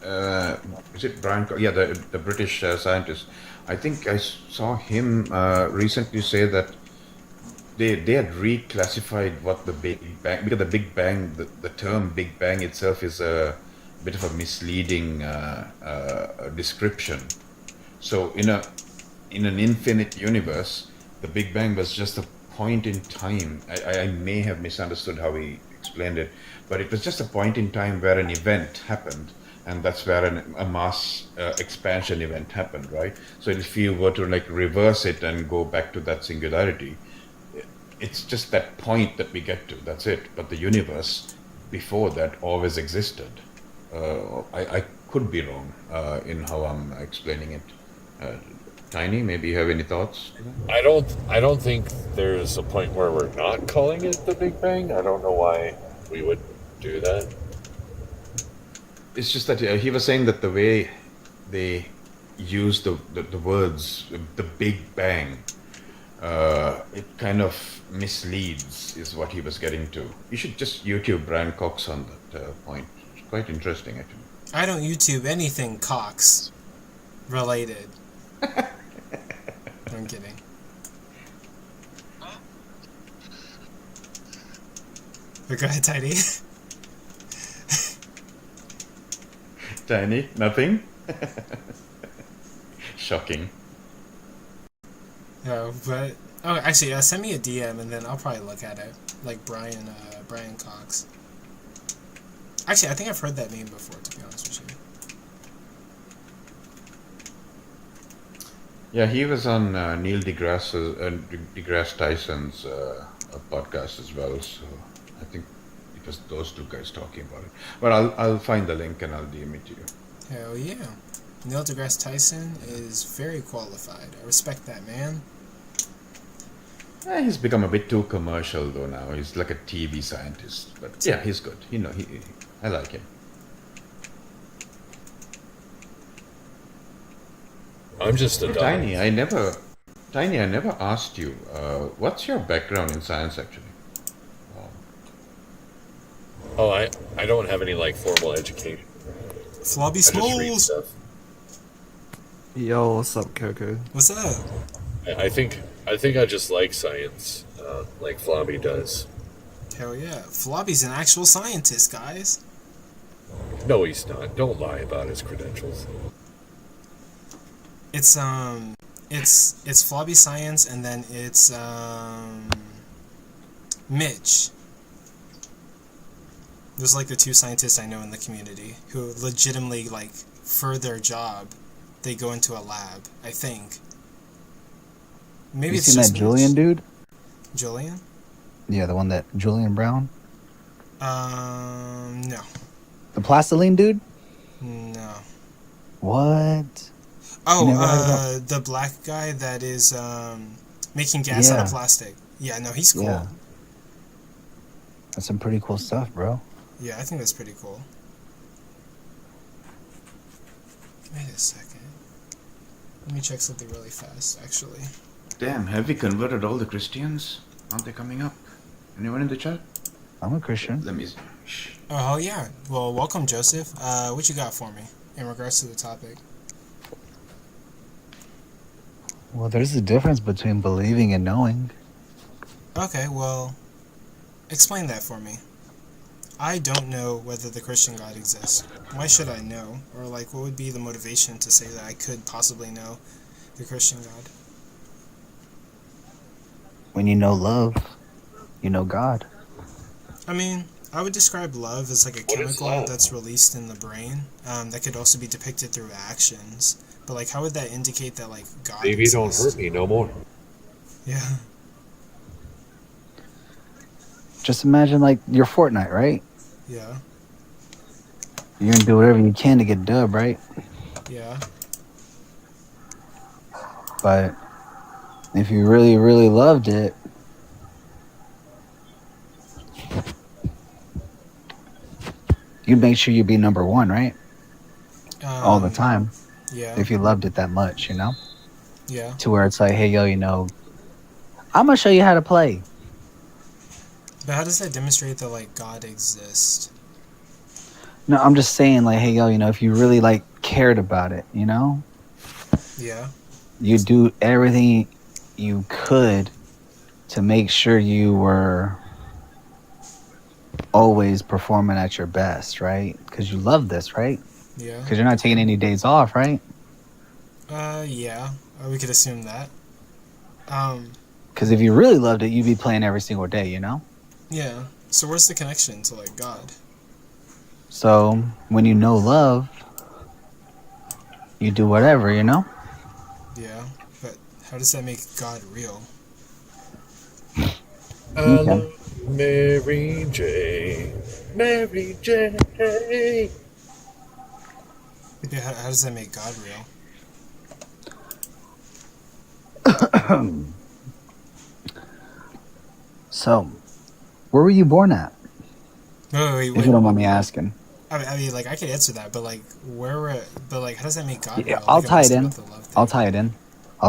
Is it Brian Cox? Yeah, the British scientist. I think I saw him recently say that they had reclassified what the Big Bang, because the Big Bang, the term Big Bang itself is a bit of a misleading description. So in an infinite universe, the Big Bang was just a point in time. I may have misunderstood how he explained it, but it was just a point in time where an event happened, and that's where a mass expansion event happened, right? So if you were to like reverse it and go back to that singularity, it's just that point that we get to, that's it. But the universe before that always existed. I could be wrong in how I'm explaining it. Tiny, maybe you have any thoughts? I don't think there's a point where we're not calling it the Big Bang. I don't know why we would do that. It's just that he was saying that the way they use the words, the Big Bang, it kind of misleads, is what he was getting to. You should just YouTube Brian Cox on that point. It's quite interesting, actually. I don't YouTube anything Cox related. I'm kidding. But go ahead, Tiny. Tiny, nothing? Shocking. No, but actually, send me a DM and then I'll probably look at it. Like Brian Cox. Actually, I think I've heard that name before, to be honest with you. Yeah, he was on Neil deGrasse Tyson's podcast as well. So I think it was those two guys talking about it. But I'll find the link and I'll DM it to you. Hell yeah. Neil deGrasse Tyson is very qualified. I respect that man. He's become a bit too commercial though now. He's like a TV scientist. But yeah, he's good. I like him. I'm just a Tiny, I never asked you, what's your background in science actually? Oh, I don't have any like formal education. Flobby Smalls. Yo, what's up, Coco? What's up? I think I just like science, like Flobby does. Hell yeah. Flobby's an actual scientist, guys. No, he's not. Don't lie about his credentials. It's Flobby Science, and then it's Mitch. There's like the two scientists I know in the community who legitimately, like, for their job, they go into a lab, I think. Maybe you it's seen just that Julian dude? Julian? Yeah, the one that Julian Brown. No. The plastiline dude. No. What? Oh, the black guy that is making gas out of Yeah. plastic. Yeah, no, he's cool. Yeah. That's some pretty cool stuff, bro. Yeah, I think that's pretty cool. Wait a second. Let me check something really fast, actually. Damn, have we converted all the Christians? Aren't they coming up? Anyone in the chat? I'm a Christian. Let me see. Oh, yeah. Well, welcome, Joseph. What you got for me in regards to the topic? Well, there's a difference between believing and knowing. Okay, well, explain that for me. I don't know whether the Christian God exists. Why should I know? Or, like, what would be the motivation to say that I could possibly know the Christian God? When you know love, you know God. I mean, I would describe love as like a chemical that's released in the brain that could also be depicted through actions. But, like, how would that indicate that, like, God Baby, exists? don't hurt me no more. Yeah. Just imagine, like, your Fortnite, right? Yeah. You're gonna do whatever you can to get a dub, right? Yeah. But if you really, really loved it, you'd make sure you'd be number one, right? All the time. Yeah. If you loved it that much, you know? Yeah. To where it's like, hey, yo, you know, I'm gonna show you how to play. But how does that demonstrate that, like, God exists? No, I'm just saying, like, hey, yo, you know, if you really, like, cared about it, you know? Yeah. You do everything you could to make sure you were always performing at your best, right? Because you love this, right? Yeah. Because you're not taking any days off, right? Yeah. We could assume that. Because if you really loved it, you'd be playing every single day, you know? Yeah. So where's the connection to, like, God? So when you know love, you do whatever, you know? Yeah. But how does that make God real? I love Mary J. Mary J. Yeah, how does that make God real? So, where were you born at? Wait. If you don't mind me asking. I mean, like, I could answer that, but, like, but, like, how does that make God Yeah, real? I'll Like, tie I'm it in. asking about the love thing. I'll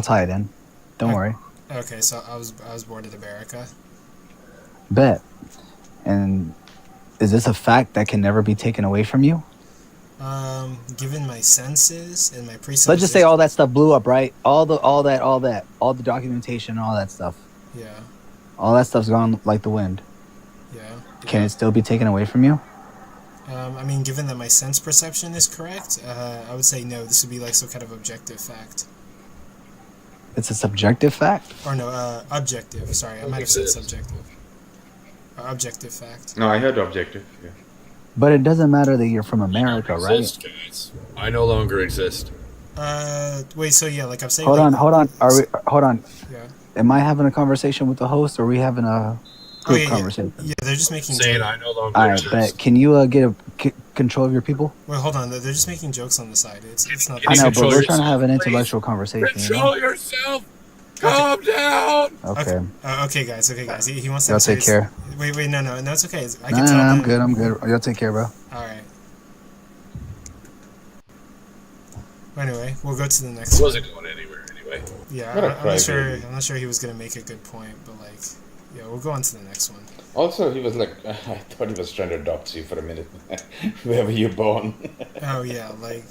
tie it in. Don't worry. Okay, so I was born in America. Bet. And is this a fact that can never be taken away from you? Given my senses and my presuppositions. Let's just say all that stuff blew up, right? All the documentation and all that stuff. Yeah. All that stuff's gone like the wind. Yeah. Can it still be taken away from you? I mean, given that my sense perception is correct, I would say no. This would be like some kind of objective fact. It's a subjective fact? Or no, objective. Sorry, I might have said subjective. Objective fact. No, I heard objective. Yeah. But it doesn't matter that you're from America, right? Guys. I no longer exist. Wait. So yeah, like I'm saying. Hold like, on. Hold on. Yeah. Am I having a conversation with the host, or are we having a group conversation? Yeah, they're just making. Saying I no longer All right, exist. bet. Can you get control of your people? Wait, hold on. They're just making jokes on the side. It's not. I know, but we're trying to have an intellectual conversation. Control yourself. Calm down. Okay. Okay, guys. He wants to. Y'all take care. Wait. No. It's okay. I No, can tell I'm them. good. Y'all take care, bro. All right. Anyway, we'll go to the next. It wasn't going anywhere anyway. Yeah, What a I'm not sure. crybaby. I'm not sure he was gonna make a good point, but like, yeah, we'll go on to the next one. Also, he was like, I thought he was trying to adopt you for a minute. Where were you born? Oh yeah, like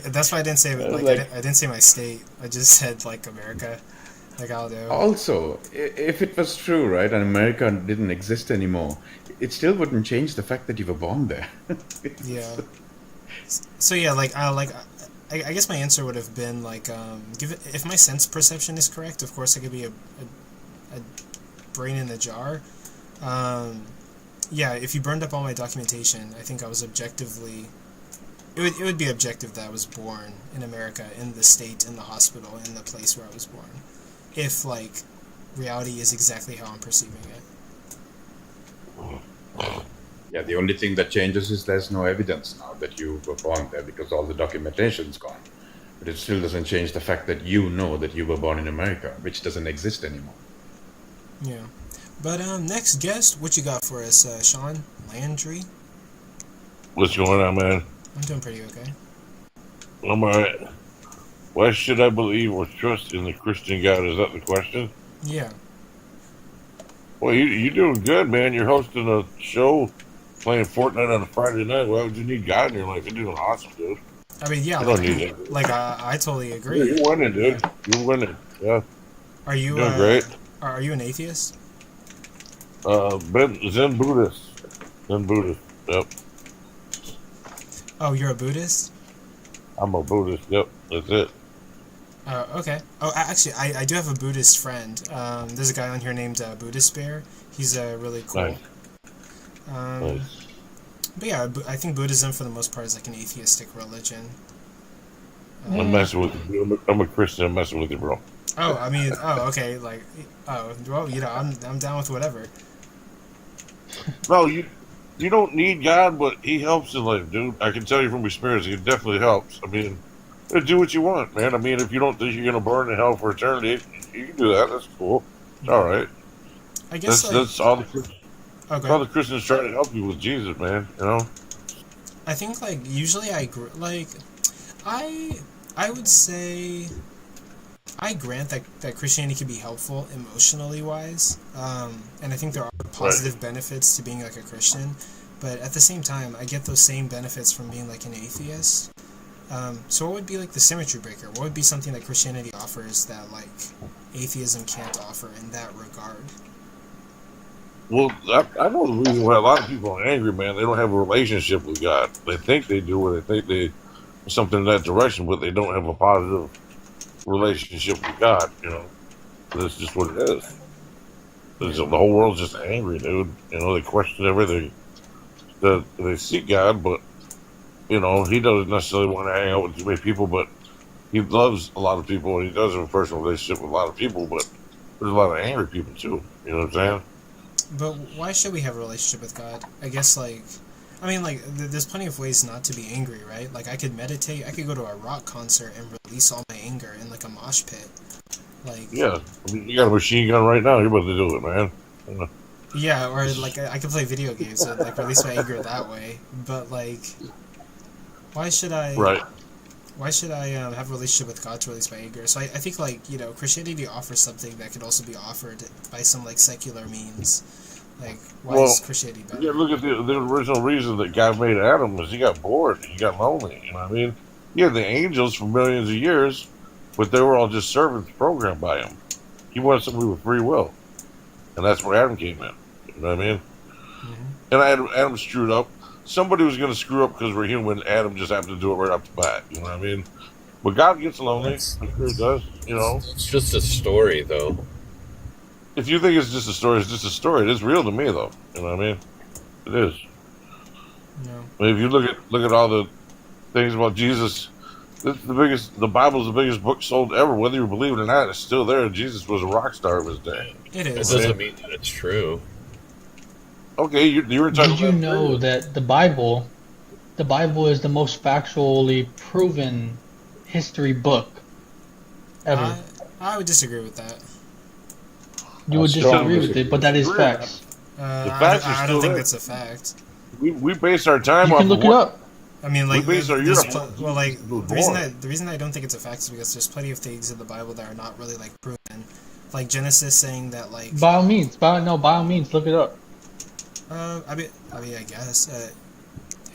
that's why I didn't say like, I didn't say my state. I just said like America, like Aldo. Also, if it was true, right, and America didn't exist anymore, it still wouldn't change the fact that you were born there. Yeah. So yeah, I guess my answer would have been like, if my sense perception is correct, of course I could be a brain in a jar. Yeah, if you burned up all my documentation, I think I was objectively. It would be objective that I was born in America, in the state, in the hospital, in the place where I was born. If like reality is exactly how I'm perceiving it. Yeah, the only thing that changes is there's no evidence now that you were born there because all the documentation's gone. But it still doesn't change the fact that you know that you were born in America, which doesn't exist anymore. Yeah. But next guest, what you got for us, Sean Landry? What's going on, man? I'm doing pretty okay. I'm alright. Why should I believe or trust in the Christian God? Is that the question? Yeah. Well, you're doing good, man. You're hosting a show, playing Fortnite on a Friday night. Why would you need God in your life? You're doing awesome, dude. I mean, yeah. You don't need it. Like, I totally agree. Yeah, you're winning, dude. Yeah. You're winning. Yeah. Are you doing great? Are you an atheist? Zen Buddhist. Zen Buddhist. Yep. Oh, you're a Buddhist? I'm a Buddhist. Yep. That's it. Okay. Oh, actually, I do have a Buddhist friend. There's a guy on here named Buddhist Bear. He's really cool. Nice. Nice. But yeah, I think Buddhism for the most part is like an atheistic religion. I'm messing with you. I'm a Christian. I'm messing with you, bro. Oh, I mean, okay, like, well, you know, I'm down with whatever. No, you don't need God, but He helps in life, dude. I can tell you from experience, He definitely helps. I mean, do what you want, man. I mean, if you don't think you're gonna burn in hell for eternity, you can do that. That's cool. It's all right. I guess that's all the Christians try to help you with Jesus, man. You know. I think like usually I would say I grant that Christianity can be helpful emotionally wise, and I think there are positive benefits to being like a Christian, but at the same time I get those same benefits from being like an atheist. So what would be like the symmetry breaker? What would be something that Christianity offers that like atheism can't offer in that regard? Well, I know the reason why a lot of people are angry, man. They don't have a relationship with God. They think they do, or they think they something in that direction, but they don't have a positive relationship with God. You know, that's just what it is. The whole world's just angry, dude. You know, they question everything. They seek God, but you know, He doesn't necessarily want to hang out with too many people. But He loves a lot of people, and He does have a personal relationship with a lot of people. But there's a lot of angry people too. You know what I'm saying? But why should we have a relationship with God? I guess, like, I mean, like, there's plenty of ways not to be angry, right? Like, I could meditate, I could go to a rock concert and release all my anger in, like, a mosh pit. Like, yeah, I mean, you got a machine gun right now. You're about to do it, man. Yeah, or, like, I could play video games and, like, release my anger that way. But, like, why should I... Right. Why should I have a relationship with God to release my anger? So I think, like, you know, Christianity offers something that could also be offered by some, like, secular means. Like, why is Christianity better? Yeah, look at the original reason that God made Adam was he got bored. He got lonely. You know what I mean? He had the angels for millions of years, but they were all just servants programmed by him. He wanted somebody with free will. And that's where Adam came in. You know what I mean? Mm-hmm. And Adam screwed up. Somebody was going to screw up because we're human. Adam just happened to do it right off the bat. You know what I mean? But God gets lonely. I'm sure he does. You know? It's just a story, though. If you think it's just a story, it's just a story. It is real to me, though. You know what I mean? It is. No. I mean, if you look at all the things about Jesus, the Bible's the biggest book sold ever. Whether you believe it or not, it's still there. Jesus was a rock star of his day. It is. It doesn't mean that it's true. Okay, you were talking. Did you know that the Bible is the most factually proven history book ever? I would disagree with that. You would disagree with it, but that is facts. I don't think that's a fact. We base our time you on. You can look it up. I mean, like, we base our well, like the reason I don't think it's a fact is because there's plenty of things in the Bible that are not really like proven, like Genesis saying that like. By all means, look it up. I mean, I guess.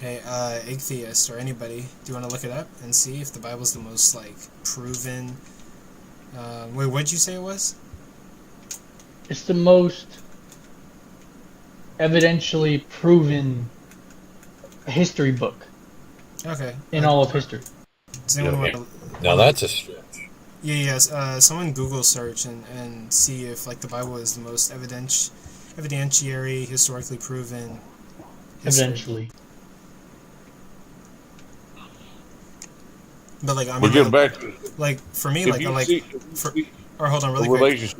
Hey, atheist or anybody, do you want to look it up and see if the Bible's the most like proven? Wait, what'd you say it was? It's the most evidentially proven history book. Okay. In all of history. Now that's a stretch. Yeah, yes. Someone Google search and see if like the Bible is the most evidentiary, historically proven. Eventually. But like I mean, we'll get back. Like for me, like or hold on, really quick.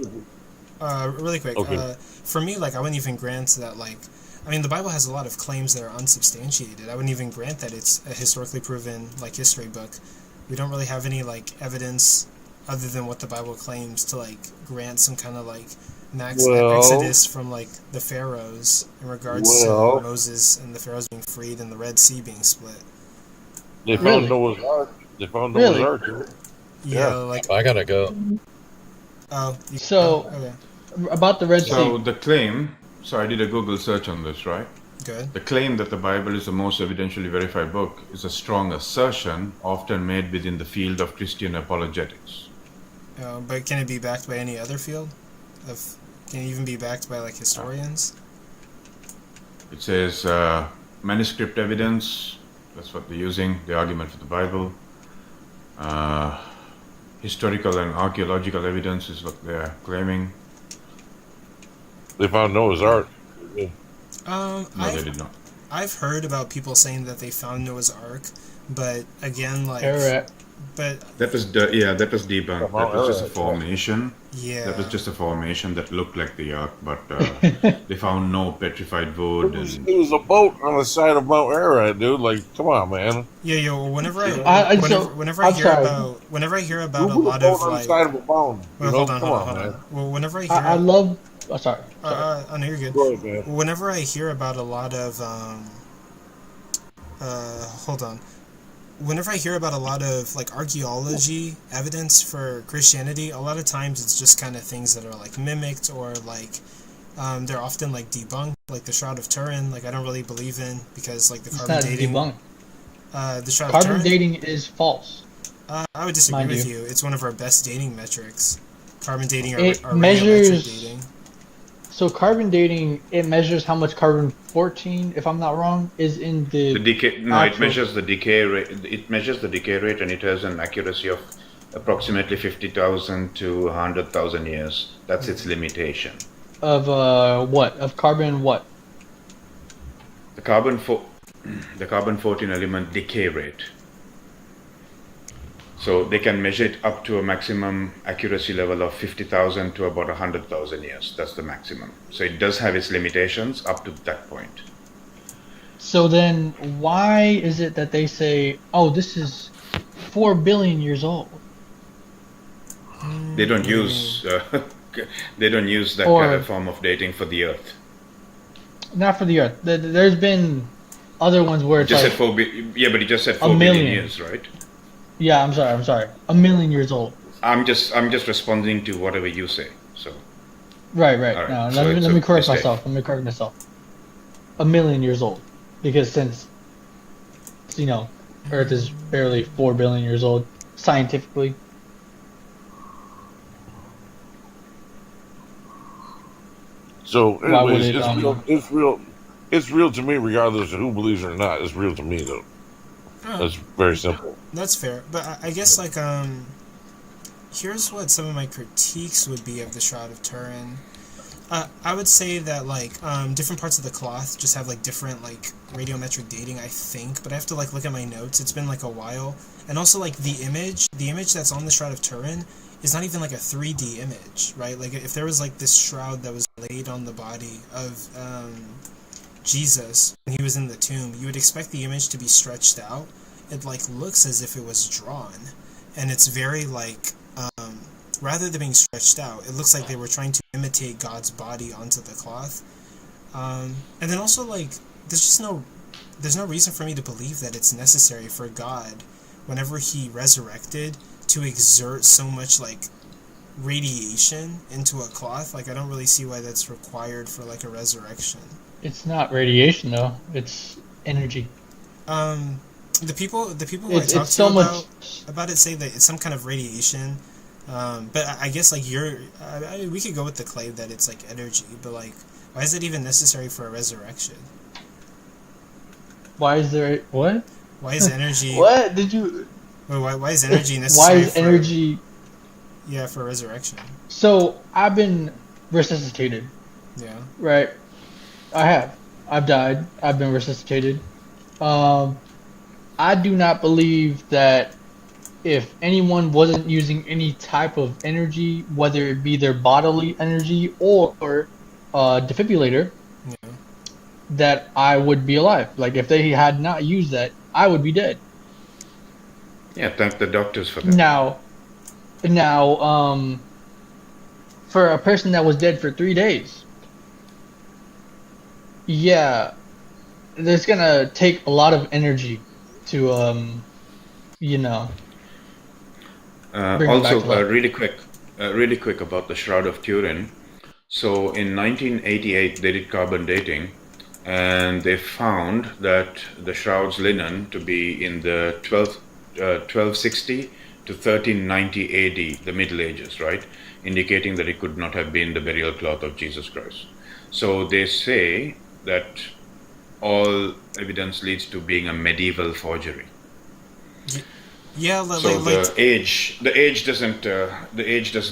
Really quick. Okay. For me, like I wouldn't even grant that like I mean, the Bible has a lot of claims that are unsubstantiated. I wouldn't even grant that it's a historically proven like history book. We don't really have any like evidence other than what the Bible claims to like grant some kind of like exodus from like the pharaohs in regards to Moses and the pharaohs being freed and the Red Sea being split. They found Noah's Ark. They found Noah's Ark. Yeah, like I gotta go. Oh, so about the Red Sea. So the claim. So I did a Google search on this, right? Good. The claim that the Bible is the most evidentially verified book is a strong assertion, often made within the field of Christian apologetics. But can it be backed by any other field? Can it even be backed by like historians? It says manuscript evidence. That's what they're using. The argument for the Bible. Historical and archaeological evidence is what they're claiming. They found Noah's Ark. No, they did not. I've heard about people saying that they found Noah's Ark, but again, like, but that was that was debunked. That was just a formation. Yeah, that was just a formation that looked like the ark, but they found no petrified wood. It was a boat on the side of Mount Ararat, dude. Like, come on, man. Yeah. Whenever I hear about a lot of like, side of a mountain. Well, hold on. Well, whenever I hear, I love. Oh, sorry. Oh, no, you're good. Go ahead, man. Whenever I hear about a lot of, hold on. Whenever I hear about a lot of like archaeology evidence for Christianity, a lot of times it's just kind of things that are like mimicked or like they're often like debunked, like the Shroud of Turin. Like I don't really believe in because like the carbon dating. The Shroud of Turin. Carbon dating is false. I would disagree with you. It's one of our best dating metrics. Carbon dating or measures dating. So carbon dating, it measures how much carbon-14, if I'm not wrong, is in the decay. No, it measures the decay rate. It measures the decay rate, and it has an accuracy of approximately 50,000 to 100,000 years. That's its limitation. Of what? Of carbon what? The carbon-14 element decay rate. So they can measure it up to a maximum accuracy level of 50,000 to about 100,000 years. That's the maximum. So it does have its limitations up to that point. So then why is it that they say, oh, this is 4 billion years old? They don't use that kind of form of dating for the Earth. Not for the Earth. There's been other ones where it's just like... but you just said 4 billion years, right? Yeah, I'm sorry. 1 million years old. I'm just responding to whatever you say. So. Right. No, let me correct myself. 1 million years old, because since Earth is barely 4 billion years old scientifically. So, anyways, it's real to me, regardless of who believes it or not. It's real to me, though. That's very simple. That's fair, but I guess like here's what some of my critiques would be of the Shroud of Turin. I would say that like different parts of the cloth just have like different like radiometric dating, I think, but I have to like look at my notes. It's been like a while, and also like the image that's on the Shroud of Turin is not even like a 3D image, right? Like if there was like this shroud that was laid on the body of Jesus when he was in the tomb, you would expect the image to be stretched out. It like looks as if it was drawn, and it's very like rather than being stretched out, it looks like they were trying to imitate God's body onto the cloth. And then also like there's no reason for me to believe that it's necessary for God, whenever he resurrected, to exert so much like radiation into a cloth. Like I don't really see why that's required for like a resurrection. It's not radiation though. It's energy. The people who I talked to about it say that it's some kind of radiation. But I guess like we could go with the claim that it's like energy, but like why is it even necessary for a resurrection? Why is there what? Why is energy? What did you? Why is energy necessary? Why is energy? Yeah, for resurrection. So I've been resuscitated. Yeah. Right. I've died. I've been resuscitated. I do not believe that if anyone wasn't using any type of energy, whether it be their bodily energy or defibrillator, that I would be alive. Like if they had not used that, I would be dead. Yeah, thank the doctors for that. Now, for a person that was dead for 3 days, yeah, it's gonna take a lot of energy to, you know, bring them back Also, to life. really quick about the Shroud of Turin. So in 1988, they did carbon dating, and they found that the shroud's linen to be in the 1260 to 1390 AD, the Middle Ages, right? Indicating that it could not have been the burial cloth of Jesus Christ. So they say that all evidence leads to being a medieval forgery. Yeah, So the age does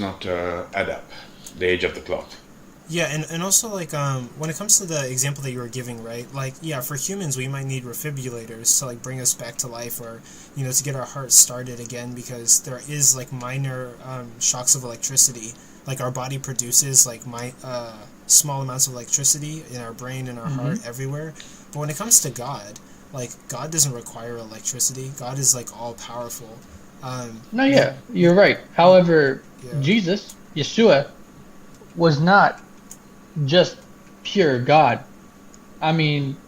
not add up. The age of the cloth. Yeah, and also like when it comes to the example that you were giving, right? Like yeah, for humans we might need refibrillators to like bring us back to life, or to get our hearts started again, because there is like minor shocks of electricity. Like our body produces like small amounts of electricity in our brain and our heart everywhere. But when it comes to God, like God doesn't require electricity. God is like all powerful. You're right. However, Jesus, Yeshua, was not just pure God. I mean,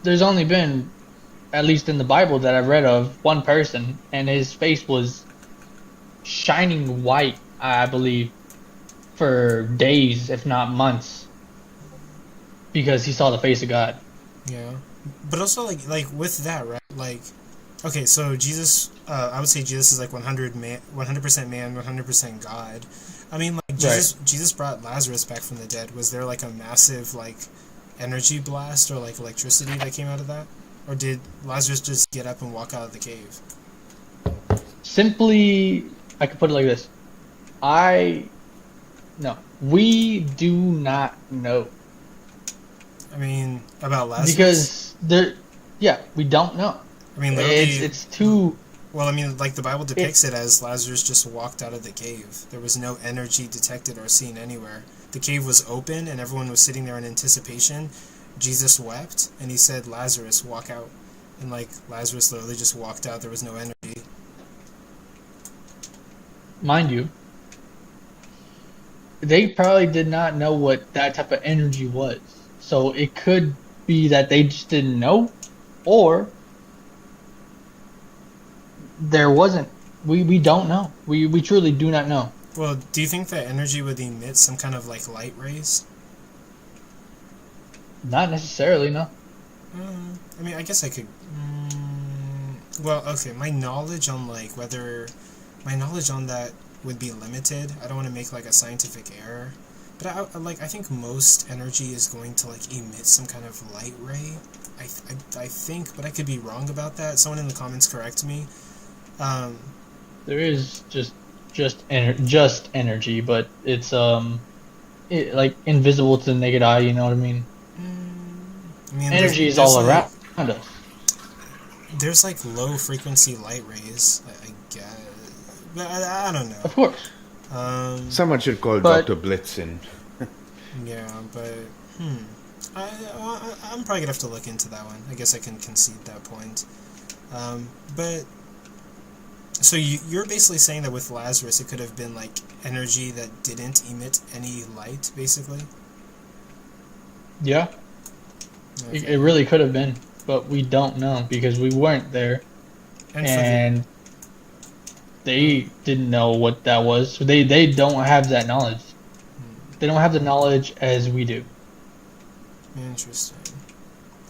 there's only been, at least in the Bible that I've read of, one person, and his face was shining white, I believe, for days, if not months, because he saw the face of God. Yeah, but also like with that, right? Like, okay, so Jesus, I would say Jesus is like 100% man, 100% God. I mean, like Jesus brought Lazarus back from the dead. Was there like a massive like energy blast or like electricity that came out of that, or did Lazarus just get up and walk out of the cave? Simply, I could put it like this: we do not know. I mean, about Lazarus? Because we don't know. I mean, literally, it's too. Well, I mean, like the Bible depicts it as Lazarus just walked out of the cave. There was no energy detected or seen anywhere. The cave was open, and everyone was sitting there in anticipation. Jesus wept, and he said, "Lazarus, walk out." And like Lazarus literally just walked out. There was no energy. Mind you, they probably did not know what that type of energy was. So it could be that they just didn't know, or there wasn't. We don't know. We truly do not know. Well, do you think that energy would emit some kind of like light rays? Not necessarily, no. I mean, I guess I could. Well, okay. My knowledge on that would be limited. I don't want to make like a scientific error, but I think most energy is going to like emit some kind of light ray. I think, but I could be wrong about that. Someone in the comments correct me. There is just energy, but it's like invisible to the naked eye. You know what I mean? I mean, energy is all around us. There's like low frequency light rays, I guess, but I don't know. Of course. Someone should call Dr. Blitzen. Yeah, but I'm probably gonna have to look into that one. I guess I can concede that point. But so you're basically saying that with Lazarus, it could have been like energy that didn't emit any light, basically. Yeah. Okay. It really could have been, but we don't know because we weren't there, and they didn't know what that was. So they don't have that knowledge. They don't have the knowledge as we do. Interesting.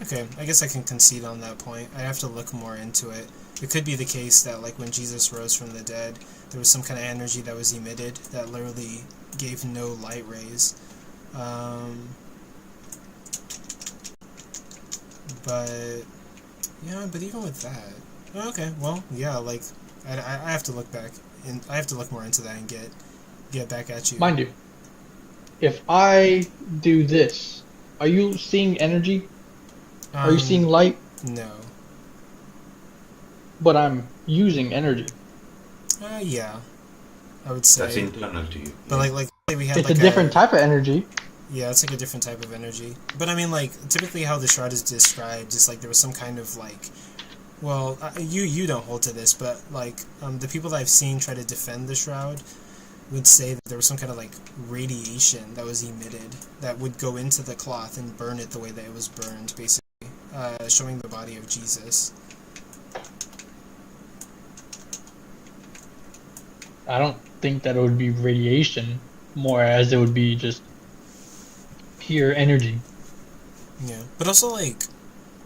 Okay, I guess I can concede on that point. I have to look more into it. It could be the case that like when Jesus rose from the dead, there was some kind of energy that was emitted that literally gave no light rays. But yeah, but even with that, okay, well, yeah, like I have to look back and I have to look more into that and get back at you. Mind you, if I do this, are you seeing energy? Are you seeing light? No. But I'm using energy. Yeah, I would say. That's internal to you. But like we had. It's like a different type of energy. Yeah, it's like a different type of energy. But I mean, like, typically how the shroud is described is like there was some kind of like, well, you don't hold to this, but like the people that I've seen try to defend the shroud would say that there was some kind of like radiation that was emitted that would go into the cloth and burn it the way that it was burned, basically, showing the body of Jesus. I don't think that it would be radiation, more as it would be just pure energy. Yeah, but also like,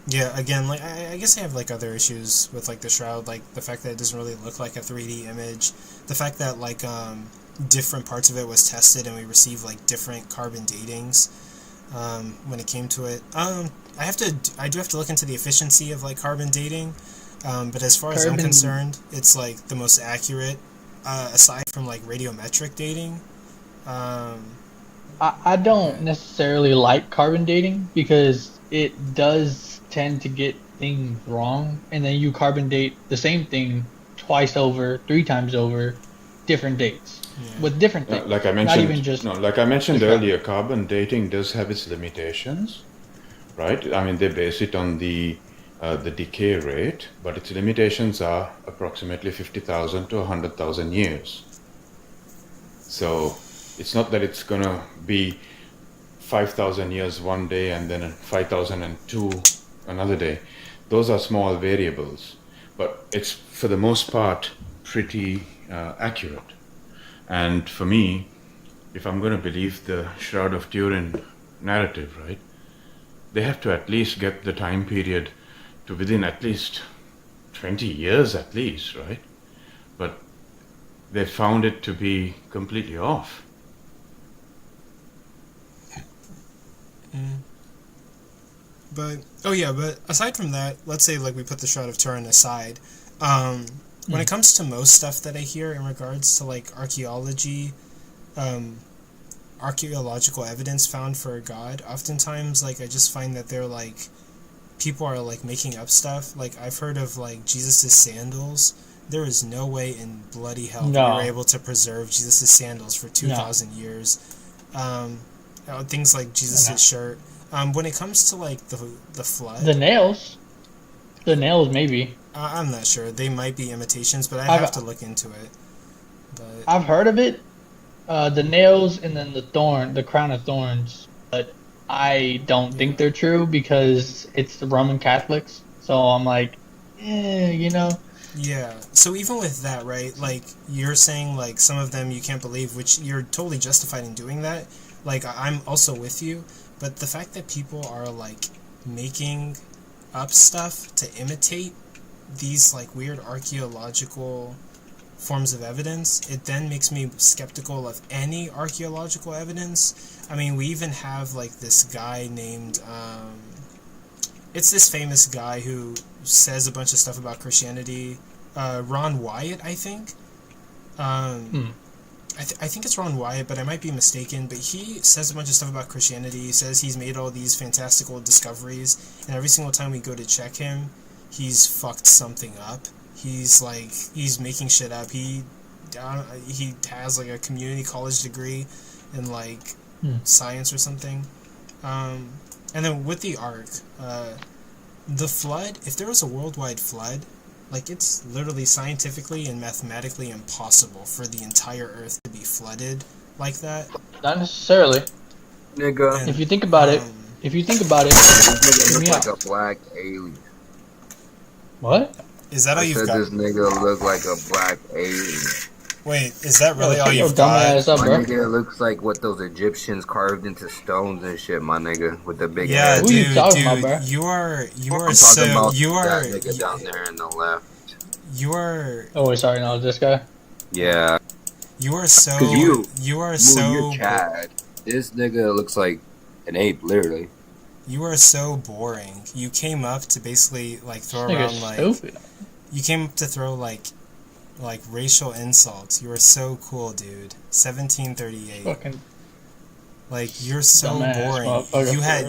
yeah, again, like I guess I have like other issues with like the shroud, like the fact that it doesn't really look like a 3D image, the fact that like different parts of it was tested and we received like different carbon datings when it came to it. I do have to look into the efficiency of like carbon dating, but as far as I'm concerned, it's like the most accurate aside from like radiometric dating. I don't necessarily like carbon dating because it does tend to get things wrong, and then you carbon date the same thing twice over, 3 times over, different dates with different things. Like I mentioned, not even just like I mentioned earlier, carbon dating does have its limitations, right? I mean, they base it on the decay rate, but its limitations are approximately 50,000 to 100,000 years. So it's not that it's gonna be 5,000 years one day and then 5,002 another day. Those are small variables, but it's for the most part pretty accurate. And for me, if I'm going to believe the Shroud of Turin narrative, right, they have to at least get the time period to within at least 20 years at least, right? But they found it to be completely off. But but aside from that, let's say like we put the Shroud of Turin aside. When it comes to most stuff that I hear in regards to like archaeological evidence found for God, oftentimes like I just find that they're like people are like making up stuff. Like I've heard of like Jesus's sandals. There is no way in bloody hell that we were able to preserve Jesus's sandals for 2,000 years. Things like Jesus's shirt. When it comes to like the flood, the nails maybe. I'm not sure. They might be imitations, but I have to look into it. But I've heard of it, the nails and then the crown of thorns, but I don't think they're true because it's the Roman Catholics. So I'm like, you know. Yeah. So even with that, right? Like you're saying, like some of them you can't believe, which you're totally justified in doing that. Like I'm also with you, but the fact that people are like making up stuff to imitate these like weird archaeological forms of evidence, it then makes me skeptical of any archaeological evidence. I mean, we even have like this guy named it's this famous guy who says a bunch of stuff about Christianity, Ron Wyatt, I think. I think it's Ron Wyatt, but I might be mistaken. But he says a bunch of stuff about Christianity. He says he's made all these fantastical discoveries, and every single time we go to check him, he's fucked something up. He's making shit up. He has like a community college degree in like science or something. And then with the ark, the flood. If there was a worldwide flood, like it's literally scientifically and mathematically impossible for the entire Earth to be flooded like that. Not necessarily. Nigga. And if you think about it, this nigga look like a black alien. What? Is that all you've got? This nigga look like a black alien. Wait, is that really all you've got? My nigga looks like what those Egyptians carved into stones and shit, my nigga, with the big head. Dude, you are so you are that nigga down there in the left. You are. Oh, wait, sorry, no, this guy. Yeah. You are so. You're Chad. This nigga looks like an ape, literally. You are so boring. You came up to basically like throw around like. Stupid. You came up to throw like racial insults. You are so cool, dude. 1738. Fucking. Like you're so boring.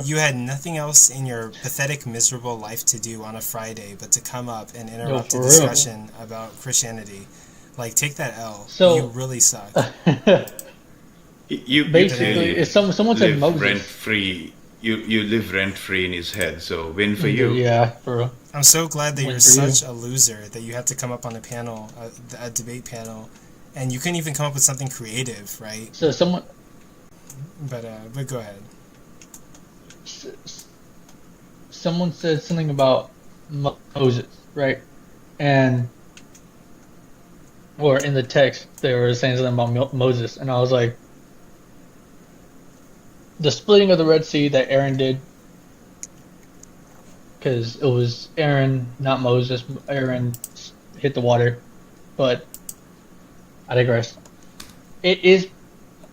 You had nothing else in your pathetic, miserable life to do on a Friday but to come up and interrupt a discussion about Christianity. Like take that L. So you really suck. You Basically, clearly it's someone said live Moses. rent free. You live rent free in his head. So win for you. Yeah, for real. I'm so glad that Win you're for you. such a loser that you had to come up on a panel, a debate panel, and you couldn't even come up with something creative, right? So someone, But go ahead. someone said something about Moses, right? And or in the text they were saying something about Moses, and I was like, the splitting of the Red Sea that Aaron did, because it was Aaron, not Moses. Aaron hit the water, but I digress. It is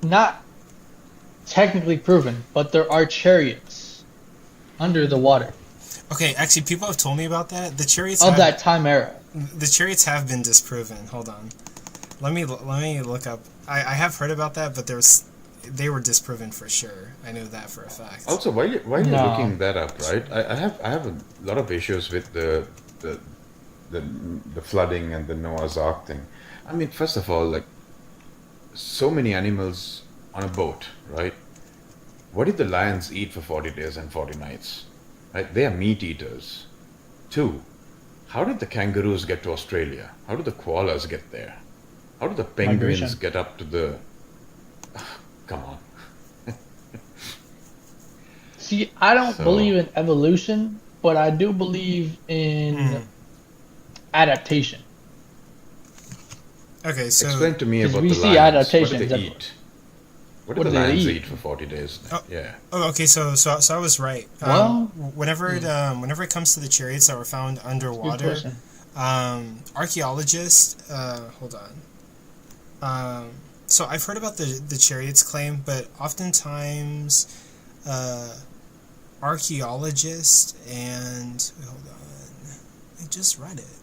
not technically proven, but there are chariots under the water. Okay, actually, people have told me about that. The chariots of that time era. The chariots have been disproven. Hold on, let me look up. I have heard about that, but they were disproven for sure. I know that for a fact. Also, while you're looking that up, right? I have a lot of issues with the flooding and the Noah's Ark thing. I mean, first of all, like, so many animals on a boat, right? What did the lions eat for 40 days and 40 nights? Right? They are meat eaters. 2, how did the kangaroos get to Australia? How did the koalas get there? How did the penguins Migration. get up to the... Come on. See, I don't believe in evolution, but I do believe in adaptation. Okay, so explain to me about we the see lions. adaptation. What do they eat? What do What the do they lions eat? eat for 40 days? Yeah. Oh, okay. So I was right. Well, whenever it comes to the chariots that were found underwater, question. archaeologists. Hold on. So I've heard about the chariots claim, but oftentimes, archaeologists and hold on, I just read it.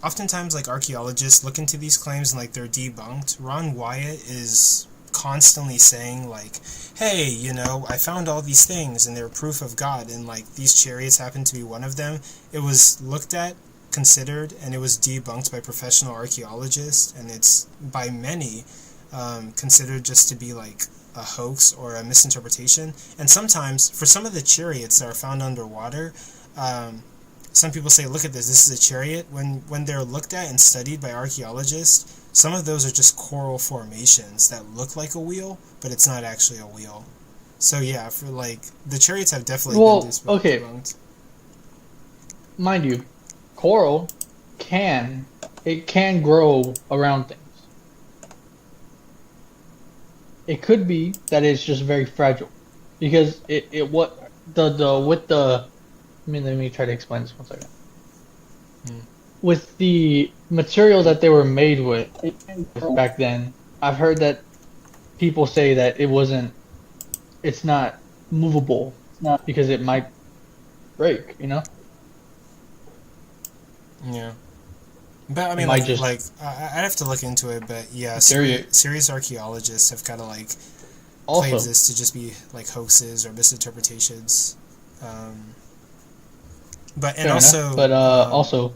Oftentimes, like, archaeologists look into these claims and, like, they're debunked. Ron Wyatt is constantly saying, like, hey, you know, I found all these things and they're proof of God, and, like, these chariots happen to be one of them. It was looked at, considered, and it was debunked by professional archaeologists, and it's by many considered just to be, like, a hoax or a misinterpretation. And sometimes, for some of the chariots that are found underwater, some people say, look at this is a chariot. When they're looked at and studied by archaeologists, some of those are just coral formations that look like a wheel, but it's not actually a wheel. So yeah, for, like, the chariots have definitely been debunked. Mind you, coral can grow around things. It could be that it's just very fragile, because let me try to explain this 1 second. With the material that they were made with back then, I've heard that people say that it's not movable because it might break, you know? Yeah. But I mean, I'd have to look into it, but yeah, Chariot. serious archaeologists have kind of, like, Also- claimed this to just be, like, hoaxes or misinterpretations. Fair enough, but also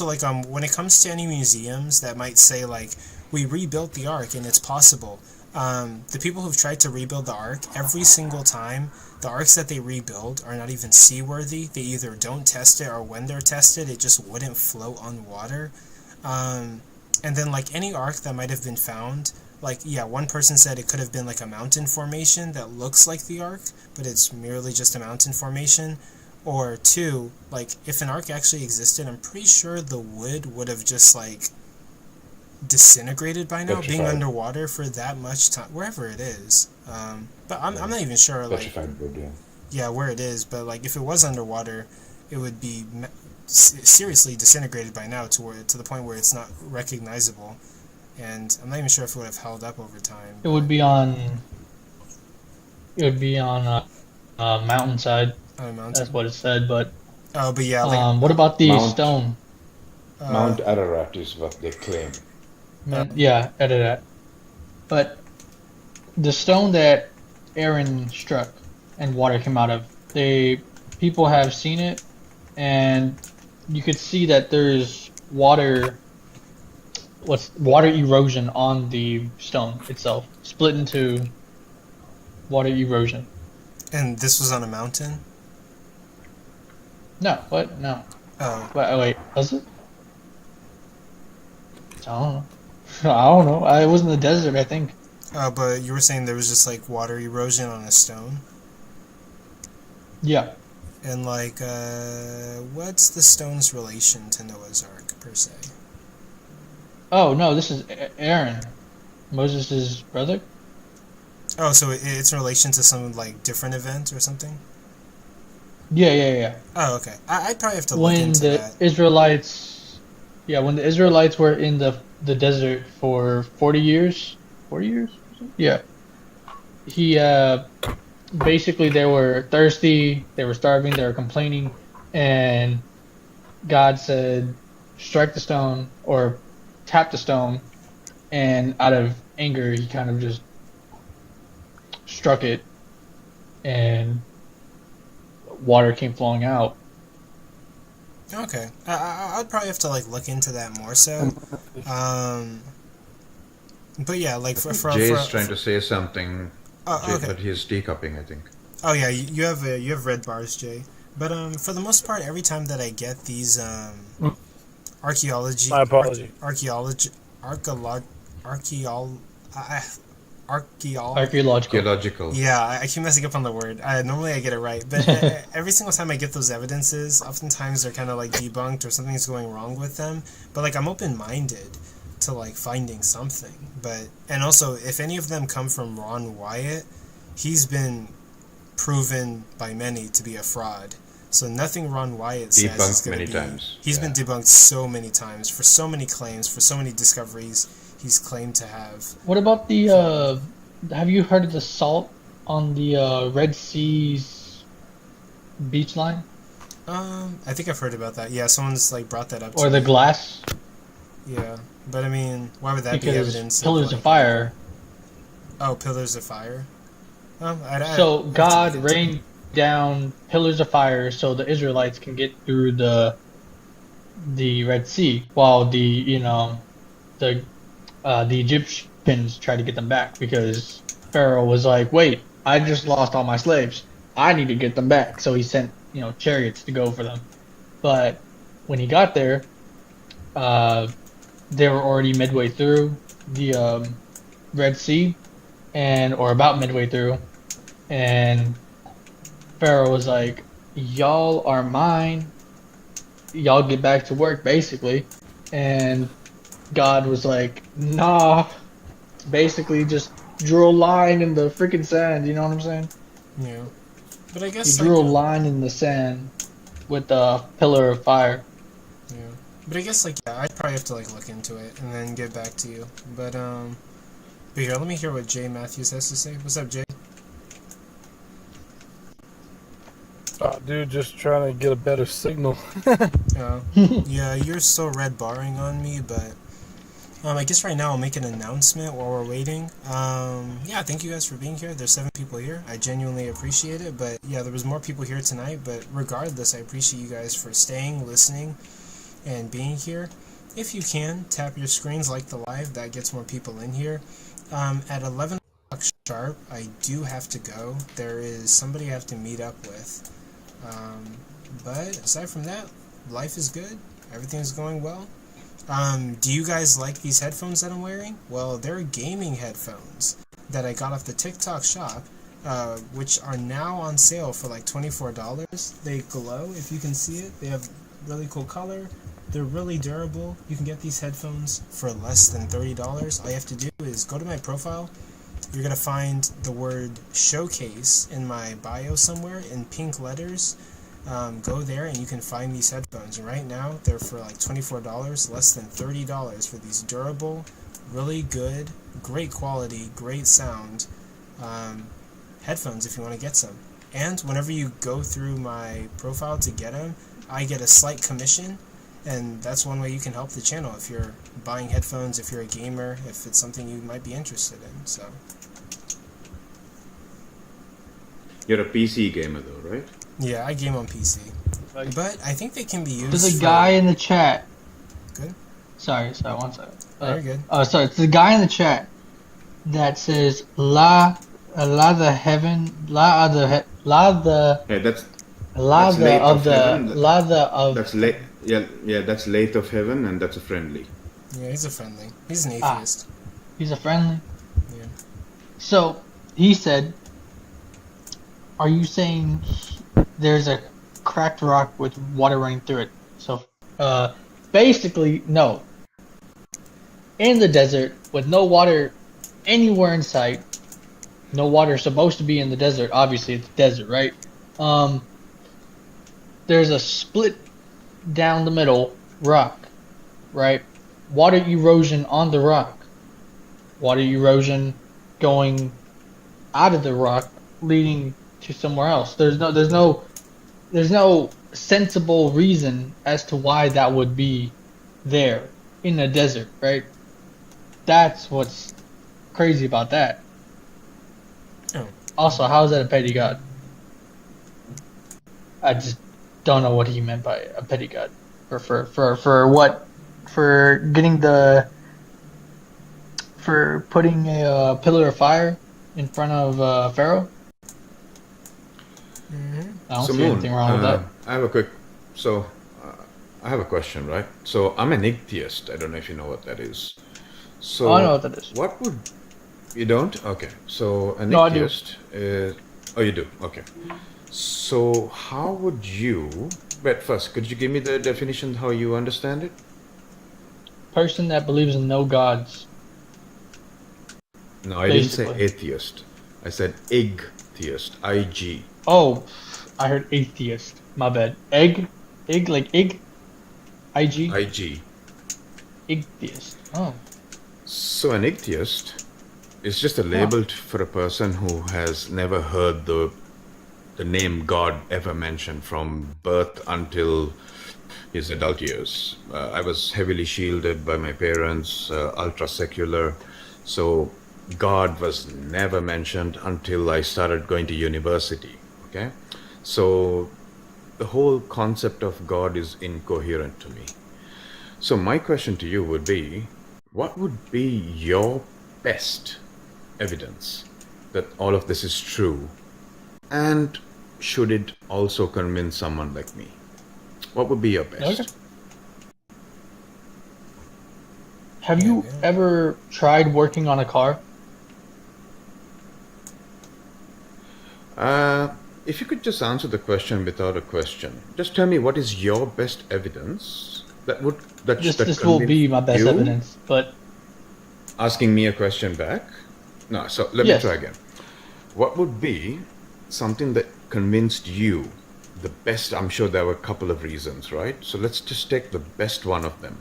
like, when it comes to any museums that might say, like, we rebuilt the Ark and it's possible, the people who've tried to rebuild the Ark, every single time, the Arks that they rebuild are not even seaworthy. They either don't test it, or when they're tested, it just wouldn't float on water. And then, like, any Ark that might have been found, like, yeah, one person said it could have been, like, a mountain formation that looks like the Ark, but it's merely just a mountain formation. Or 2, like, if an Ark actually existed, I'm pretty sure the wood would have just, like, disintegrated by now, being underwater for that much time, wherever it is. But I'm not even sure, like, where it is, but, like, if it was underwater, it would be seriously disintegrated by now to the point where it's not recognizable. And I'm not even sure if it would have held up over time. it would be on a mountainside. On a mountain? That's what it said, but but yeah, like, what about the stone? Mount Ararat is what they claim. Yeah, Ararat. But the stone that Aaron struck and water came out of, people have seen it, and you could see that there's water what's water erosion on the stone itself, split into water erosion. And this was on a mountain? No, what? No. Oh. Wait, was it? I don't know. I don't know. I was in the desert, I think. But you were saying there was just like water erosion on a stone? Yeah. And like, what's the stone's relation to Noah's Ark, per se? Oh, no, this is Aaron. Moses' brother? Oh, so it's in relation to some like different event or something? Yeah. Oh, okay. I'd probably have to look into that. When the Israelites were in the desert for 40 years? 40 years? Yeah. He, basically they were thirsty, they were starving, they were complaining, and God said, strike the stone, or tap the stone, and out of anger, he kind of just struck it, and water came flowing out. Okay, I'd probably have to like look into that more so. But yeah, like for Jay is trying to say something, okay. but he's decupping, I think. Oh yeah, you have red bars, Jay. But for the most part, every time that I get these archaeology, my apology, archaeological. Yeah, I keep messing up on the word. Normally I get it right, but every single time I get those evidences, oftentimes they're kind of like debunked or something's going wrong with them. But like I'm open-minded to like finding something. And also if any of them come from Ron Wyatt, he's been proven by many to be a fraud. So nothing Ron Wyatt says is going to be... times. He's been debunked so many times for so many claims, for so many discoveries he's claimed to have. What about the, have you heard of the salt on the Red Sea's beach line? I think I've heard about that. Yeah, someone's like brought that up to Or the me. glass? Yeah, but I mean, why would that be Because evidence? pillars of fire. Oh, pillars of fire? So God rained down pillars of fire so the Israelites can get through the Red Sea, while the Egyptians tried to get them back because Pharaoh was like, "Wait, I just lost all my slaves. I need to get them back." So he sent chariots to go for them. But when he got there, they were already midway through the Red Sea, or about midway through, and Pharaoh was like, "Y'all are mine. Y'all get back to work," basically. And God was like, "Nah." Basically, just drew a line in the freaking sand. You know what I'm saying? Yeah. But I guess he drew a line in the sand with a pillar of fire. Yeah. But I guess I'd probably have to look into it and then get back to you. But here, let me hear what Jay Matthews has to say. What's up, Jay? Dude, just trying to get a better signal. Yeah, you're still red barring on me, but I guess right now I'll make an announcement while we're waiting. Yeah, thank you guys for being here. There's 7 people here. I genuinely appreciate it, but yeah, there was more people here tonight, but regardless, I appreciate you guys for staying, listening, and being here. If you can, tap your screens like the live. That gets more people in here. At 11 o'clock sharp, I do have to go. There is somebody I have to meet up with. But aside from that, life is good. Everything's going well. Do you guys like these headphones that I'm wearing? Well, they're gaming headphones that I got off the TikTok shop, which are now on sale for $24. They glow, if you can see it. They have really cool color. They're really durable. You can get these headphones for less than $30. All you have to do is go to my profile. You're going to find the word showcase in my bio somewhere in pink letters. Go there and you can find these headphones. And right now, they're for $24, less than $30 for these durable, really good, great quality, great sound headphones if you want to get some. And whenever you go through my profile to get them, I get a slight commission. And that's one way you can help the channel if you're buying headphones, if you're a gamer, if it's something you might be interested in. So You're a PC gamer though, right? yeah, I game on PC. But I think they can be used There's a guy in the chat. Good. Sorry, one second. Very good. Sorry, it's the guy in the chat that says la the heaven Yeah, that's la that's the late of of the heaven. la the of That's late. Yeah, that's late of heaven, and that's a friendly. Yeah, he's a friendly. He's an atheist. He's a friendly. Yeah. So he said, "Are you saying there's a cracked rock with water running through it?" So, basically, no. In the desert, with no water anywhere in sight, no water supposed to be in the desert. Obviously, it's desert, right? There's a split down the middle rock, right? Water erosion on the rock. Water erosion going out of the rock, leading to somewhere else. There's no sensible reason as to why that would be there in a desert, right? That's what's crazy about that. Oh. Also, how is that a petty god? I just don't know what he meant by a petty god. For what? For getting for putting a pillar of fire in front of Pharaoh? I don't see anything wrong with that. I have I have a question, right? So I'm an atheist. I don't know if you know what that is. So I know what that is. What would you don't? Okay. So an No, I do. atheist is. Oh, you do. Okay. So how would you? But first, could you give me the definition how you understand it? Person that believes in no gods. No, I didn't say atheist. I said ig-theist. I-G. Oh, I heard atheist. My bad. Egg like egg. I-G. I-G. Atheist. Oh. So an atheist is just a label for a person who has never heard the name God ever mentioned from birth until his adult years. I was heavily shielded by my parents, ultra secular, so God was never mentioned until I started going to university. Okay, so the whole concept of God is incoherent to me. So my question to you would be, what would be your best evidence that all of this is true? And should it also convince someone like me? What would be your best? Okay. Have you ever tried working on a car? If you could just answer the question without a question, just tell me what is your best evidence that would This will be my best evidence, but asking me a question back? No, so let me try again. What would be something that convinced you the best? I'm sure there were a couple of reasons, right? So let's just take the best one of them.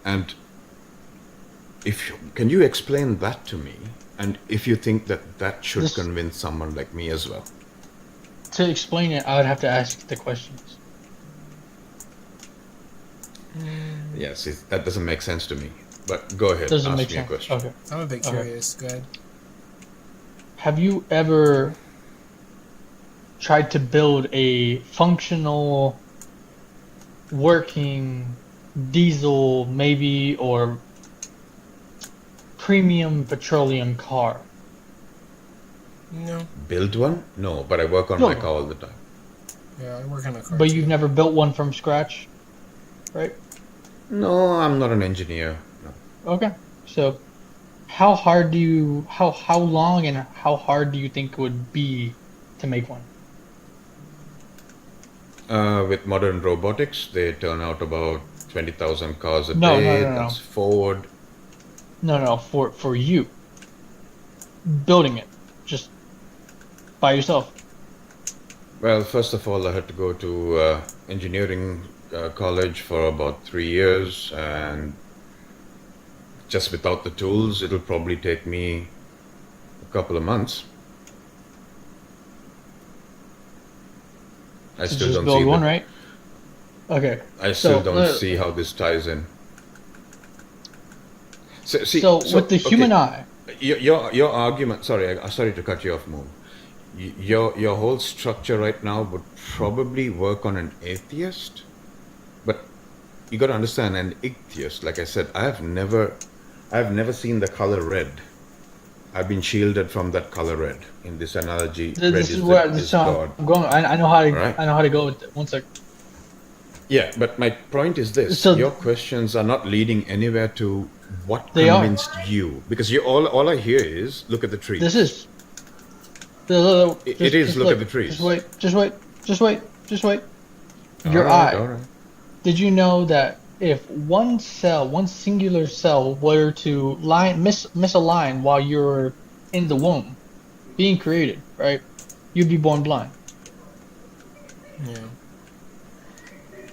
And can you explain that to me? And if you think that should convince someone like me as well. To explain it, I would have to ask the questions. Yes, that doesn't make sense to me. But go ahead, Doesn't ask make me sense. a question. Okay. I'm a bit curious. Go ahead. Have you ever tried to build a functional, working diesel, maybe, or premium petroleum car? No. Build one? No, but I work on my car all the time. Yeah, I work on a car. But you've never built one from scratch, right? No, I'm not an engineer. No. Okay. So, how hard do you, how long and how hard do you think it would be to make one? With modern robotics, they turn out about 20,000 cars a No, day. no, no, no. That's forward. No, for you. Building it. Just by yourself. Well, first of all, I had to go to engineering college for about 3 years, and just without the tools, it'll probably take me a couple of months. I To still just don't build see one, right? Okay. I still So, don't see how this ties in. So with the human eye, your argument. Sorry, sorry to cut you off, Moon. Your whole structure right now would probably work on an atheist, but you got to understand, an ichthyost, like I said, I've never seen the color red. I've been shielded from that color red. In this analogy, red This is is where God. I'm going. I know how to. Right. I know how to go with it. One sec. Yeah, but my point is this: So- your questions are not leading anywhere to what They are. convinced you, because you all I hear is look at the tree. This is. It is look at the trees. Just wait. Just wait. Your All right, eye. all right. Did you know that if one singular cell, were to misalign while you're in the womb, being created, right, you'd be born blind. Yeah.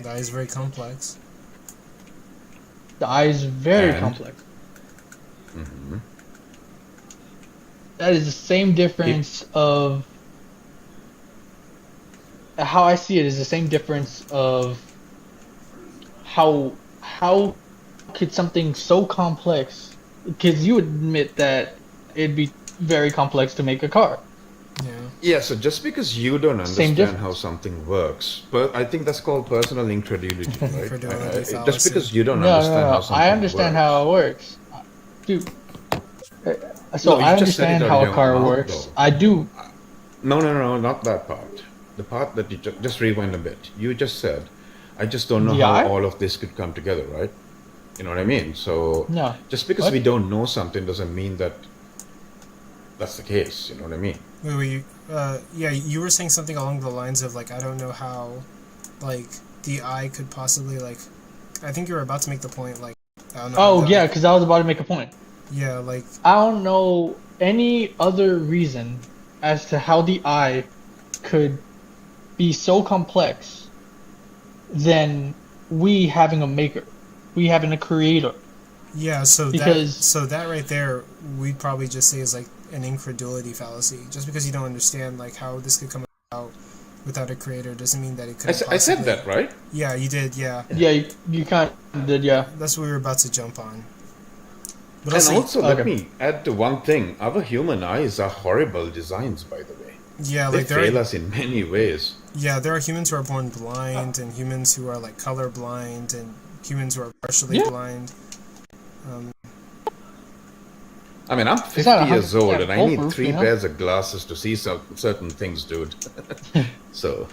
The eye is very complex. The eye is very And? complex. Mm-hmm. That is the same difference of how I see it is the same difference of how could something so complex, because you admit that it'd be very complex to make a car. Yeah, so just because you don't Same understand difference. how something works, but I think that's called personal incredulity, right? Incredulity, Just fallacy. because you don't No, understand how something I understand works. how it works, dude. So No, you I just said it understand out how of a your car mouth, works. though. I do. No, not that part. The part that you just rewind a bit. You just said, I just don't know The how eye? all of this could come together, right? You know what I mean? So No. just because What? we don't know something doesn't mean that that's the case. You know what I mean? Wait, yeah, you were saying something along the lines of, like, I don't know how, like, the eye could possibly, like, I think you were about to make the point, like, I don't know. how Oh the yeah, eye- because I was about to make a point. Yeah, like, I don't know any other reason as to how the eye could be so complex than we having a maker, we having a creator. yeah, so Because- that right there, we'd probably just say is, like, an incredulity fallacy. Just because you don't understand, like, how this could come about without a creator doesn't mean that it could I said that, right? Yeah, you did, yeah. Yeah, you kind of did, yeah. That's what we were about to jump on. But And also, also, let me add to one thing. Our human eyes are horrible designs, by the way. yeah, They like, fail us in many ways. Yeah, there are humans who are born blind, and humans who are, like, colorblind, and humans who are partially blind. I mean, I'm It's 50 not years old, and I need foolproof, 3 you know? pairs of glasses to see certain things, dude. So,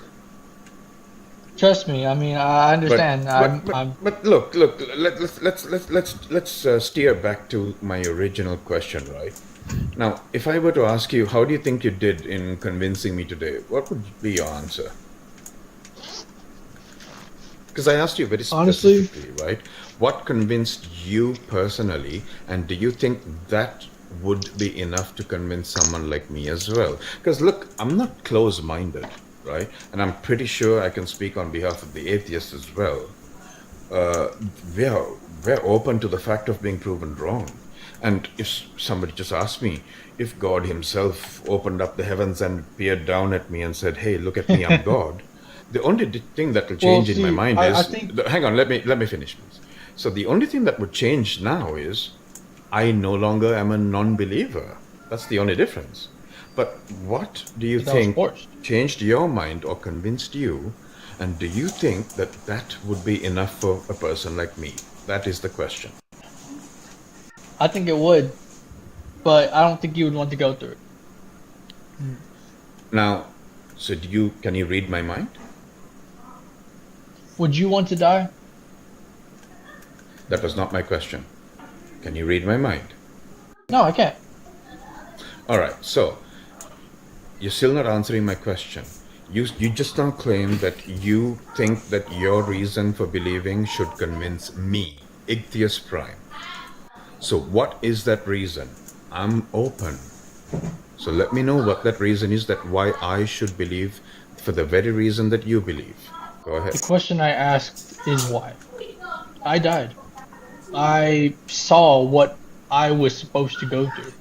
Trust me. I mean, I understand. but look, let's steer back to my original question, right? Now, if I were to ask you, how do you think you did in convincing me today? What would be your answer? Because I asked you very Honestly- specifically, right? What convinced you personally, and do you think that would be enough to convince someone like me as well? Because look, I'm not close-minded, right? And I'm pretty sure I can speak on behalf of the atheists as well. We're open to the fact of being proven wrong. And if somebody just asked me, if God himself opened up the heavens and peered down at me and said, "Hey, look at me, I'm God," the only thing that will change in my see, mind I is, think- hang on, let me finish, please. So the only thing that would change now is I no longer am a non-believer. That's the only difference. But what do you That was think forced. changed your mind or convinced you? And do you think that that would be enough for a person like me? That is the question. I think it would, but I don't think you would want to go through it. Now, so can you read my mind? Would you want to die? That was not my question. Can you read my mind? No, I can't. All right, so you're still not answering my question. You just now claim that you think that your reason for believing should convince me, Ichthys Prime. So what is that reason? I'm open. So let me know what that reason is, that why I should believe for the very reason that you believe. Go ahead. The question I asked is why. I died. I saw what I was supposed to go through.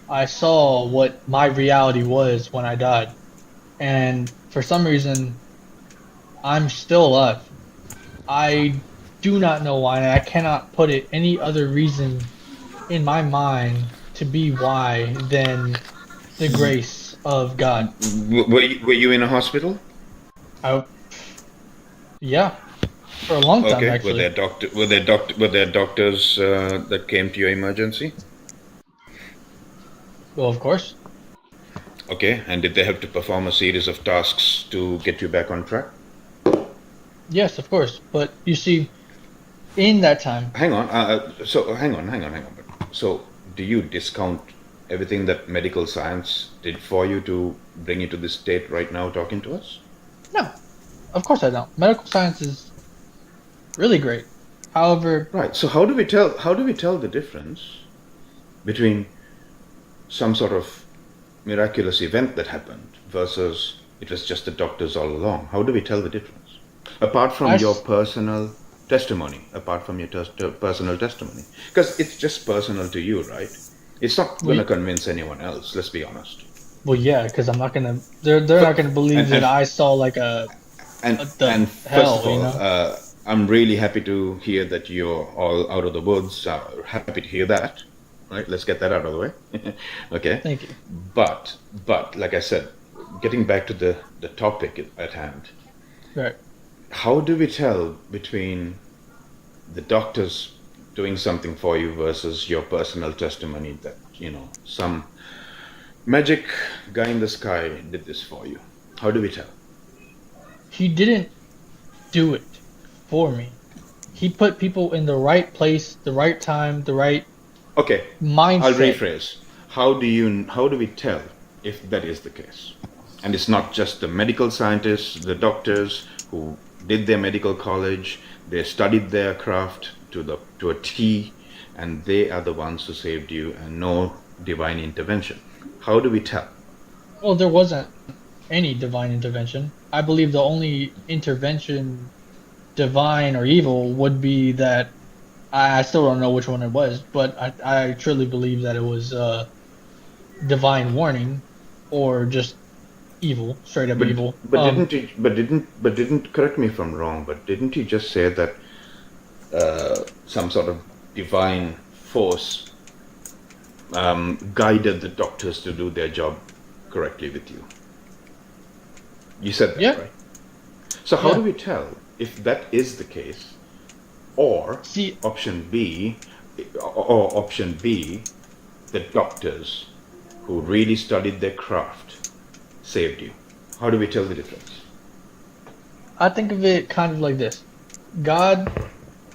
I saw what my reality was when I died. And for some reason, I'm still alive. I do not know why, and I cannot put it any other reason in my mind to be why than the grace of God. Were you in a hospital? Yeah. For a long time, Okay. actually. Were there doctors that came to your emergency? Well, of course. Okay. And did they have to perform a series of tasks to get you back on track? Yes, of course. But you see, in that time, Hang on. Hang on. So, do you discount everything that medical science did for you to bring you to this state right now, talking to us? no, of course I don't. Medical science is really great. However, Right. So, how do we tell? How do we tell the difference between some sort of miraculous event that happened versus it was just the doctors all along? How do we tell the difference? Apart from your personal testimony, personal testimony, because it's just personal to you, right? It's not going to convince anyone else. Let's be honest. well, yeah, because I'm not gonna. They're not gonna believe that I saw like a and the first hell, of all, you know. I'm really happy to hear that you're all out of the woods. Happy to hear that. Right, let's get that out of the way. Okay. Thank you. But like I said, getting back to the topic at hand. Right. How do we tell between the doctors doing something for you versus your personal testimony that, some magic guy in the sky did this for you? How do we tell? He didn't do it for me. He put people in the right place, the right time, the right Okay. mindset. I'll rephrase. How do we tell if that is the case? And it's not just the medical scientists, the doctors who did their medical college, they studied their craft to a T, and they are the ones who saved you and no divine intervention. How do we tell? Well, there wasn't any divine intervention. I believe the only intervention, divine or evil, would be that I still don't know which one it was, but I truly believe that it was divine warning, or just evil, straight up evil. But didn't correct me if I'm wrong, but didn't you just say that some sort of divine force guided the doctors to do their job correctly with you? You said that, right? So how do we tell if that is the case, or option B, the doctors who really studied their craft saved you? How do we tell the difference? I think of it kind of like this. God,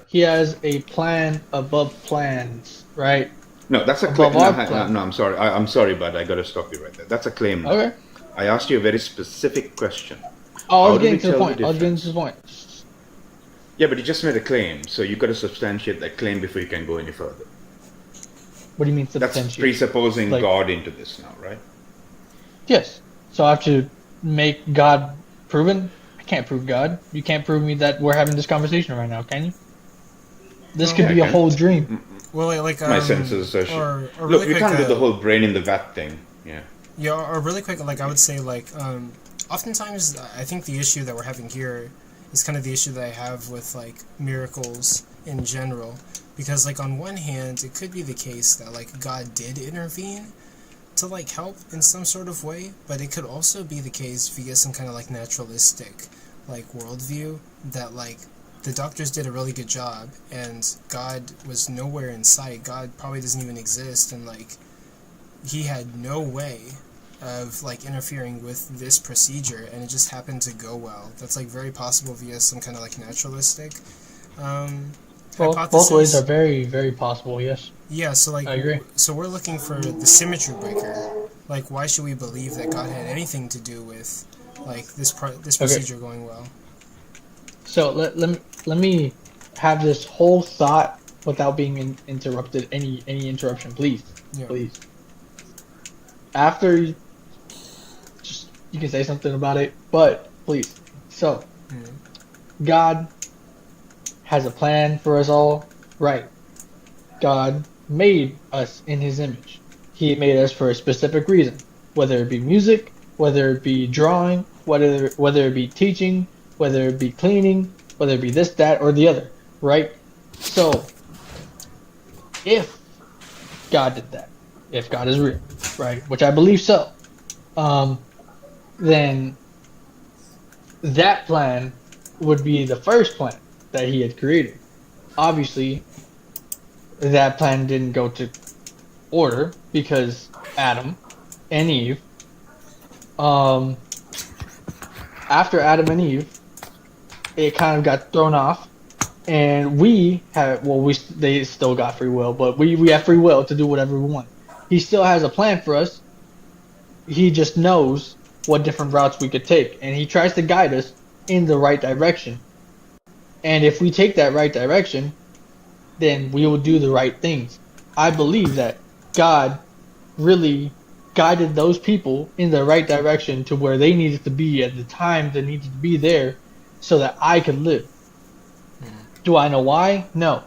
he has a plan above plans, right? No, that's a claim. No, I'm sorry. I'm sorry, but I got to stop you right there. That's a claim. Now. Okay. I asked you a very specific question. Oh, I was getting to the point. Yeah, but you just made a claim, so you got to substantiate that claim before you can go any further. What do you mean substantiate? That's presupposing God into this now, right? Yes. So I have to make God proven? I can't prove God. You can't prove me that we're having this conversation right now, can you? This could be a whole dream. Well, like my senses are. Or Look, really we quick, can't do the whole brain in the vat thing. Yeah. Yeah, or really quick, like I would say, like oftentimes I think the issue that we're having here is kind of the issue that I have with like miracles in general, because like on one hand it could be the case that like God did intervene to like help in some sort of way, but it could also be the case if you get some kind of like naturalistic like worldview that like the doctors did a really good job and God was nowhere in sight. God probably doesn't even exist, and like he had no way of like interfering with this procedure, and it just happened to go well. That's like very possible via some kind of like naturalistic hypothesis. Both ways are very, very possible. Yes. Yeah. So like, I agree. So we're looking for the symmetry breaker. Like, why should we believe that God had anything to do with like this procedure going well? So let me have this whole thought without being interrupted. Any interruption, please. Yeah. Please. After you can say something about it, but please. So, God has a plan for us all, right? God made us in his image. He made us for a specific reason, whether it be music, whether it be drawing, whether it be teaching, whether it be cleaning, whether it be this, that, or the other, right? So, if God did that, if God is real, right, which I believe so, then that plan would be the first plan, that he had created. Obviously, that plan didn't go to order because Adam and Eve, after Adam and Eve, it kind of got thrown off, and they still got free will, but we have free will to do whatever we want. He still has a plan for us. He just knows what different routes we could take, and he tries to guide us in the right direction. And if we take that right direction, then we will do the right things. I believe that God really guided those people in the right direction to where they needed to be at the time they needed to be there so that I could live. Do I know why? No.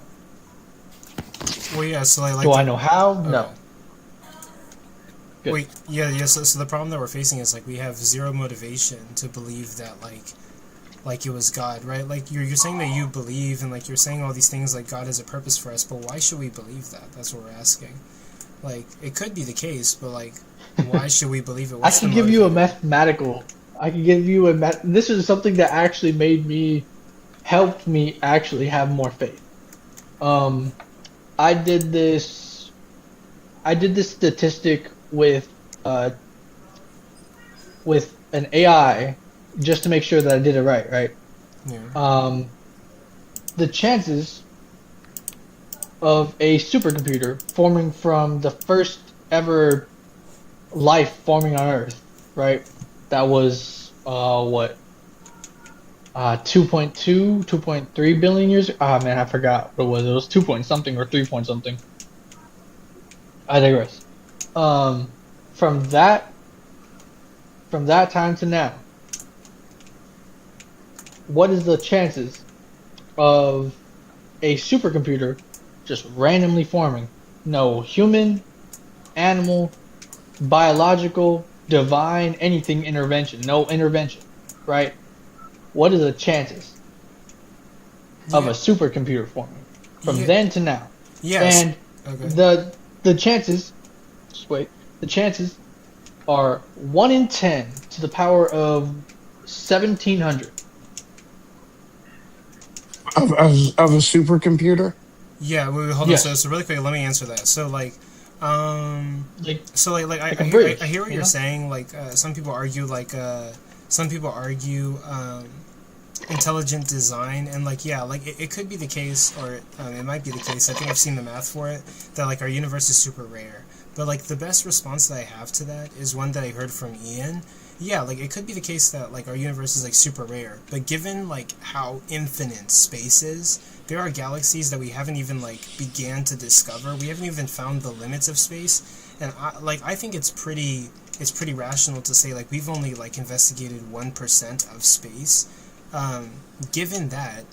Well, yeah, so like do I know how? No. Good. Wait, yeah. So the problem that we're facing is like we have zero motivation to believe that like it was God, right? Like you're saying that you believe, and like you're saying all these things like God has a purpose for us, but why should we believe that? That's what we're asking. Like it could be the case, but like why should we believe it? I can give you a mathematical. I can give you This is something that actually helped me actually have more faith. I did this statistic with an AI just to make sure that I did it right? Yeah. The chances of a supercomputer forming from the first ever life forming on Earth, right? That was 2.3 billion years. Ah man, I forgot what it was. It was 2 point something or 3 point something. I digress. From that time to now, what is the chances of a supercomputer just randomly forming? No human, animal, biological, divine, anything intervention. No intervention, right? What are the chances of a supercomputer forming from then to now? Yes. And okay. the chances, just wait, the chances are 1 in 10 to the power of 1700. Of a supercomputer? Yeah, wait, hold on. So really quick, let me answer that. So I hear what you're saying. Like some people argue intelligent design, and it could be the case, or it might be the case. I think I've seen the math for it that like our universe is super rare. But like the best response that I have to that is one that I heard from Ian. Yeah, like it could be the case that like our universe is like super rare, but given like how infinite space is, there are galaxies that we haven't even like began to discover. We haven't even found the limits of space, and I think it's pretty rational to say like we've only like investigated 1% of space. Given that,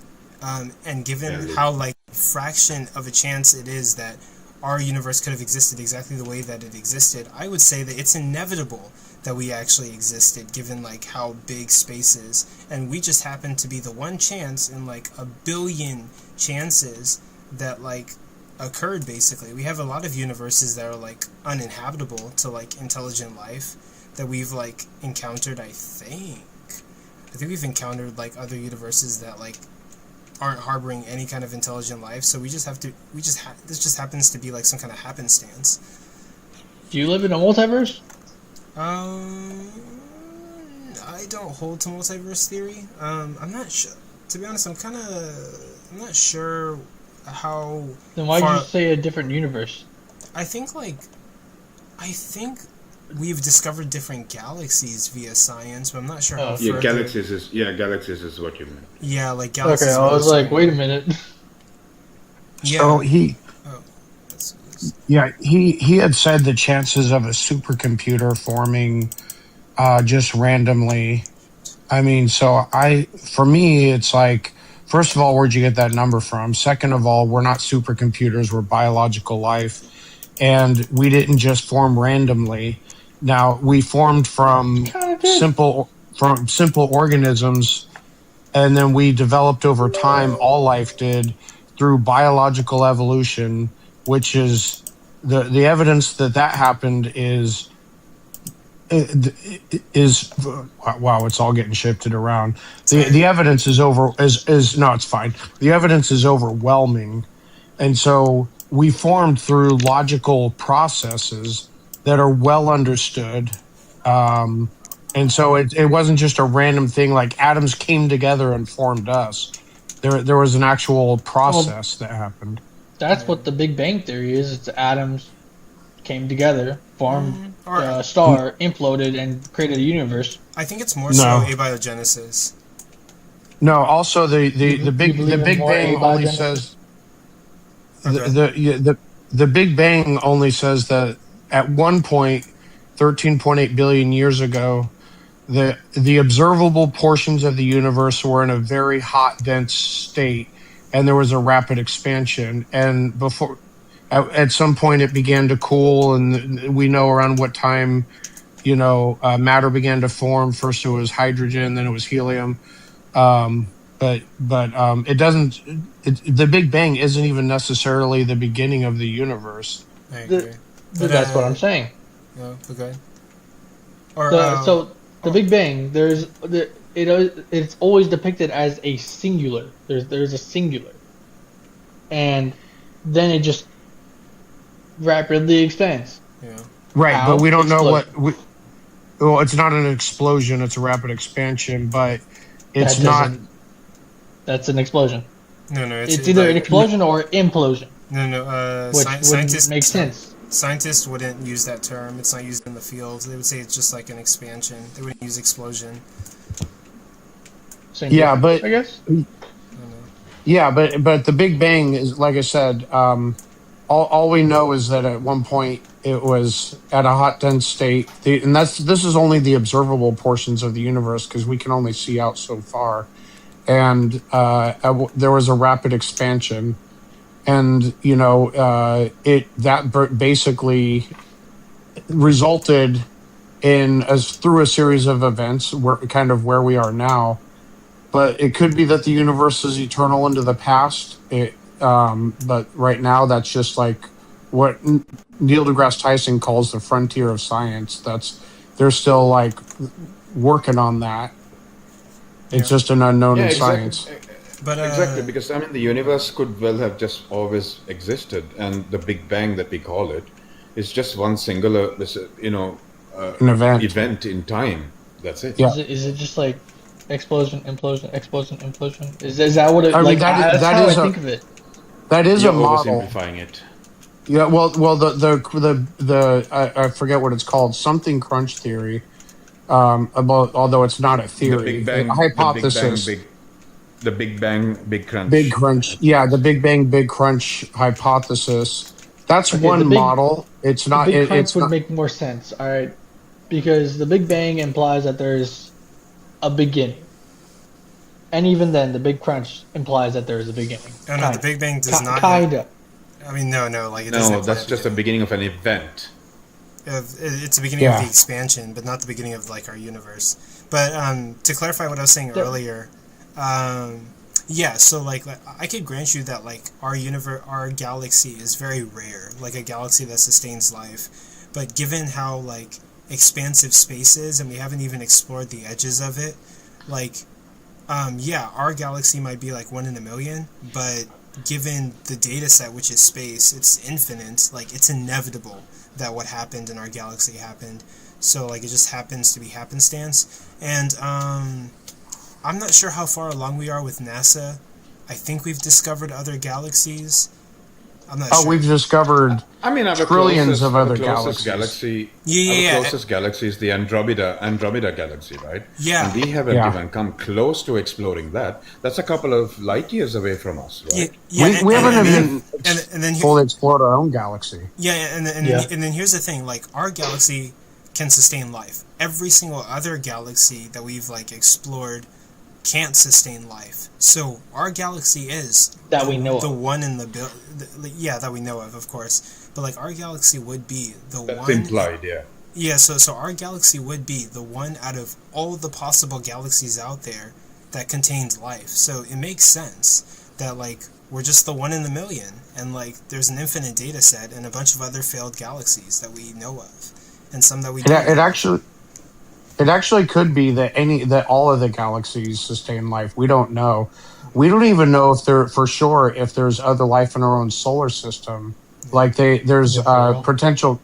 and given how like fraction of a chance it is that our universe could have existed exactly the way that it existed, I would say that it's inevitable that we actually existed, given like how big space is, and we just happen to be the one chance in like a billion chances that like occurred. Basically, we have a lot of universes that are like uninhabitable to like intelligent life that we've like encountered. I think we've encountered like other universes that like aren't harboring any kind of intelligent life, so this just happens to be like some kind of happenstance. Do you live in a multiverse? I don't hold to multiverse theory. I'm not sure. To be honest, I'm not sure how. Then why did you say a different universe? I think we've discovered different galaxies via science, but I'm not sure how. Yeah, galaxies is what you meant. Yeah, like galaxies. Okay, I was like, wait a minute. Yeah. So he had said the chances of a supercomputer forming just randomly. I mean, for me, it's like, first of all, where'd you get that number from? Second of all, we're not supercomputers, we're biological life. And we didn't just form randomly. Now, we formed from simple organisms, and then we developed over time, all life did, through biological evolution, which is the evidence that happened is is wow, it's all getting shifted around. Sorry. The evidence is no, it's fine. The evidence is overwhelming, and so we formed through logical processes that are well understood. And so it wasn't just a random thing like atoms came together and formed us. There was an actual process that happened. That's what the Big Bang Theory is. It's atoms came together, formed a star, imploded, and created a universe. I think it's more so abiogenesis. No, also the Big Bang only abiogenesis? says the Big Bang only says that at one point, 13.8 billion years ago, the observable portions of the universe were in a very hot, dense state, and there was a rapid expansion. And before, at some point, it began to cool, and we know around what time, matter began to form. First, it was hydrogen, then it was helium. But it doesn't. The Big Bang isn't even necessarily the beginning of the universe. I agree. That's what I'm saying. No, okay. So the Big Bang, it's always depicted as a singular. There's a singular, and then it just rapidly expands. Yeah. Right, but we don't know what. Well, it's not an explosion; it's a rapid expansion, but it's not. That's an explosion. No, it's either an explosion or implosion. No. Which Scientists make sense. Scientists wouldn't use that term. It's not used in the field. They would say it's just like an expansion. They wouldn't use explosion. Yeah, but I guess. Yeah, but the Big Bang is, like I said, all we know is that at one point it was at a hot, dense state, and this is only the observable portions of the universe because we can only see out so far, and there was a rapid expansion. And basically resulted in through a series of events, where we are now. But it could be that the universe is eternal into the past. But right now, that's just like what Neil deGrasse Tyson calls the frontier of science. They're still like working on that. It's just an unknown in science. But exactly, because the universe could well have just always existed, and the Big Bang that we call it is just one singular, an event in time. That's it. Yeah. Is it just like explosion, implosion, explosion, implosion? Is that what it? That's that how is I think of it. That is You're a model. Oversimplifying it. Yeah. Well, the I forget what it's called. Something crunch theory. Although it's not a theory, the Big Bang, a hypothesis. The Big Bang, Big Crunch. Big Crunch. Yeah, the Big Bang, Big Crunch hypothesis. That's one model. It's not. The Big Crunch it's would not, make more sense. All right, because the Big Bang implies that there's a beginning, and even then, the Big Crunch implies that there is a beginning. Oh no, the Big Bang does not. Kinda. I mean, no, like it doesn't. No, that's just the beginning of an event. It's the beginning of the expansion, but not the beginning of like our universe. But to clarify what I was saying earlier. So like I could grant you that like our galaxy is very rare, like a galaxy that sustains life. But given how like expansive space is, and we haven't even explored the edges of it, like our galaxy might be like 1 in a million, but given the data set, which is space, it's infinite. Like it's inevitable that what happened in our galaxy happened. So like it just happens to be happenstance, and I'm not sure how far along we are with NASA. I think we've discovered other galaxies. I'm not sure. We've discovered trillions of other galaxies. Yeah. Our closest galaxy is the Andromeda galaxy, right? Yeah. And we haven't even come close to exploring that. That's a couple of light years away from us, right? We haven't even fully explored our own galaxy. Yeah, and then here's the thing: like our galaxy can sustain life. Every single other galaxy that we've like explored can't sustain life. So our galaxy is that we know the of. one in the that we know of course. But like our galaxy would be the That's one implied, yeah. Yeah, so our galaxy would be the one out of all the possible galaxies out there that contains life. So it makes sense that like we're just the 1 in a million, and like there's an infinite data set and a bunch of other failed galaxies that we know of, and some that we don't. It actually could be that all of the galaxies sustain life. We don't know. We don't even know if there's other life in our own solar system. Like there's potential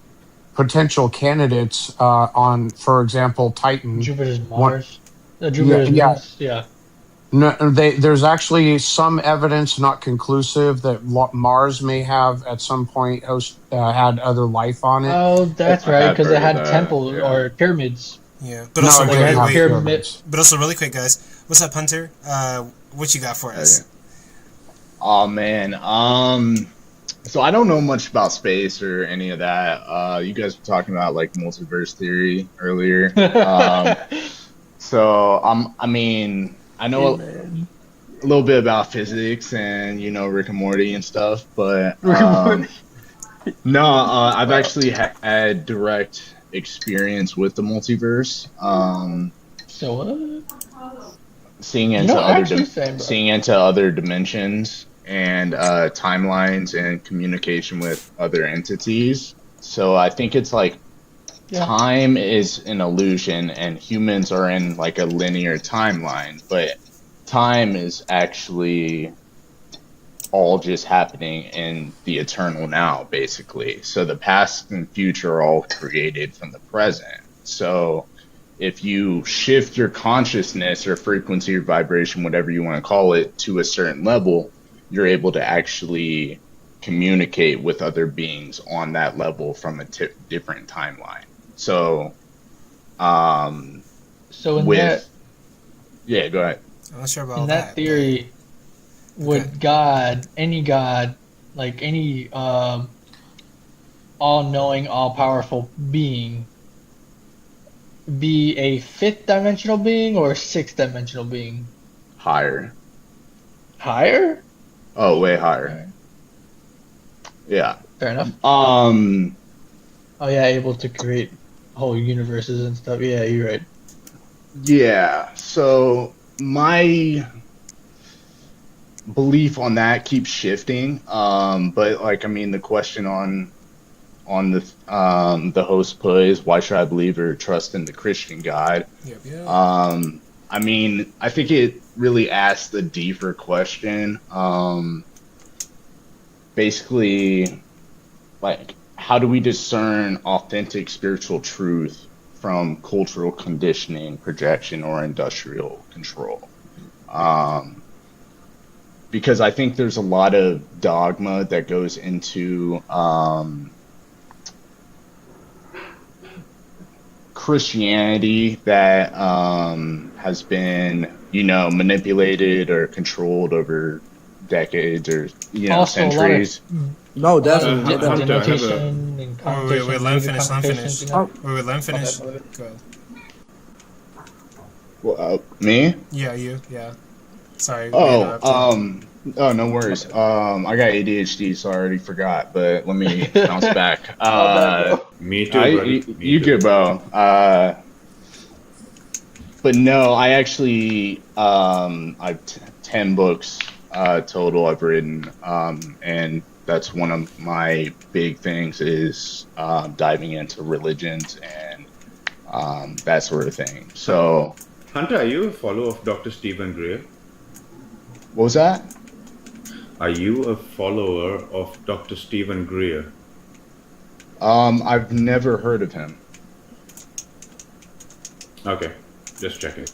candidates on, for example, Titan. Jupiter's Mars. Jupiter's Venus. Yeah. No, there's actually some evidence, not conclusive, that Mars may have at some point had other life on it. Oh, that's right, because it had temples or pyramids. Yeah, but also No, it didn't have pyramids. but also really quick, guys. What's up, Hunter? What you got for us? Oh man, so I don't know much about space or any of that. You guys were talking about like multiverse theory earlier. So I mean, I know a little bit about physics and Rick and Morty and stuff, but no, I've actually had direct experience with the multiverse. So what? Seeing into other dimensions and timelines and communication with other entities. So I think it's like time is an illusion and humans are in like a linear timeline, but time is actually all just happening in the eternal now, basically. So the past and future are all created from the present. So if you shift your consciousness or frequency or vibration, whatever you want to call it, to a certain level, you're able to actually communicate with other beings on that level from a different timeline. So, so in that, yeah, go ahead. I'm not sure about in that theory, would God, like any all-knowing, all-powerful being, be a fifth dimensional being or a sixth dimensional being? Higher. Higher? Oh, way higher. Yeah. Fair enough. Oh yeah, able to create whole universes and stuff. Yeah, you're right. Yeah. So my belief on that keeps shifting. But like, I mean, the question on the host put is, why should I believe or trust in the Christian God? Yep. I mean, I think it really asks the deeper question. Basically, like, how do we discern authentic spiritual truth from cultural conditioning, projection, or industrial control? Because I think there's a lot of dogma that goes into Christianity that has been, manipulated or controlled over decades or also centuries. No, definitely. Wait, let him finish. Wait, let him finish. Go ahead. Well, me? Yeah, you. Yeah. Sorry. Oh, no worries. I got ADHD, so I already forgot, but let me bounce back. Me too, buddy. You good, bro. But no, I actually, I've 10 books total I've written, and that's one of my big things is diving into religions and that sort of thing. So, Hunter, are you a follower of Dr. Stephen Greer? What was that? Are you a follower of Dr. Stephen Greer? I've never heard of him. Okay, just checking.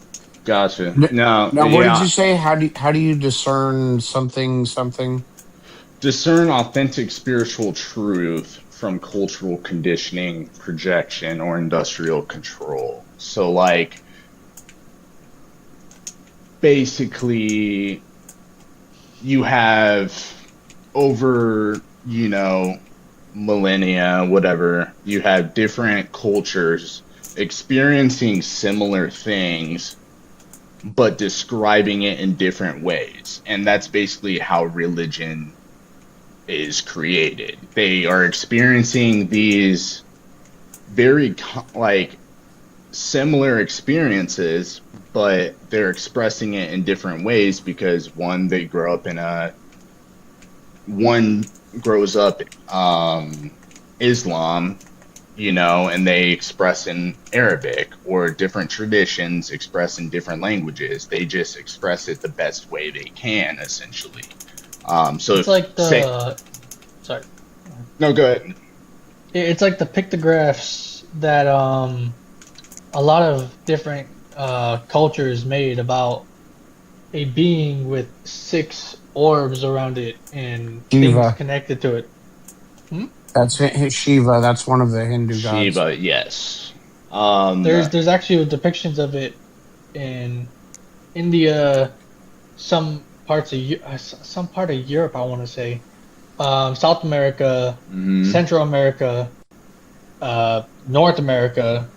Gotcha. Now, what did you say? How do you discern something? Discern authentic spiritual truth from cultural conditioning, projection, or industrial control. So, like, basically, you have over, millennia, whatever, you have different cultures experiencing similar things, but describing it in different ways. And that's basically how religion is created. They are experiencing these very, similar experiences, but they're expressing it in different ways because one grows up Islam, and they express in Arabic, or different traditions express in different languages. They just express it the best way they can, essentially. So it's like sorry. No, go ahead. It's like the pictographs that a lot of different cultures made about a being with 6 orbs around it and things Shiva. connected to it. That's Shiva. That's one of the Hindu gods. Shiva, yes. There's actually depictions of it in India, some part of Europe, I want to say, South America, Central America, North America,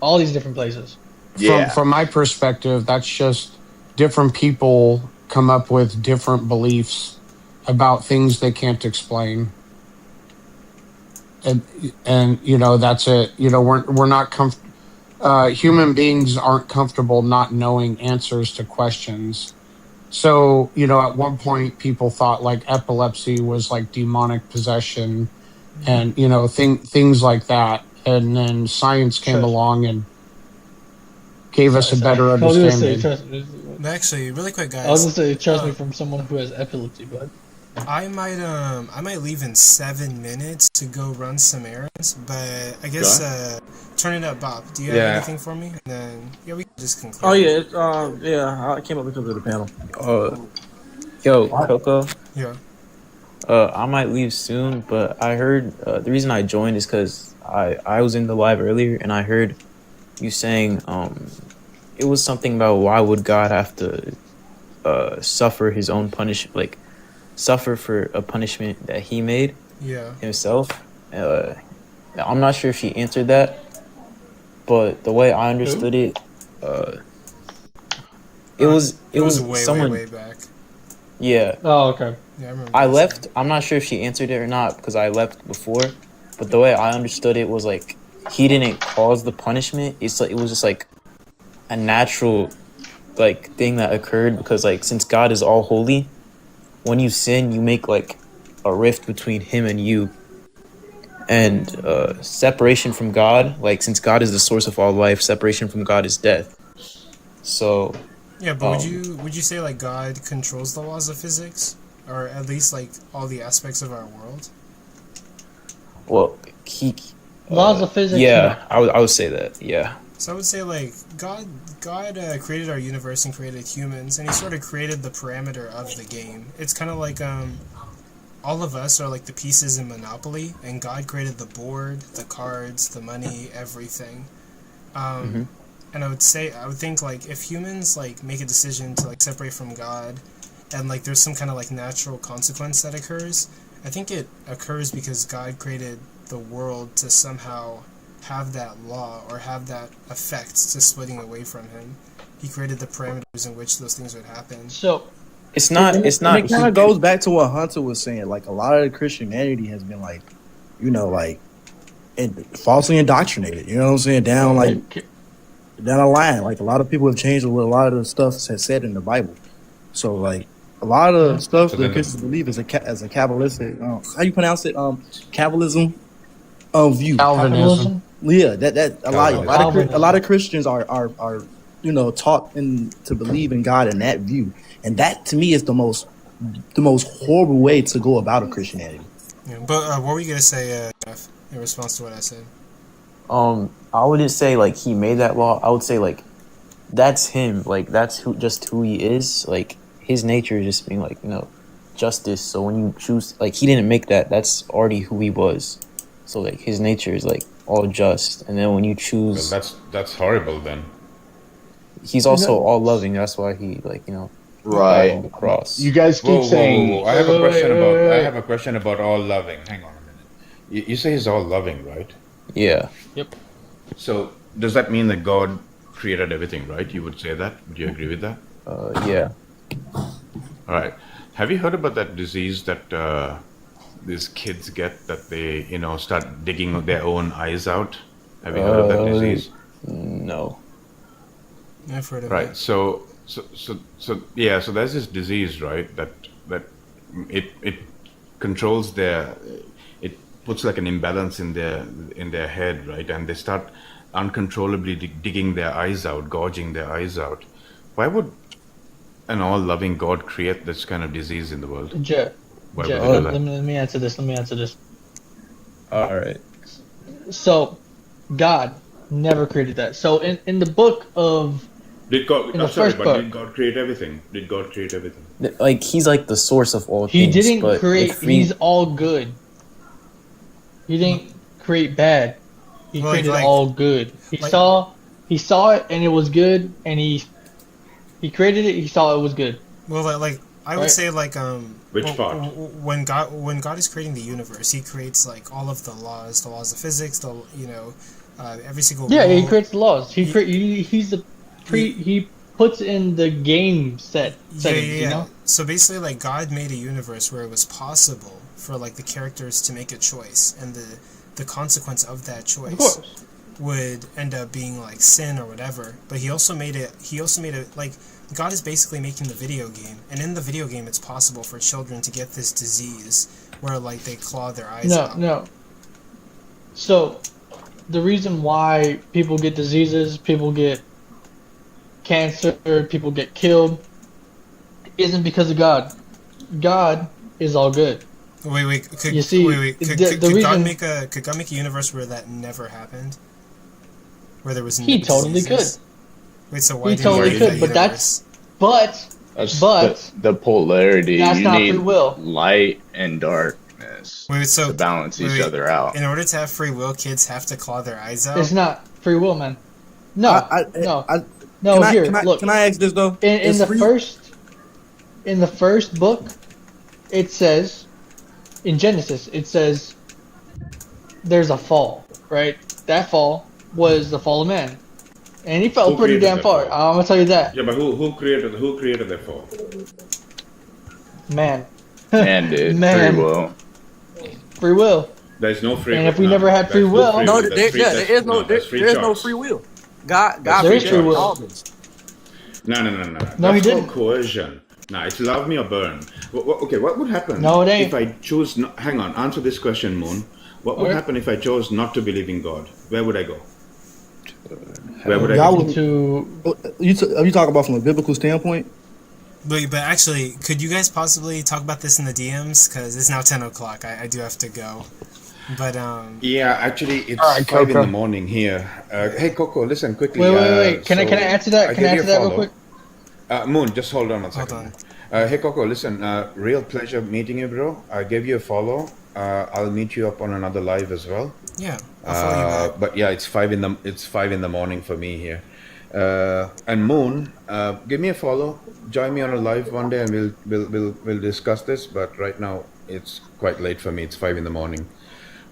all these different places. From my perspective, that's just different people come up with different beliefs about things they can't explain. And that's it. We're not human beings aren't comfortable not knowing answers to questions. So, at one point people thought like epilepsy was like demonic possession and, things like that. And then science came along and gave us a better understanding. Actually, really quick, guys. I was gonna say, trust me from someone who has epilepsy, but I might leave in 7 minutes to go run some errands, but I guess turn it up, Bob. Do you have anything for me? And then we can just conclude. Oh yeah, I came up because of the panel. Yo, Coco. Yeah. I might leave soon, but I heard the reason I joined is because I was in the live earlier and I heard you saying it was something about why would God have to suffer his own punishment, like suffer for a punishment that he made himself. I'm not sure if she answered that, but the way I understood it was someone way back. Yeah. Oh, okay. Yeah, I remember. I left. I'm not sure if she answered it or not because I left before, but the way I understood it was like he didn't cause the punishment. It's like it was just like a natural like thing that occurred because like since God is all holy, when you sin, you make like a rift between him and you. And separation from God, like since God is the source of all life, separation from God is death. So yeah, but would you say like God controls the laws of physics, or at least like all the aspects of our world? Well, he laws of physics. Yeah, I would say that. Yeah. So I would say like God created our universe and created humans, and he sort of created the parameter of the game. It's kind of like all of us are like the pieces in Monopoly, and God created the board, the cards, the money, everything. And I would think like if humans like make a decision to like separate from God, and like there's some kind of like natural consequence that occurs, I think it occurs because God created the world to somehow have that law or have that effect to splitting away from him. He created the parameters in which those things would happen. So it's not. It kind of goes back to what Hunter was saying. Like a lot of the Christianity has been like, like, falsely indoctrinated. You know what I'm saying? Down a line. Like a lot of people have changed what a lot of the stuff has said in the Bible. So like a lot of stuff that Christians believe is as a Kabbalistic. How you pronounce it? Kabbalism view. Calvinism. Yeah, that a lot of Christians are taught to believe in God in that view. And that, to me, is the most horrible way to go about a Christianity. Yeah, but what were you gonna say, Jeff, in response to what I said? I wouldn't say like he made that law. I would say like that's him. Like that's who he is. Like his nature is just being like justice. So when you choose, like he didn't make that. That's already who he was. So like his nature is like all just. And then when you choose, well, that's horrible. Then he's also all loving. That's why he right on the cross. You guys keep saying. Whoa. I have a question about all loving. Hang on a minute. You say he's all loving, right? Yeah. Yep. So does that mean that God created everything, right? You would say that? Would you agree with that? Yeah. All right. Have you heard about that disease that these kids get, that they start digging their own eyes out? Have you heard of that disease? No. I've heard of right. it. So there's this disease, right? That it controls puts like an imbalance in their head, right? And they start uncontrollably digging their eyes out, gouging their eyes out. Why would an all-loving God create this kind of disease in the world? Why would they do that? Let me answer this. All right. So, God never created that. So, in the book of Did God? in I'm the sorry, first but book, did God create everything? Did God create everything? Like he's like the source of all He things. didn't but create. like free, He's all good. He didn't create bad. He Well, created like- all good. He like- saw it and it was good, and he created it. He saw it was good. Well, like I would Right. say, like Which part? when God is creating the universe, He creates like all of the laws of physics, every single Yeah, rule. he creates the laws. He puts in the game settings. You know. So basically, like God made a universe where it was possible for like the characters to make a choice, and the consequence of that choice would end up being like sin or whatever. But he also made it like God is basically making the video game, and in the video game, it's possible for children to get this disease where like they claw their eyes out. No. So, the reason why people get diseases, people get cancer, people get killed, isn't because of God. God is all good. Wait. Could God make a universe where that never happened? Where there was no He totally diseases? could. Wait, so why He didn't totally he could, make but that that's That's the polarity. that's You not need free will. light and darkness to balance each other out. In order to have free will, kids have to claw their eyes out. It's not free will, man. No, no. Look. Can I ask this though? In the first book, it says, in Genesis, it says, there's a fall, right? That fall was the fall of man, and he fell Who pretty created damn that far. fall? I'm gonna tell you that. Yeah, but who created that fall? Man. Man did. Man. Free will. Free will. There's no free will. And if we never had free will, No, That's free- there is no that's free there is no choice. free will. God There is free will. all this. No. No, he That's called didn't. coercion. No, it's love me or burn. Okay, what would happen No, it ain't. if I choose? Hang on, answer this question, Moon. What would Okay. happen if I chose not to believe in God? Where would I go? Where would I Y'all go? would- Are you talking about from a biblical standpoint? But actually, could you guys possibly talk about this in the DMs? Because it's now 10 o'clock. I do have to go. But Yeah, actually, it's All right, 5 in Coco. the morning here. Hey, Coco, listen quickly. Wait. Can I answer that? Can I give you answer a that real follow. quick? Moon, just hold on a second. Hey, Coco, listen. Real pleasure meeting you, bro. I gave you a follow. I'll meet you up on another live as well. yeah, I'll follow you back. But yeah, it's 5 in the morning for me here. And Moon, give me a follow. Join me on a live one day, and we'll discuss this. But right now, it's quite late for me. It's 5 in the morning.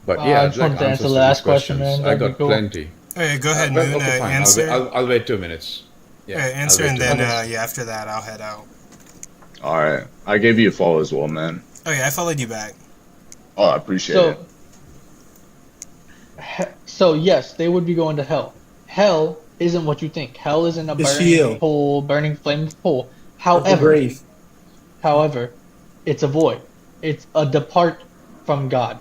But yeah, I I'd just like wanted to answer answers the to last these question, questions. man. I That'd be got cool. plenty. Okay, go ahead, Well, Moon. okay, fine. Answer. I'll wait 2 minutes. Yeah, Answer, I'll wait and 2 then minutes. after that, I'll head out. All right. I gave you a follow as well, man. Okay, I followed you back. Oh, I appreciate it. So yes, they would be going to hell. Hell isn't what you think. Hell isn't a It's burning hell. pool, burning flame pool. The However, grave. it's a void. It's a depart from God.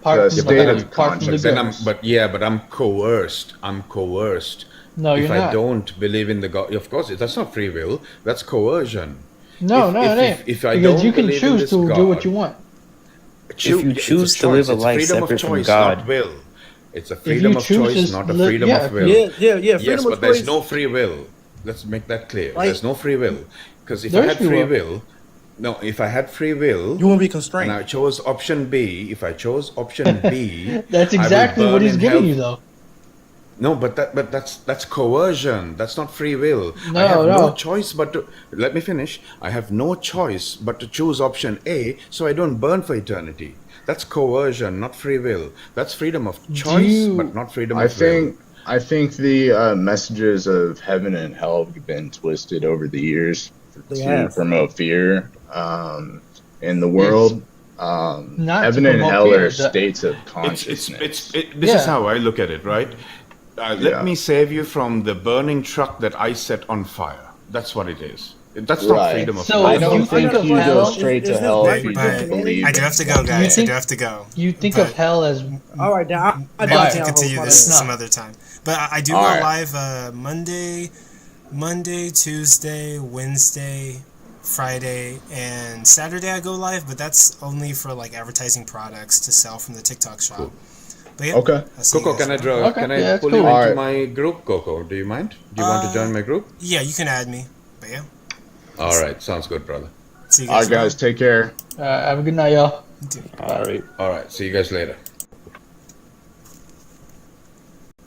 Part The from the state holy, of part from the conscience. good. But I'm coerced. I'm coerced. No, if you're I not. don't believe in the God, of course, that's not free will. That's coercion. No, If- no, if- it ain't. if I Because don't you can believe in choose this to do what God- you want. if you It's choose a to live choice. a It's life freedom of separate from choice, God, not will. It's a you freedom of choose choice, to not a live- freedom yeah. of will. Yeah. Yes, Freedom but of there's choice. no free will. Let's make that clear. Like- There's no free will. Because if I There's had free free will. if I had free will, You won't be and constrained. I chose option B, if I chose option B, That's I will exactly burn what he's in giving hell. you, though. No, but that's coercion. That's not free will. No, I have no no. choice but to let me finish. I have no choice but to choose option A, so I don't burn for eternity. That's coercion, not free will. That's freedom of choice, but not freedom of will. I think the messages of heaven and hell have been twisted over the years They to have. promote fear in the world. Not Heaven to and promote hell fear, are the- states of consciousness. This is how I look at it, right? Let Yeah. me save you from the burning truck that I set on fire. That's what it is. That's not freedom of So choice. I don't think you go hell, straight to hell if you don't believe. I do have to go, guys. I do have to go. You think of hell as All right, now Maybe we can continue this some other time. But I do go All right. live Monday, Tuesday, Wednesday, Friday, and Saturday. I go live, but that's only for like advertising products to sell from the TikTok shop. Cool. But yeah, Okay. Coco, can I pull you into my group, Coco? Do you mind? Do you want to join my group? Yeah, you can add me. But yeah. All right, sounds good, brother. See you All guys. right, guys, take care. have a good night, y'all. All right. See you guys later.